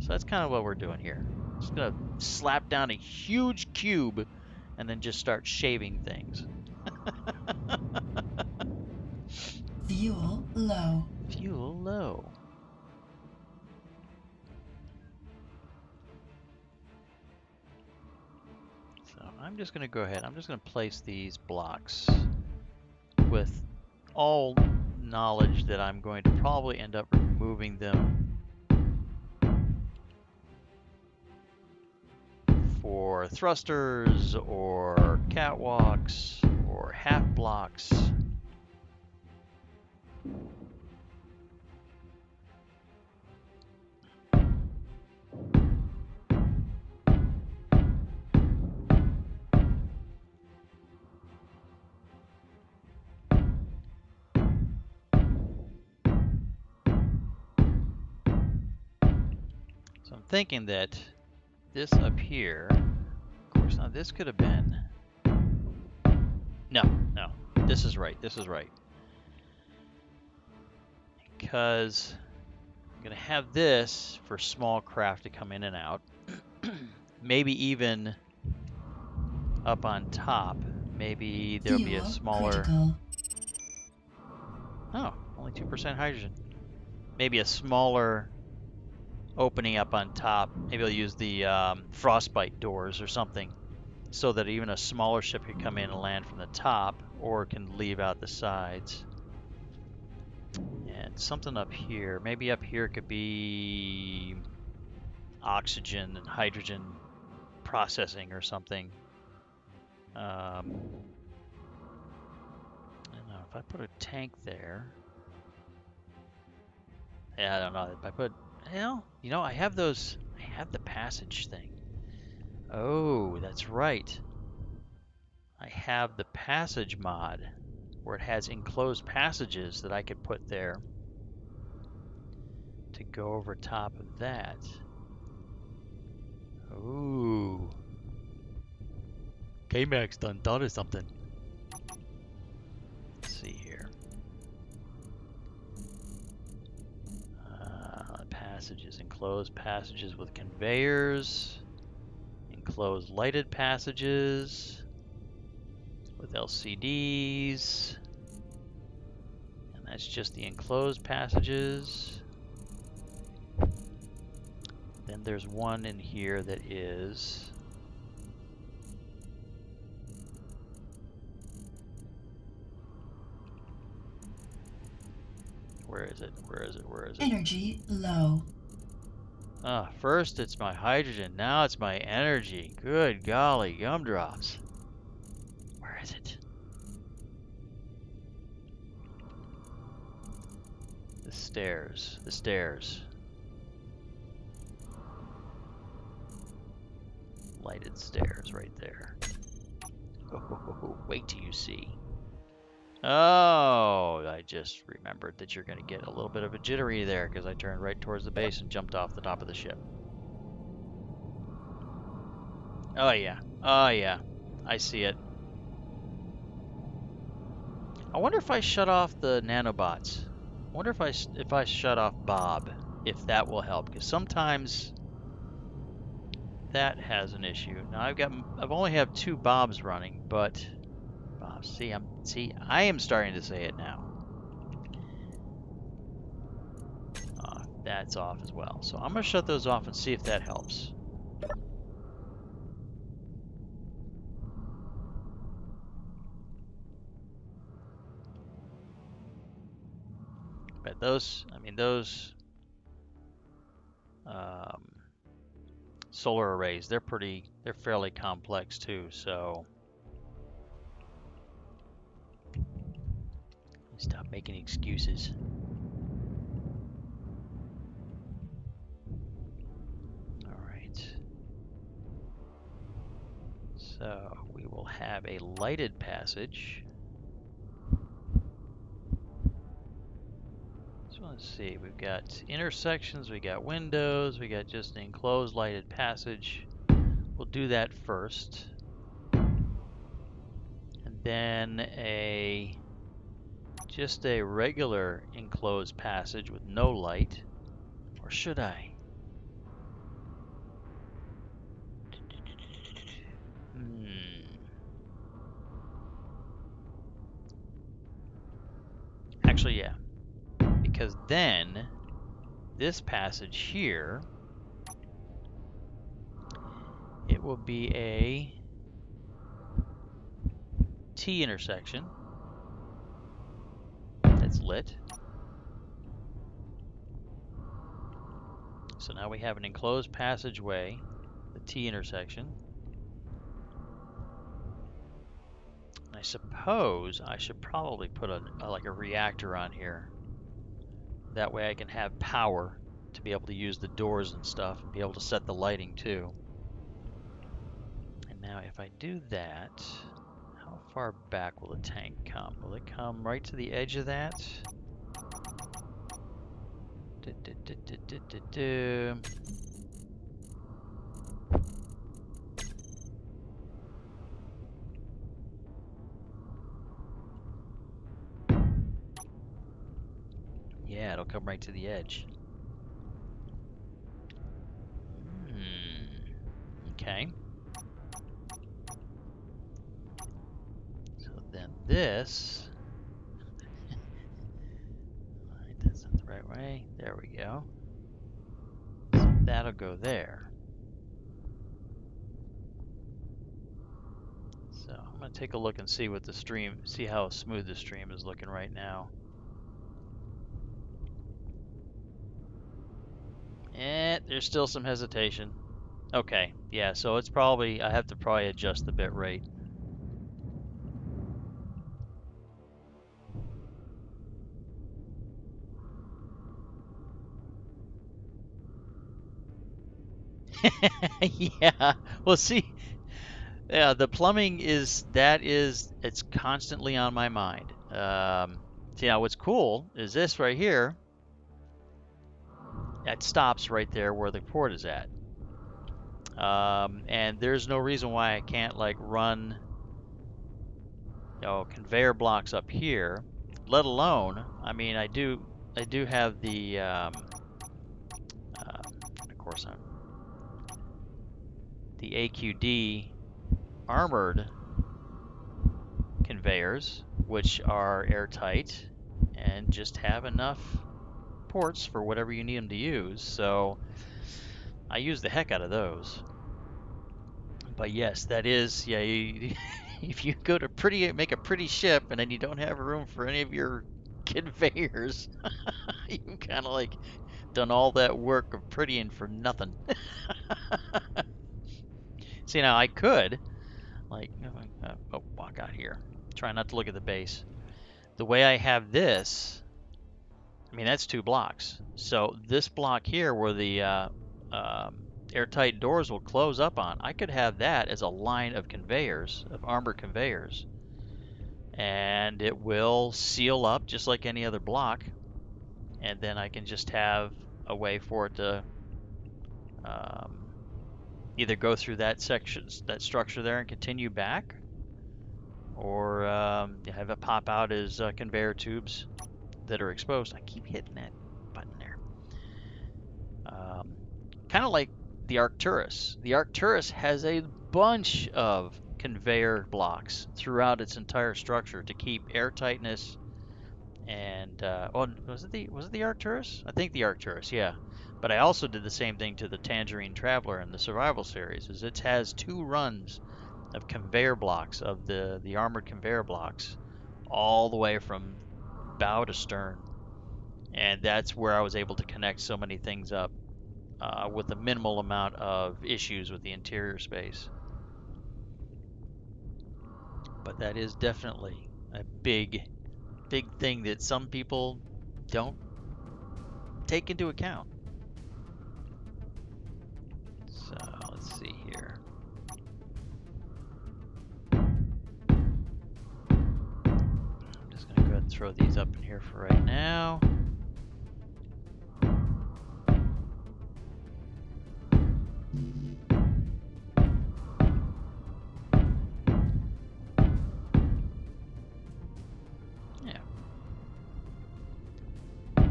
So that's kind of what we're doing here. Just gonna slap down a huge cube and then just start shaving things. Fuel low. Fuel low. So I'm just gonna go ahead. I'm just gonna place these blocks with all knowledge that I'm going to probably end up removing them for thrusters or catwalks or half blocks. So I'm thinking that this up here, of course, now this could have been, no, this is right, because I'm going to have this for small craft to come in and out, maybe even up on top. maybe there'll be a Fuel smaller... critical. Oh, only 2% hydrogen. Maybe a smaller opening up on top. Maybe I'll use the frostbite doors or something, so that even a smaller ship can come in and land from the top, or can leave out the sides. And something up here. Maybe up here could be oxygen and hydrogen processing or something. I don't know, if I put a tank there. Yeah, I don't know. If I put, well, I have those. I have the passage thing. Oh, that's right. I have the passage mod where it has enclosed passages that I could put there to go over top of that. Ooh. KMax done thought of something. Let's see here. Passages, enclosed passages with conveyors, enclosed lighted passages with LCDs, and that's just the enclosed passages. Then there's one in here that is where is it? Where is it? Where is it? Energy low. First it's my hydrogen, now it's my energy. Good golly, gumdrops. Where is it? The stairs. The stairs. Lighted stairs right there. Oh, wait till you see. Oh, I just remembered that you're going to get a little bit of a jittery there because I turned right towards the base and jumped off the top of the ship. Oh yeah. Oh yeah. I see it. I wonder if I shut off the nanobots. I wonder if I shut off Bob, if that will help, because sometimes that has an issue. Now I've only have 2 Bobs running, but Bob, see I am starting to say it now. That's off as well. So I'm gonna shut those off and see if that helps. But those um, solar arrays, they're fairly complex too. So stop making excuses. All right. So we will have a lighted passage. So let's see, we've got intersections, we got windows, we got just an enclosed lighted passage. We'll do that first. And then just a regular enclosed passage with no light. Or should I? Actually, yeah. Because then this passage here, it will be a T intersection that's lit. So now we have an enclosed passageway, the T intersection. I suppose I should probably put like a reactor on here. That way I can have power to be able to use the doors and stuff and be able to set the lighting too. And now if I do that, how far back will the tank come? Will it come right to the edge of that? Yeah, it'll come right to the edge. Okay. this. Alright, that's not the right way. There we go. So that'll go there. So I'm going to take a look and see what the stream, see how smooth the stream is looking right now. There's still some hesitation. Okay, yeah, so it's probably, I have to probably adjust the bit rate. Yeah, well, see, yeah, the plumbing it's constantly on my mind. See, now what's cool is this right here. That stops right there where the port is at. And there's no reason why I can't like run, conveyor blocks up here, let alone, I mean, I do have the, of course, the AQD armored conveyors, which are airtight and just have enough ports for whatever you need them to use. So I use the heck out of those. But yes, that is, yeah, if you go to make a pretty ship and then you don't have room for any of your conveyors, you've kind of like done all that work of prettying for nothing. See, now I could, like, walk out here. Try not to look at the base. The way I have this, I mean, that's 2 blocks. So this block here where the airtight doors will close up on, I could have that as a line of conveyors, of armored conveyors. And it will seal up just like any other block. And then I can just have a way for it to either go through that section, that structure there and continue back, or have it pop out as conveyor tubes that are exposed. I keep hitting that button there. Kind of like the Arcturus. The Arcturus has a bunch of conveyor blocks throughout its entire structure to keep airtightness. And was it the Arcturus? I think the Arcturus, yeah. But I also did the same thing to the Tangerine Traveler in the Survival series. Is it has 2 runs of conveyor blocks, of the armored conveyor blocks, all the way from bow to stern. And that's where I was able to connect so many things up with a minimal amount of issues with the interior space. But that is definitely a big thing that some people don't take into account. So let's see here. I'm just going to go ahead and throw these up in here for right now. Yeah. I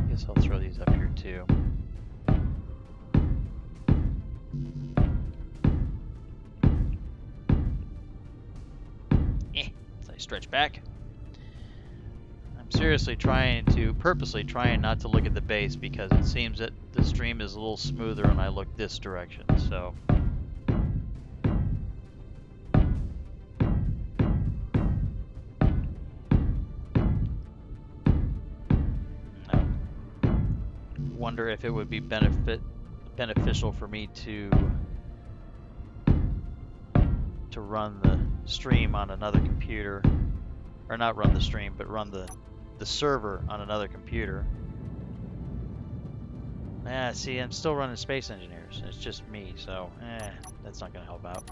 guess I'll throw these up here too. As I stretch back. I'm seriously purposely trying not to look at the base because it seems that the stream is a little smoother when I look this direction, so. I wonder if it would be beneficial for me to run the stream on another computer, or not run the stream, but run the server on another computer. See, I'm still running Space Engineers. It's just me, so that's not going to help out.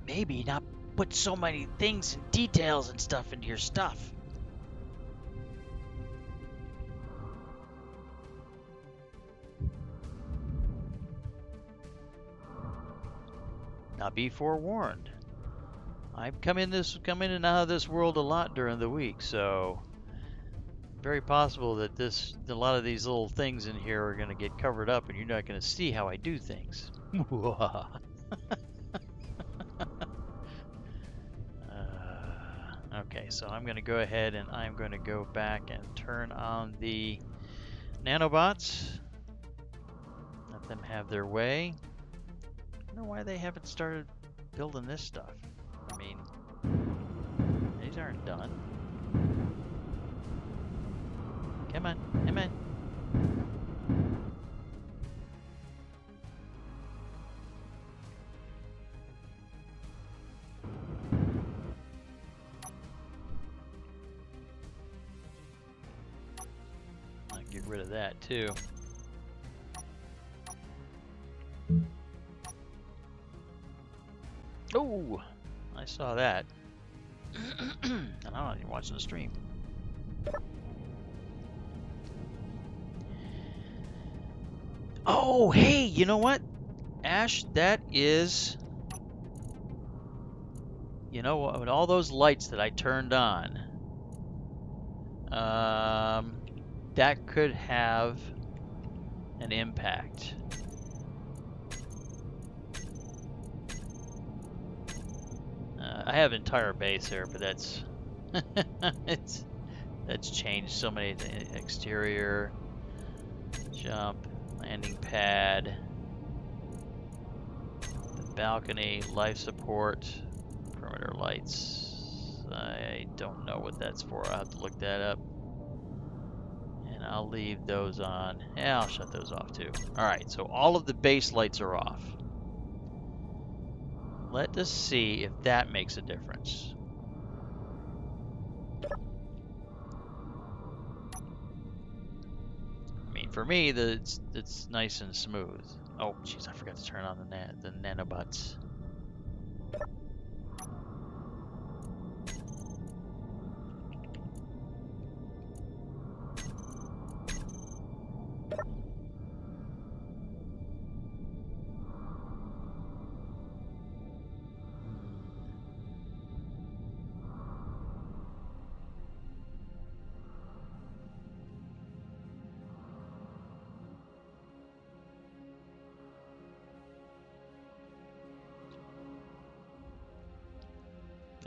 Maybe not put so many things and details and stuff into your stuff. Now be forewarned. I've come in and out of this world a lot during the week, so very possible that a lot of these little things in here are going to get covered up, and you're not going to see how I do things. Okay, so I'm going to go ahead and I'm going to go back and turn on the nanobots. Let them have their way. I don't know why they haven't started building this stuff. I mean, these aren't done. Come on, come on. I'll get rid of that too. Oh, I saw that. And I'm not even watching the stream. Oh, hey, you know what? Ash, that is, you know what, with all those lights that I turned on, that could have an impact. I have entire base here, but that's that's changed so many. The exterior, jump, landing pad, the balcony, life support, perimeter lights. I don't know what that's for. I'll have to look that up. And I'll leave those on. Yeah, I'll shut those off too. All right, so all of the base lights are off. Let us see if that makes a difference. I mean, for me, it's nice and smooth. Oh, jeez, I forgot to turn on the nanobots.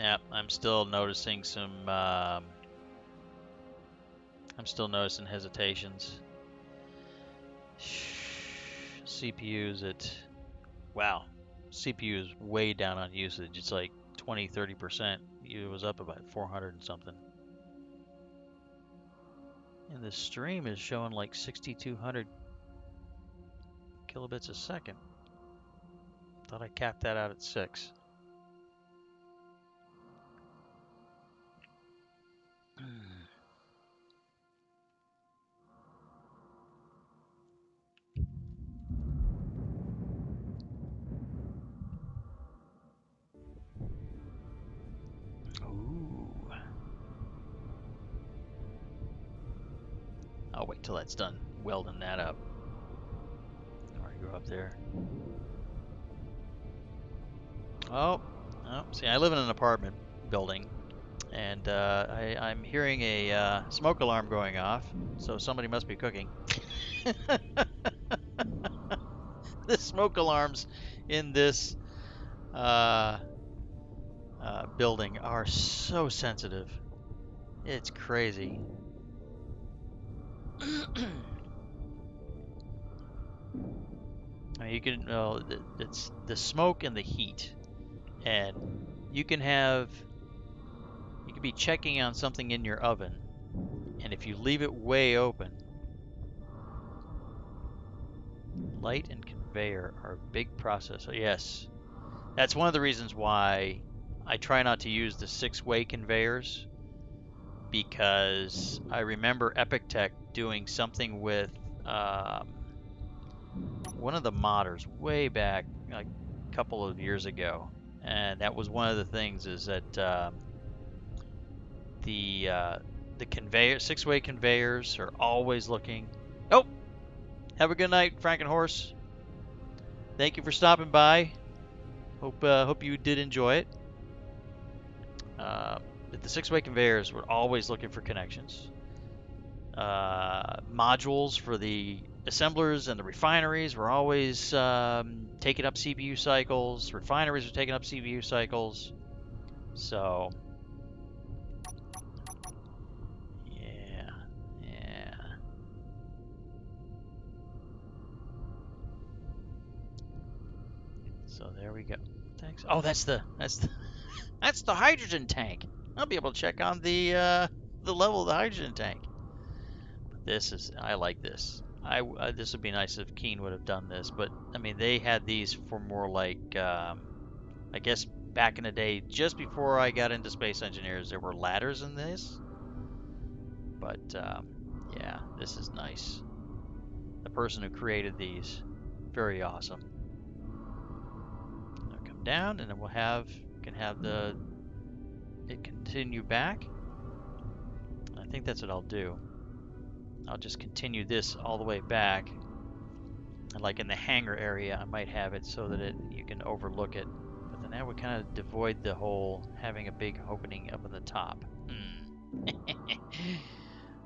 Yeah, I'm still noticing some. I'm still noticing hesitations. CPU's at, wow, CPU is way down on usage. It's like 20-30%. It was up about 400 and something. And the stream is showing like 6,200 kilobits a second. Thought I capped that out at 6. Ooh. I'll wait till that's done welding that up. Or I go up there. Oh, see, I live in an apartment building, and I'm hearing a smoke alarm going off, so somebody must be cooking. The smoke alarms in this building are so sensitive. It's crazy. I mean, you can, well, it's the smoke and the heat, and you can be checking on something in your oven, and if you leave it way open, light and conveyor are a big process. So yes, that's one of the reasons why I try not to use the 6-way conveyors, because I remember Epictech doing something with one of the modders way back, like a couple of years ago, and that was one of the things is that the conveyor 6-way conveyors are always looking. Oh, have a good night, Frankenhorse. Thank you for stopping by. Hope you did enjoy it. The 6-way conveyors were always looking for connections. Modules for the assemblers and the refineries were always taking up CPU cycles. Refineries were taking up CPU cycles. So there we go. Thanks. Oh, that's the that's the hydrogen tank. I'll be able to check on the level of the hydrogen tank. I like this. This would be nice if Keen would have done this, but I mean they had these for more like I guess back in the day, just before I got into Space Engineers, there were ladders in this. But yeah, this is nice. The person who created these, very awesome. Now come down, and then can have it continue back. I think that's what I'll do. I'll just continue this all the way back. And like in the hangar area, I might have it so that you can overlook it. But then that would kind of devoid the whole having a big opening up in the top.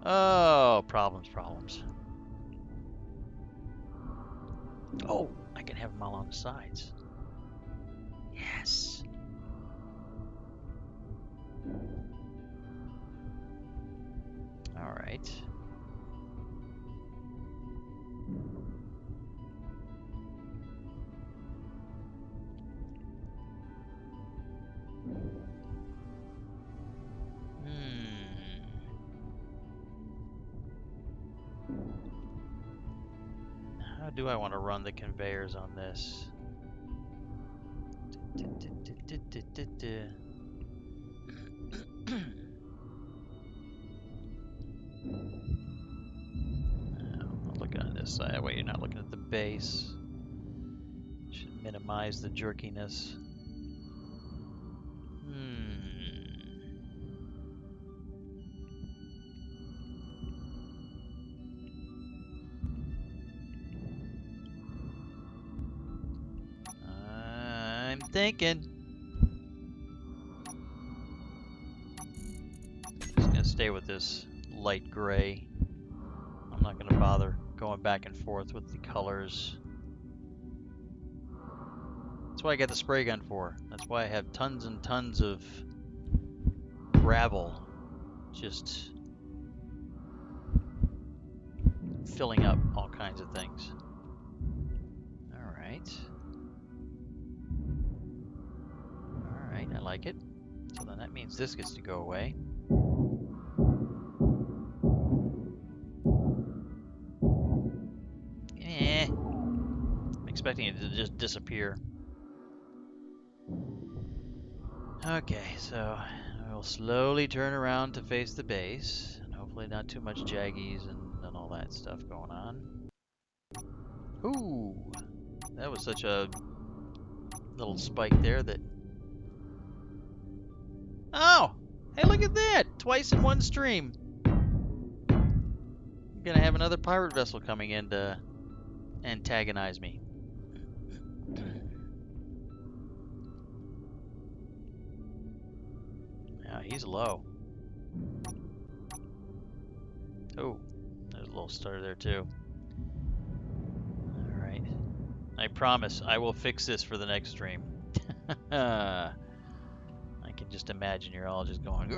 Oh, problems. Oh, I can have them all on the sides. Yes. All right. How do I want to run the conveyors on this? I'm looking at this side. That way you're not looking at the base. Should minimize the jerkiness. I'm thinking. Just gonna stay with this light gray. I'm not gonna bother going back and forth with the colors. That's why I got the spray gun for. That's why I have tons and tons of gravel just filling up all kinds of things. Alright, I like it. So then that means this gets to go away. I'm expecting it to just disappear. Okay, so we'll slowly turn around to face the base, and hopefully not too much jaggies and all that stuff going on. Ooh, that was such a little spike there that... Oh, hey, look at that! Twice in one stream. I'm gonna have another pirate vessel coming in to antagonize me. Yeah, he's low. Oh, there's a little stutter there too. Alright. I promise I will fix this for the next stream. I can just imagine you're all just going...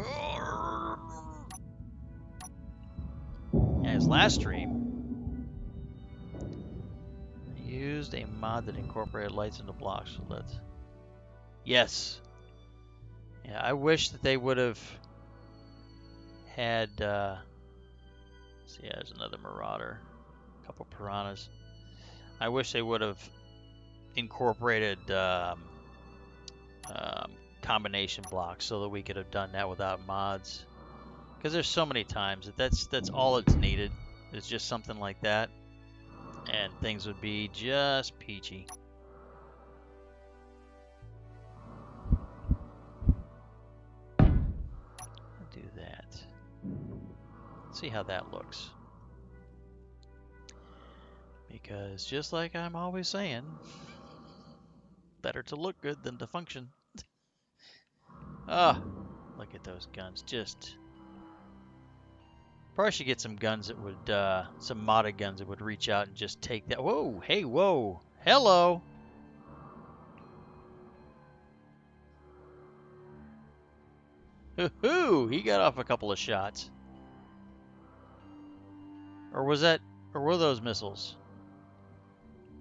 Yeah, his last stream, I used a mod that incorporated lights into blocks. So let's... Yes. Yeah, I wish that they would have had... See, yeah, there's another marauder. A couple piranhas. I wish they would have incorporated combination blocks so that we could have done that without mods. Because there's so many times that's all it's needed. It's just something like that, and things would be just peachy. I'll do that. Let's see how that looks. Because just like I'm always saying, better to look good than to function. Ah, look at those guns. Just probably should get some guns that would, some modded guns that would reach out and just take that. Whoa, hey, whoa, hello. Hoo-hoo, he got off a couple of shots. Or were those missiles?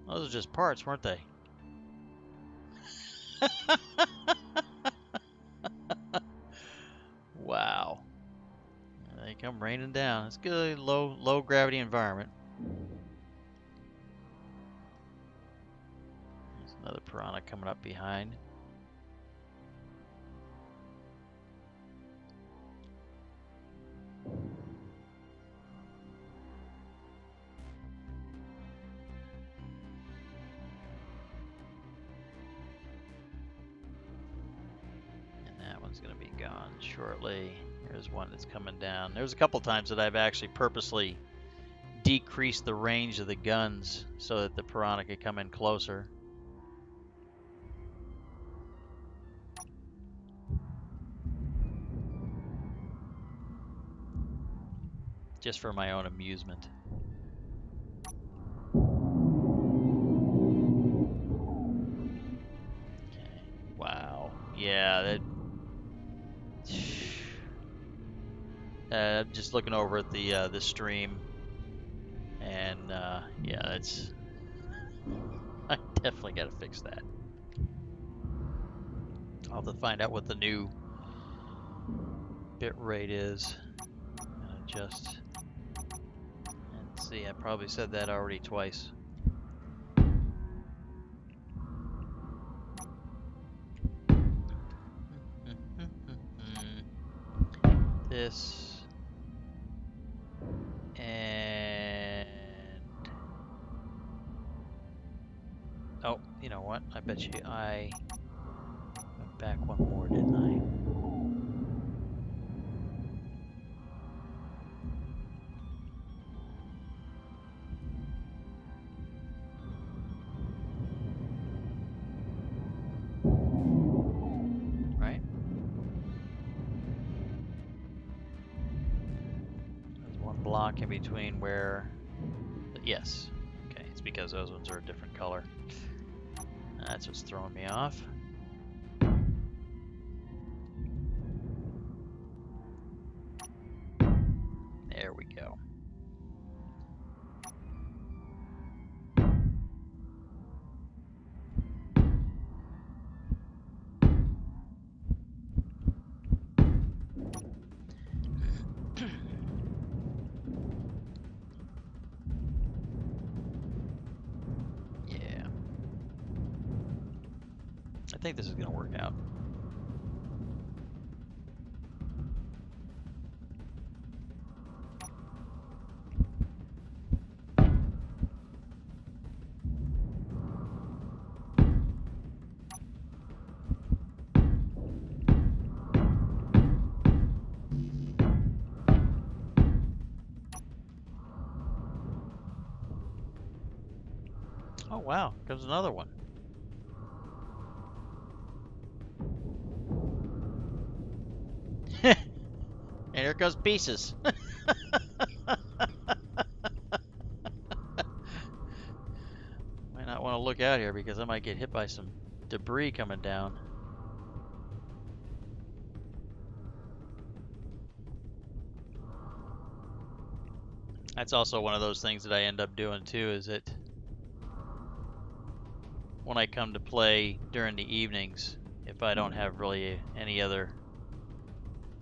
Those are just parts, weren't they? Wow. They come raining down. It's good, low gravity environment. There's another piranha coming up behind. And that one's going to be gone shortly. There's one that's coming down. There's a couple times that I've actually purposely decreased the range of the guns so that the piranha could come in closer. Just for my own amusement. Okay. Wow. Yeah, that. I'm just looking over at the stream, and yeah, that's. I definitely got to fix that. I'll have to find out what the new bit rate is. Adjust. And see, I probably said that already twice. This and oh, you know what? I bet you I went back one more, didn't I? Right? There's one block in between where. Yes. Okay, it's because those ones are a different color. That's what's throwing me off. There we go. Yeah. I think this is going to work out. Oh wow, comes another one. And here goes pieces. Might not want to look out here because I might get hit by some debris coming down. That's also one of those things that I end up doing too, is that when I come to play during the evenings, if I don't have really any other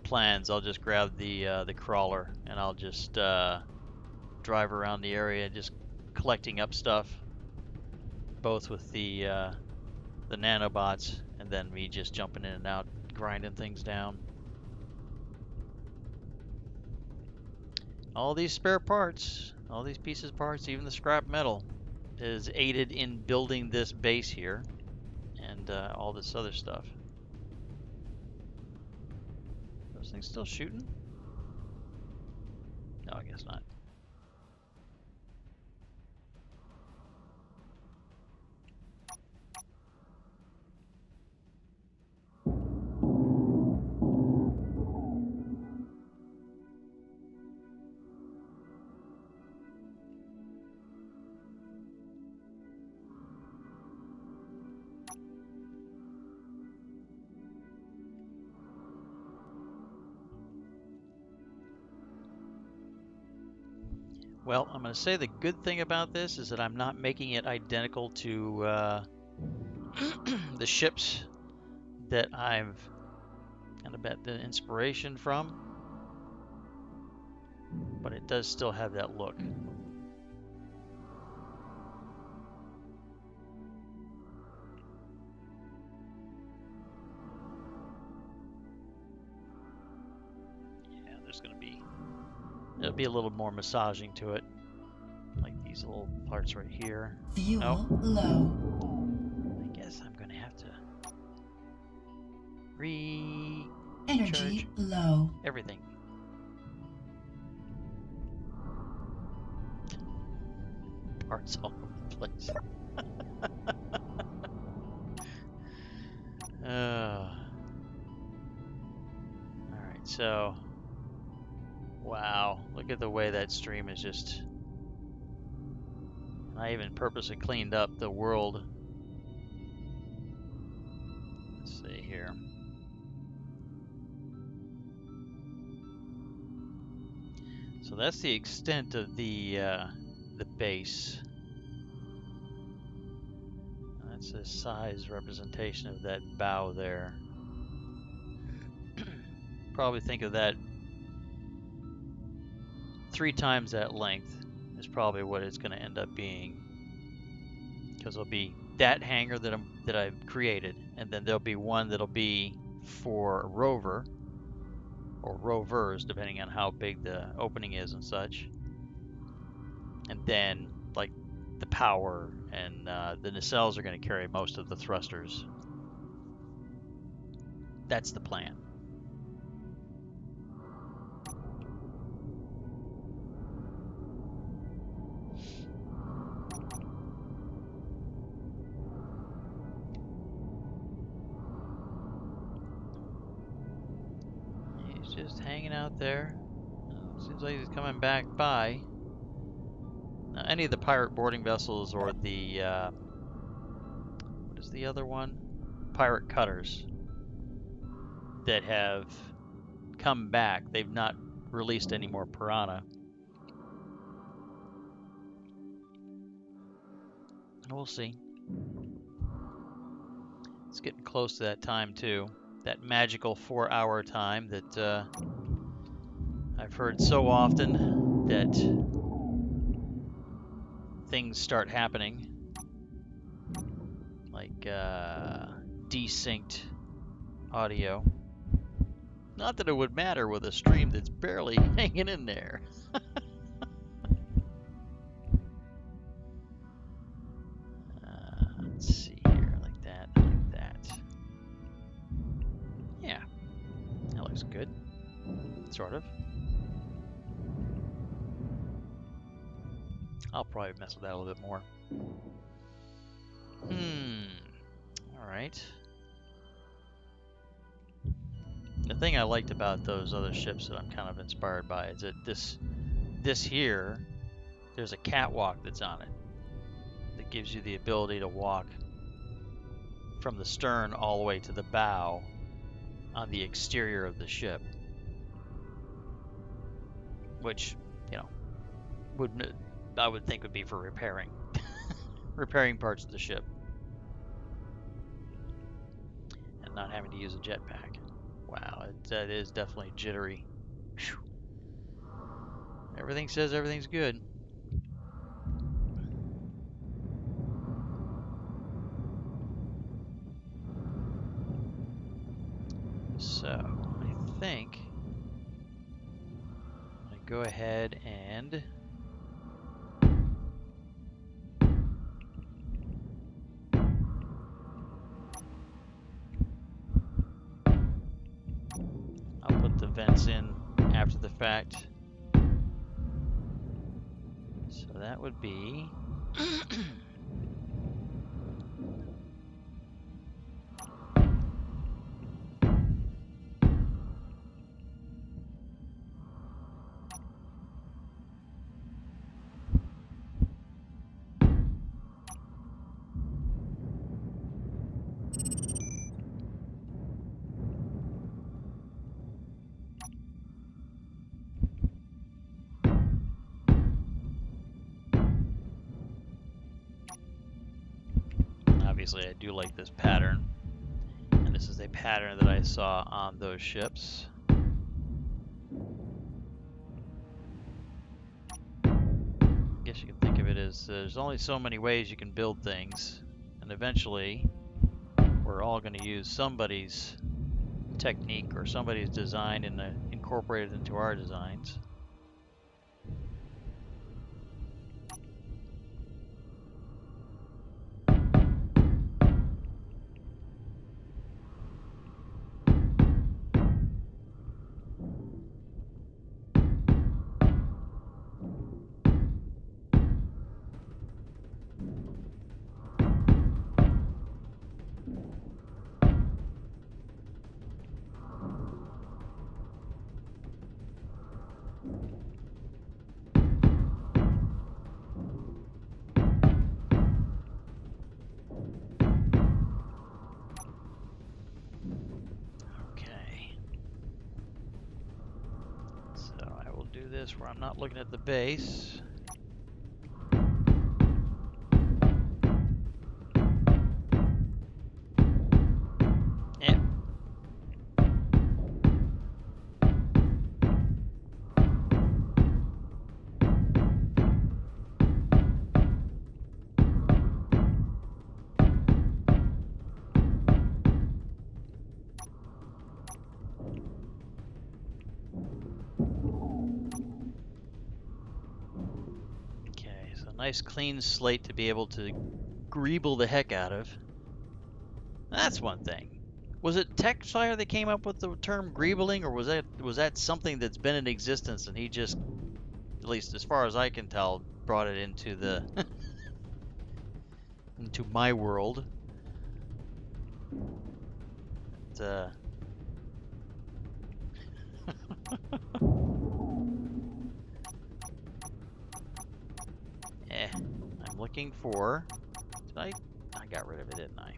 plans, I'll just grab the crawler and I'll just drive around the area just collecting up stuff, both with the nanobots and then me just jumping in and out, grinding things down. All these spare parts, all these pieces parts, even the scrap metal is aided in building this base here and all this other stuff. Those things still shooting? No, I guess not. Well, I'm going to say the good thing about this is that I'm not making it identical to the ships that I've kind of got the inspiration from, but it does still have that look. Yeah, there'll be a little more massaging to it, like these little parts right here. Fuel low. I guess I'm gonna have to recharge Energy low. everything. Parts all over the place. Alright, so wow, look at the way that stream is just. I even purposely cleaned up the world. Let's see here. So that's the extent of the base. That's a size representation of that bow there. Probably think of that 3 times that length is probably what it's going to end up being, because there'll be that hangar that I've created, and then there'll be one that'll be for a rover or rovers, depending on how big the opening is and such. And then like the power and the nacelles are going to carry most of the thrusters. That's the plan. He's just hanging out there. Seems like he's coming back by. Now, any of the pirate boarding vessels or the what is the other one? Pirate cutters that have come back. They've not released any more piranha. We'll see. It's getting close to that time too. That magical 4-hour time that I've heard so often that things start happening. Like desynced audio. Not that it would matter with a stream that's barely hanging in there. Let's see here, like that, like that. Yeah, that looks good, sort of. I'll probably mess with that a little bit more. All right. The thing I liked about those other ships that I'm kind of inspired by is that this here, there's a catwalk that's on it that gives you the ability to walk from the stern all the way to the bow on the exterior of the ship, which, you know, I would think would be for repairing parts of the ship and not having to use a jetpack. Wow, that is definitely jittery. Whew. Everything says everything's good. So I think I'm going to go ahead and I'll put the vents in after the fact. So that would be obviously I do like this pattern, and This is a pattern that I saw on those ships. I guess you can think of it as there's only so many ways you can build things, and eventually we're all going to use somebody's technique or somebody's design and incorporate it into our designs. Do this where I'm not looking at the base. Yeah. Nice clean slate to be able to greeble the heck out of. That's one thing. Was it Techfire that came up with the term greebling, or was that something that's been in existence and he just, at least as far as I can tell, brought it into the into my world? I'm looking for. I got rid of it, didn't I?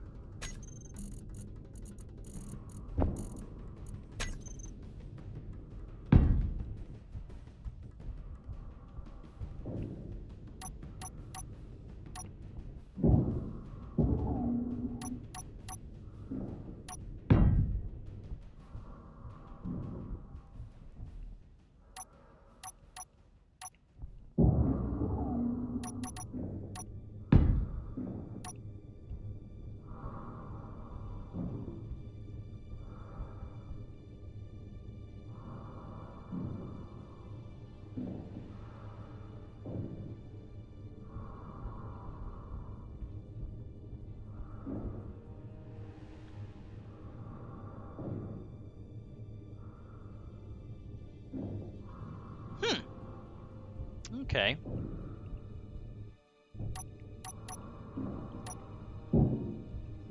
Okay.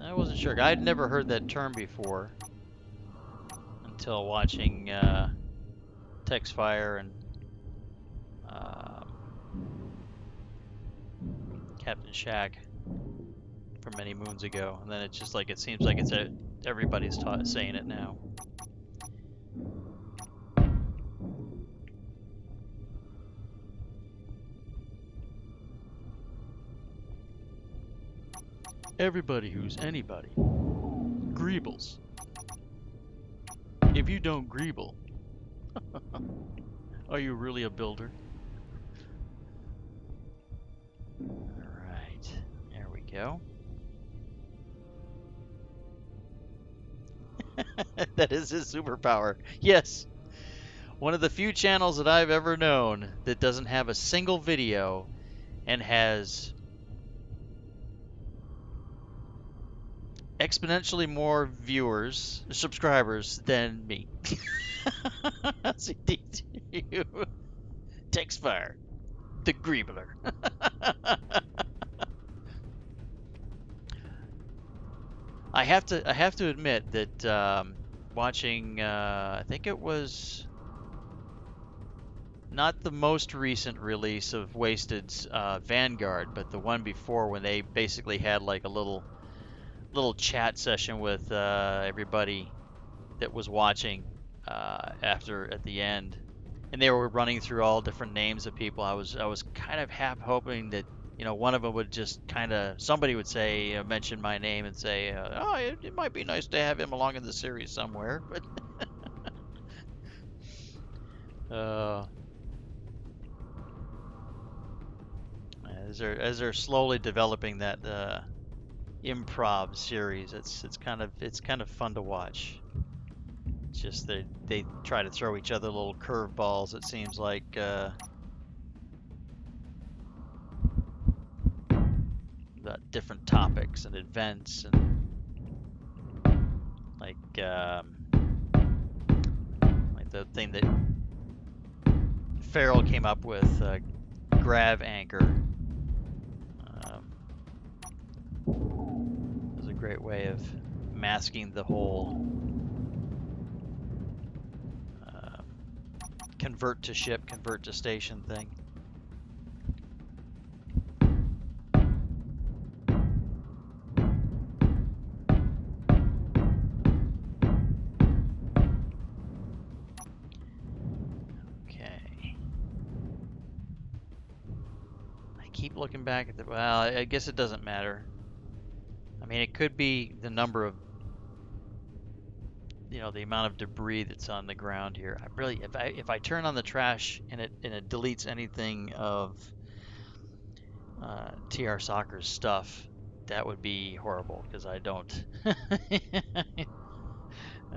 I wasn't sure. I'd never heard that term before until watching Texfire and Captain Shack from many moons ago, and then it's just like it seems like it's everybody's saying it now. Everybody who's anybody greebles. If you don't greeble, are you really a builder? Alright, there we go. That is his superpower. Yes. One of the few channels that I've ever known that doesn't have a single video and has exponentially more viewers, subscribers than me. CDTU. Texfire, the Greebler. I have to admit that watching, I think it was not the most recent release of Wasted's Vanguard, but the one before when they basically had like a little chat session with everybody that was watching at the end, and they were running through all different names of people. I was kind of hoping that one of them would just kind of somebody would say mention my name and say, "Oh, it might be nice to have him along in the series somewhere." But uh, as they're slowly developing that improv series, it's kind of fun to watch. It's just they try to throw each other little curveballs. It seems like the different topics and events and like like the thing that Farrell came up with, grav anchor. Is a great way of masking the whole um, convert to ship, convert to station thing. Okay. I keep looking back at the. Well, I guess it doesn't matter. I mean, it could be the number of, the amount of debris that's on the ground here. I really, if I turn on the trash and it deletes anything of TR Soccer's stuff, that would be horrible because I don't.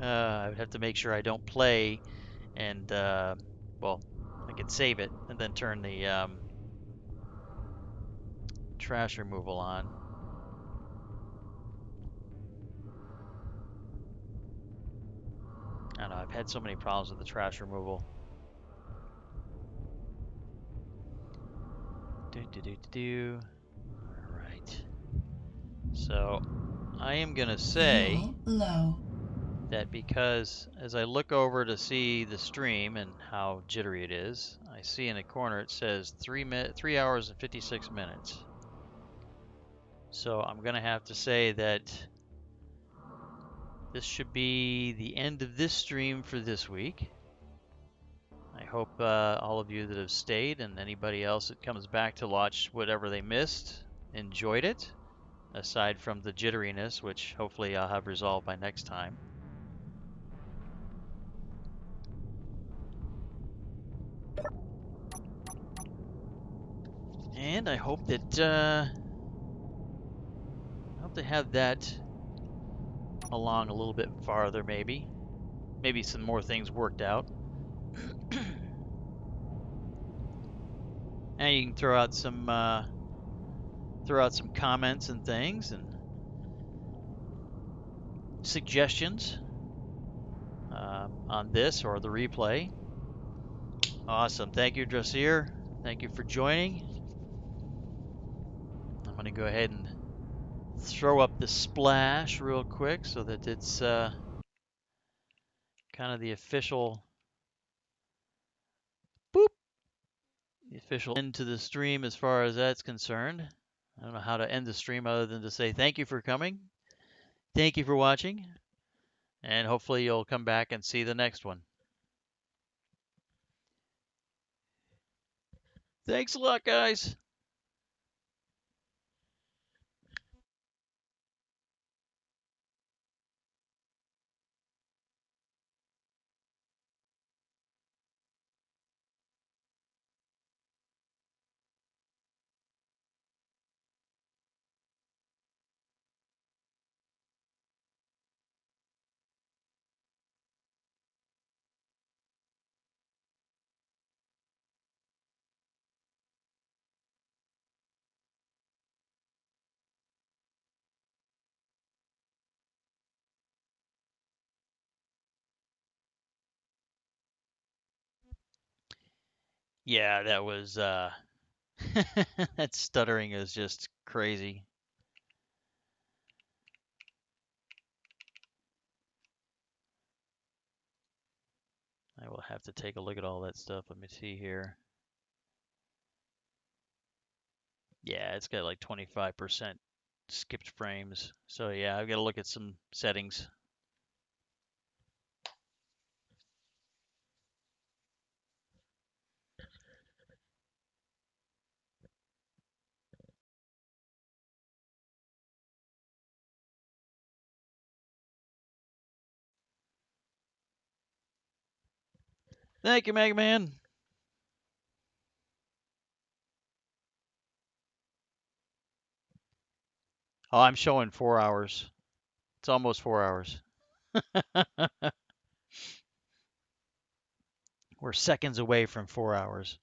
I would have to make sure I don't play, and well, I could save it and then turn the trash removal on. I don't know. I've had so many problems with the trash removal. Do do do do do. All right. So I am gonna say Fuel low. that because as I look over to see the stream and how jittery it is, I see in the corner it says 3 hours and 56 minutes. So I'm gonna have to say that this should be the end of this stream for this week. I hope all of you that have stayed and anybody else that comes back to watch whatever they missed enjoyed it, aside from the jitteriness, which hopefully I'll have resolved by next time. And I hope that I hope to have that along a little bit farther, maybe. Maybe some more things worked out. And you can throw out some comments and things and suggestions on this or the replay. Awesome. Thank you, Dressier. Thank you for joining. I'm going to go ahead and throw up the splash real quick so that it's kind of the official boop, the official end to the stream as far as that's concerned. I don't know how to end the stream other than to say thank you for coming. Thank you for watching. And hopefully you'll come back and see the next one. Thanks a lot, guys. Yeah, that was that stuttering is just crazy. I will have to take a look at all that stuff. Let me see here. Yeah, it's got like 25% skipped frames. So yeah, I've got to look at some settings. Thank you, Mega Man. Oh, I'm showing 4 hours. It's almost 4 hours. We're seconds away from 4 hours.